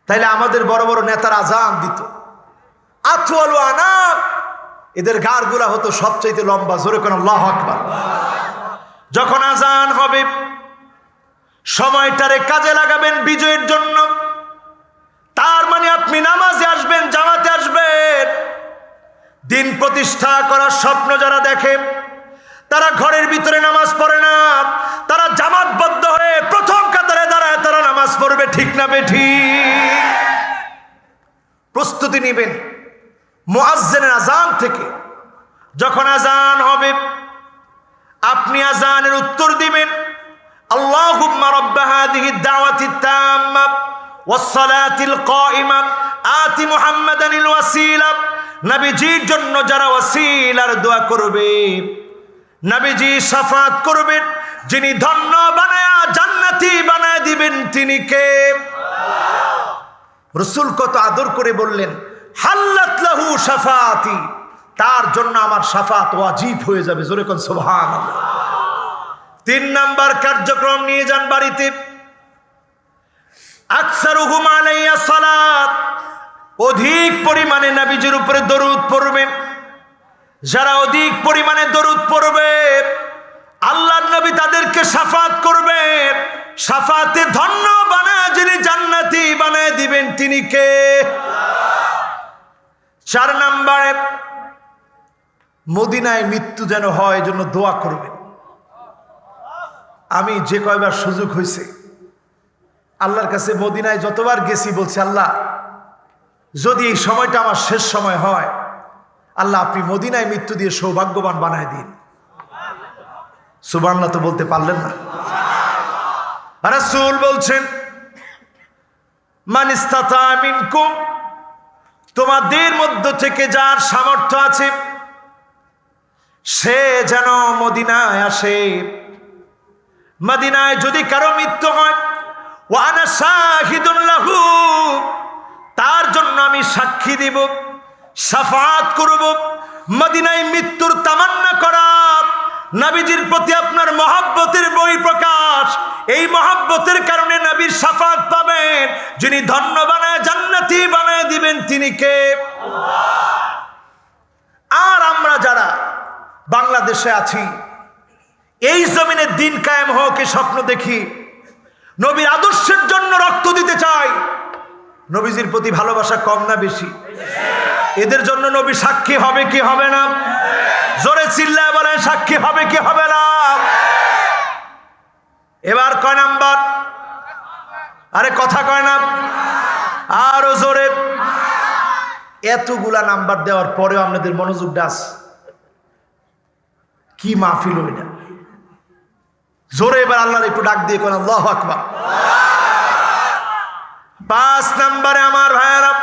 তাইলে আমাদের বড় বড় নেতারা আজান দিত, আতওয়ালু আনাক, এদের গাড়গুলা হতো সবচাইতে লম্বা, জোরে কোন আল্লাহু আকবার। যখন আজান হবে, সময়টারে কাজে লাগাবেন বিজয়ের জন্য। তার মানে আপনি নামাজে আসবেন, জামাতে আসবেন। দিন প্রতিষ্ঠা করার স্বপ্ন যারা দেখে, তারা ঘরের ভিতরে নামাজ পড়ে না, তারা জামাতবদ্ধ হয়ে প্রথম কাতারে দাঁড়ায় তারা নামাজ পড়বে, ঠিক না বেঠিক? প্রস্তুতি নেবেন মুয়াজ্জিনের আজান থেকে। যখন আজান হবে, আপনি আজানের উত্তর দিবেন, আল্লাহুম্মা রাব্ব হাযিহিদ দাওয়াতিত তাম্মা ওয়াস সালাতিল কাইমা আতি মুহাম্মাদানিল ওয়াসিলা। নবীজির জন্য যারা ওয়াসিলার দোয়া করবে, নবীজি শাফাত করবেন, যিনি ধন্য বানায়া জান্নাতি বানায় দিবেন তিনি কে? আল্লাহ। রাসূল কত আদর করে বললেন, হাল্লাত লাহু শাফাতি, তার জন্য আমার শাফাত ওয়াজিব হয়ে যাবে, জোরে কোন সুবহানাল্লাহ। 3 নাম্বার কার্যক্রম নিয়ে যান বাড়িতে, আকসারুহুম আলাইয়া সালাত, অধিক পরিমাণে নবীজির উপরে দরুদ পড়বেন। যারা অধিক পরিমাণে দরুদ পড়বে, আল্লাহর নবী তাদেরকে শাফাত করবেন, শাফাতে ধন্য বানায় যিনি জান্নাতি বানায় দিবেন তিনি কে? আল্লাহ। 4 নম্বরে, মদিনায় মৃত্যু যেন হয় এজন্য দোয়া করবেন। আমি যে কয়বার সুযোগ হয়েছে আল্লাহর কাছে মদিনায় যতবার গেছি বলছি, আল্লাহ যদি এই সময়টা আমার শেষ সময় হয়, আল্লাহ আপনি মদিনায় মৃত্যু দিয়ে সৌভাগ্যবান বানায় দিন। সুবহানাল্লাহ তো বলতে পারলেন না? রাসূল বলছেন, মান ইসতাতা মিনকুম, তোমাদের মধ্য থেকে যার সামর্থ্য আছে, সে যেন মদিনায় আসে। মদিনায় যদি কারো মৃত্যু হয়, ওয়া আনা শাহিদুন লাহু, তার জন্য আমি সাক্ষী দিব, শাফাআত করব। মদিনায় মৃত্যুর তামান্না করা নবীজির প্রতি আপনার মহব্বতের বহিঃপ্রকাশ। এই মহব্বতের কারণে নবীর শাফাআত পাবেন। যিনি ধন্য বানায় জান্নাতি বানায় দিবেন তিনি কে? আল্লাহ। আর আমরা যারা বাংলাদেশে আছি, এই জমিনে দিন কায়েম হোক এই স্বপ্ন দেখি, নবীর আদর্শের জন্য রক্ত দিতে চাই। নবীজির প্রতি ভালোবাসা কম না বেশি? এদের জন্য নবী সাক্ষী হবে কি হবে না? জোরে চিল্লায় বলেন, সাক্ষী হবে কি হবে না? এবার কয় নাম্বার? আরে কথা কয় না? আরো জোরে। এতগুলা নাম্বার দেওয়ার পরেও আপনাদের মনোযোগটা আছে? কি মাহফিল ওইটা! জোরে এবার আল্লাহর একটু ডাক দিয়ে কোন আল্লাহু আকবার। 5 নম্বরে আমার ভাইয়েরা,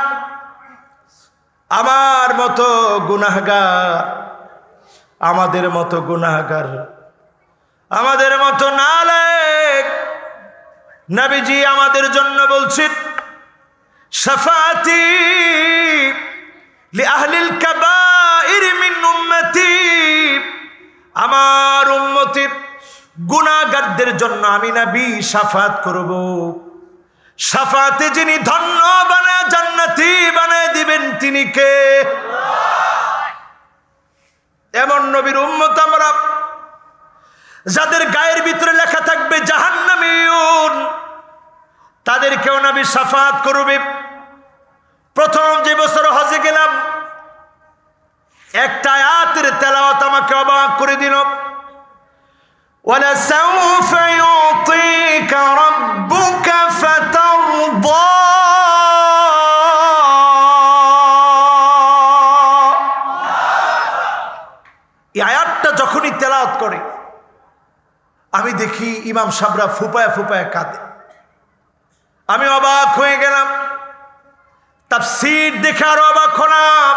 আমার মতো গুনাহগার, আমাদের মতো গুনাহগার, আমাদের মতো নালায়েক নবীজি আমাদের জন্য বলছেন, শাফাআতি লিআহলিল কাবাইর মিন উম্মতি, আমার উম্মতের গুনাহগারদের জন্য আমি নবী শাফাআত করব। শাফাআতে যিনি ধন্য বানায় জান্নাতি বানায় দিবেন তিনি কে? এমন নবীর উম্মত আমরা, যাদের গায়ের ভিতরে লেখা থাকবে জাহান্নামীয়ুন, তাদেরকেও নবী শাফাআত করবে। প্রথম যে বছর হজে গেলাম, একটা আয়াতের তেলাওয়াত আমাকে অবাক করে দিল। وَلَسَوْفَ يُعْطِيكَ رَبُّكَ فَتَرْضَى, এই আয়াতটা যখনই তেলাওয়াত করে আমি দেখি ইমাম সাহেবরা ফুপায় ফুপায় কাঁদে। আমি অবাক হয়ে গেলাম। তাফসীর দেখে আরো অবাক হলাম।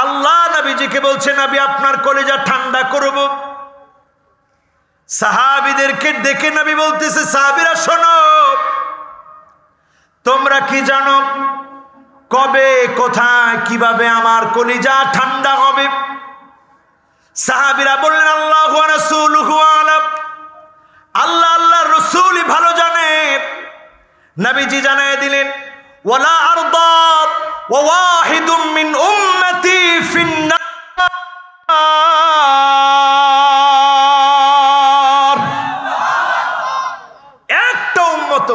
আল্লাহ নবীজিকে বলছে, নবী আপনার কলিজা ঠান্ডা করব। সাহাবীদেরকে ডেকে নবী বলতেছে, সাহাবীরা শোনো, তোমরা কি জানো কবে কোথায় কিভাবে আমার কলিজা ঠান্ডা হবে? সাহাবীরা বললেন, আল্লাহু ওয়া রাসূলুহু আলাম, আল্লাহ আল্লাহর রাসূলই ভালো জানে। নবীজি জানায় দিলেন, ওয়ালা আরদা ওয়া ওয়াহিদুম মিন উম্মতি ফিন্নার, একটা উম্মত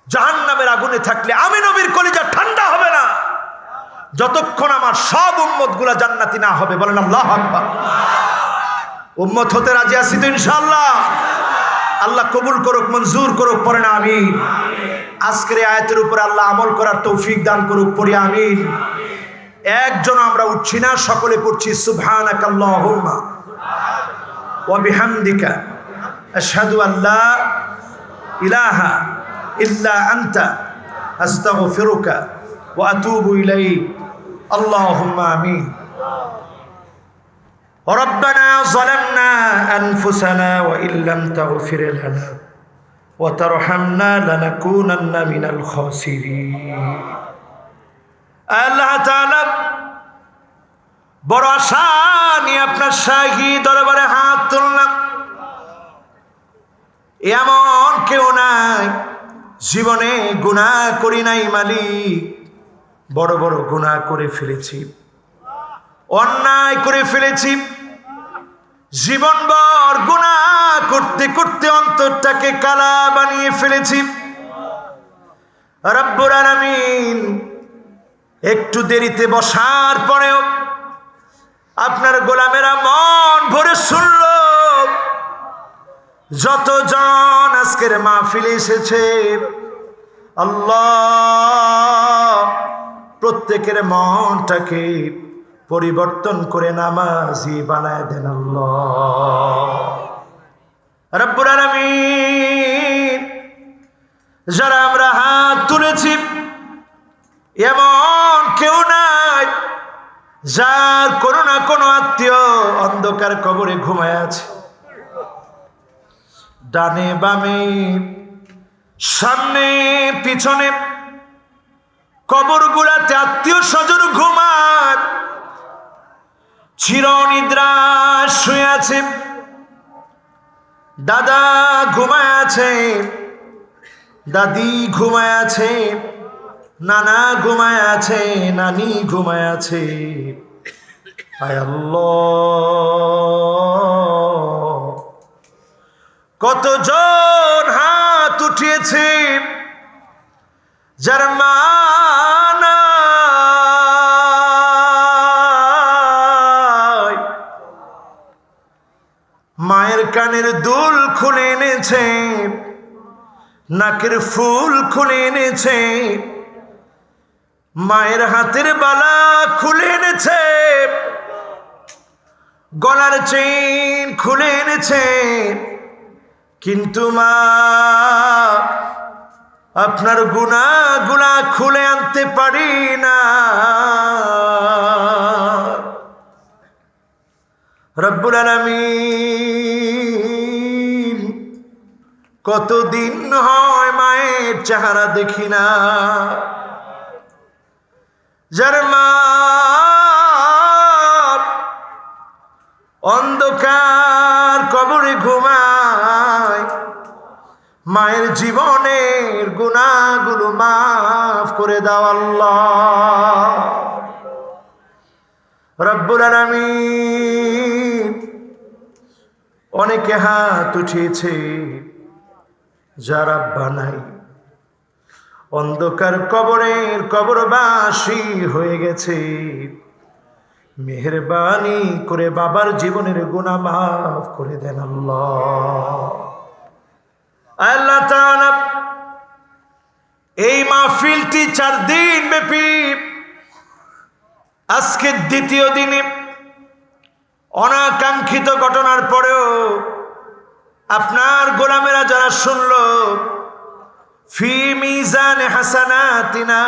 জাহান্নামের আগুনে থাকলে আমি নবীর কলিজা ঠান্ডা হবে না যতক্ষণ আমার সব উম্মতগুলা জান্নাতি না হবে। বলেন আল্লাহু আকবার। উম্মত হতে রাজি আছি তো ইনশাআল্লাহ? আল্লাহ কবুল করুক, মঞ্জুর করুক, পড়েন আমিন। আজকের এই আয়াতের উপরে আল্লাহ আমল করার তৌফিক দান করুক, পড়ি আমিন। একজন আমরা উঠছি না, সকলে পড়ছি সুবহানাকাল্লাহুম্মা ওয়া বিহামদিকা আশহাদু আল্লা ইলাহা ইল্লা আনতা আস্তাগফিরুকা ওয়া আতুবু ইলাইক। আল্লাহুম্মা আমিন। ربنا ظلمنا أنفسنا وإن لم تغفر لنا وترحمنا لنكونن من الخاسرين। আল্লাহ তাআলা বড় আশা নিয়ে আপনার শাহী দরবারে হাত তুললাম। এমন কেউ নাই জীবনে গুনাহ করি নাই মালিক, বড় বড় গুনাহ করে ফেলেছি, অন্যায় করে ফেলেছি, জীবনভর গুনাহ করতে করতে অন্তরটাকে কালা বানিয়ে ফেলেছি। রব্বুল আলামিন একটু দেরিতে বসার পরেও আপনার গোলামেরা মন ভরে শুনল। যতজন আজকের মাহফিলে এসেছে আল্লাহ প্রত্যেকের মনটাকে পরিবর্তন করে নামাজি বানায় দেন আল্লাহ রব্বুল আলামিন। যারা আমরা হাত তুলেছি এমন কেউ নাই যার কোনো না কোনো আত্মীয় অন্ধকার কবরে ঘুমায় আছে, ডানে বামে সামনে পিছনে কবরগুলাতে আত্মীয় স্বজন ঘুমায়, চিরনিদ্রা শুয়ে আছে। দাদা ঘুমায় আছে, দাদি ঘুমায় আছে, নানা ঘুমায় আছে, নানি ঘুমায় আছে। আয় আল্লাহ, কতজন হাত উঠিয়েছে যার মা নাই, মায়ের কানের দুল খুলে এনেছে, নাকের ফুল খুলে এনেছে, মায়ের হাতের বালা খুলে এনেছে, গলার চেইন খুলে এনেছে, কিন্তু মা আপনার গুনাহগুলা খুলে আনতে পারি না। রব্বুল আলামিন, কতদিন হয় মায়ের চেহারা দেখি না। যার মা অন্ধকার কবরে ঘুমায়, মায়ের জীবনের গুনাহগুলো মাফ করে দাও আল্লাহ। রব্বুল আলামিন, অনেকে হাত উঠিয়েছে যার আব্বা নাই, অন্ধকার কবরের কবরবাসী হয়ে গেছে। মেহেরবানি করে বাবার জীবনের গুনাহ মাফ করে দেন আল্লাহ। আল্লাহ তাআলা এই মাহফিলটি 4 দিন ব্যাপী, আজকে দ্বিতীয় দিনে অনাকাঙ্ক্ষিত ঘটনার পরেও আপনার গোলামেরা যারা শুনল, ফি মিজানে হাসানাতিনা,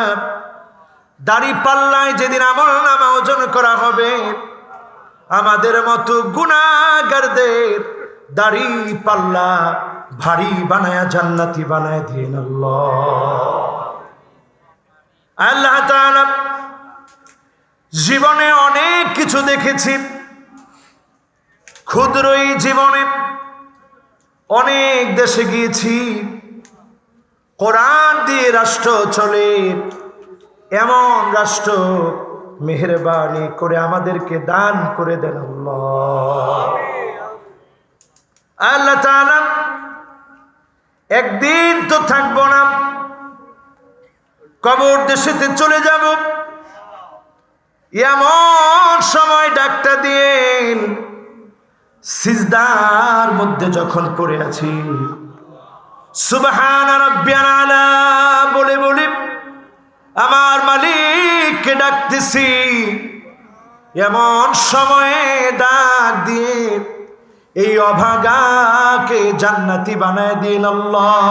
দাড়ি পাল্লায় যেদিন আমলনামা ওজন করা হবে, আমাদের মতো গুনাহগারদের দাড়ি পাল্লা ভারী বানায়া জান্নাতি বানায় দিন আল্লাহ। আল্লাহ তাআলা, জীবনে অনেক কিছু দেখেছি, ক্ষুদ্র এই জীবনে অনেক দেশে গিয়েছি, কোরআন দিয়ে রাষ্ট্র চলে, এমন রাষ্ট্র মেহেরবানি করে আমাদেরকে দান করে দেন আল্লাহ। আল্লাহ তাআলা, একদিন তো থাকবো না, কবর দেশেতে চলে যাব, এমন সময় ডাকটা দিন, সিজদার মধ্যে যখন পড়ে আছি, সুবহান রাব্বিয়াল আলা বলে বলে আমার মালিককে ডাকতেছি, এমন সময়ে ডাক দিয়ে এই অভাগাকে জান্নাতি বানায় দিন আল্লাহ।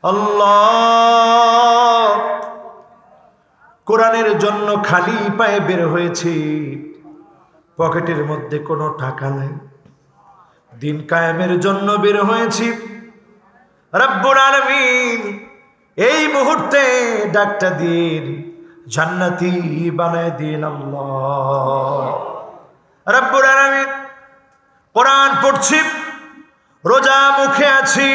আল্লাহ, কোরআনের জন্য খালি পায়ে বের হয়েছি, পকেটের মধ্যে কোনো টাকা নাই, দিন কায়েমের জন্য বের হয়েছি। রব্বুল আলামিন, এই মুহূর্তে ডাকটা দিন, জান্নাতি বানায় দিন আল্লাহ। রব্বুল আলামিন, কোরআন পড়ছি, রোজা মুখে আছি,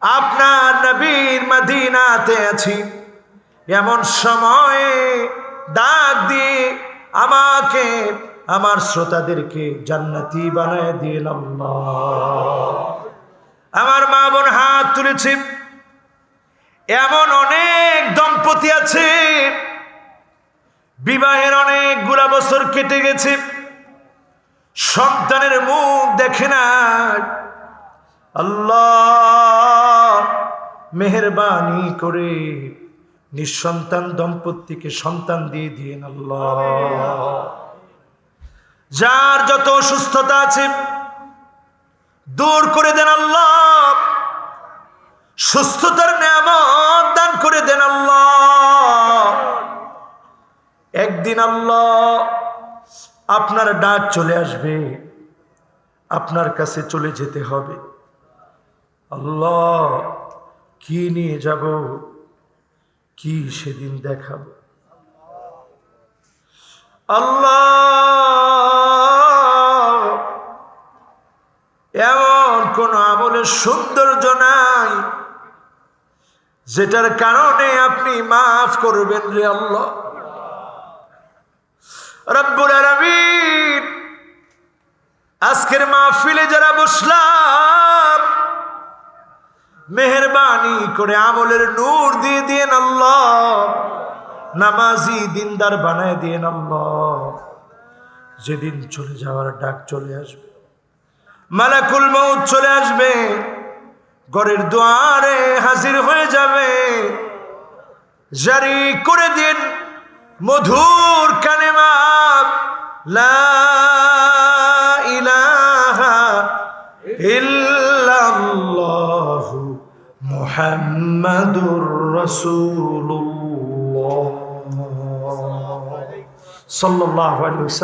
আপনার নবীর মদিনাতে আছি, এমন সময়ে ডাক দিয়ে আমাকে, আমার শ্রোতাদেরকে জান্নাতি বানায় দিন আল্লাহ। আমার মা বোন হাত তুলেছি, এমন অনেক দম্পতি আছে, বিবাহের অনেকগুলা বছর কেটে গেছে, সন্তানের মুখ দেখে না। আল্লাহ, মেহেরবানি করে নিঃসন্তান দম্পতিকে সন্তান দিয়ে দিন আল্লাহ। যার যত অসুস্থতা আছে দূর করে দেন আল্লাহ, সুস্থতার নিয়ামত দান করে দেন আল্লাহ। একদিন আল্লাহ আপনার ডাক চলে আসবে, আপনার কাছে চলে যেতে হবে। আল্লাহ কি নিয়ে যাব, কি সেদিন দেখাবো? আল্লাহ এমন কোন আমলের সৌন্দর্য নাই যেটার কারণে আপনি মাফ করবেন রে আল্লাহ। রব্বুল আলামিন, আজকের মাহফিলে যারা বসলাম, মেহেরবানি করে আমলের নূর দিয়ে দিয়েন আল্লাহ, নামাজি দিনদার বানায় দিয়েন আল্লাহ। যেদিন চলে যাওয়ার ডাক চলে আসবে, মালাকুল মউত চলে আসবে, ঘরের দুয়ারে হাজির হয়ে যাবে, জারি করে দিন মধুর কালেমা লা ইলাহা ইল্লাল্লাহু মুহাম্মাদুর রাসূলুল্লাহ সাল্লাল্লাহু আলাইহি ওয়াসাল্লাম।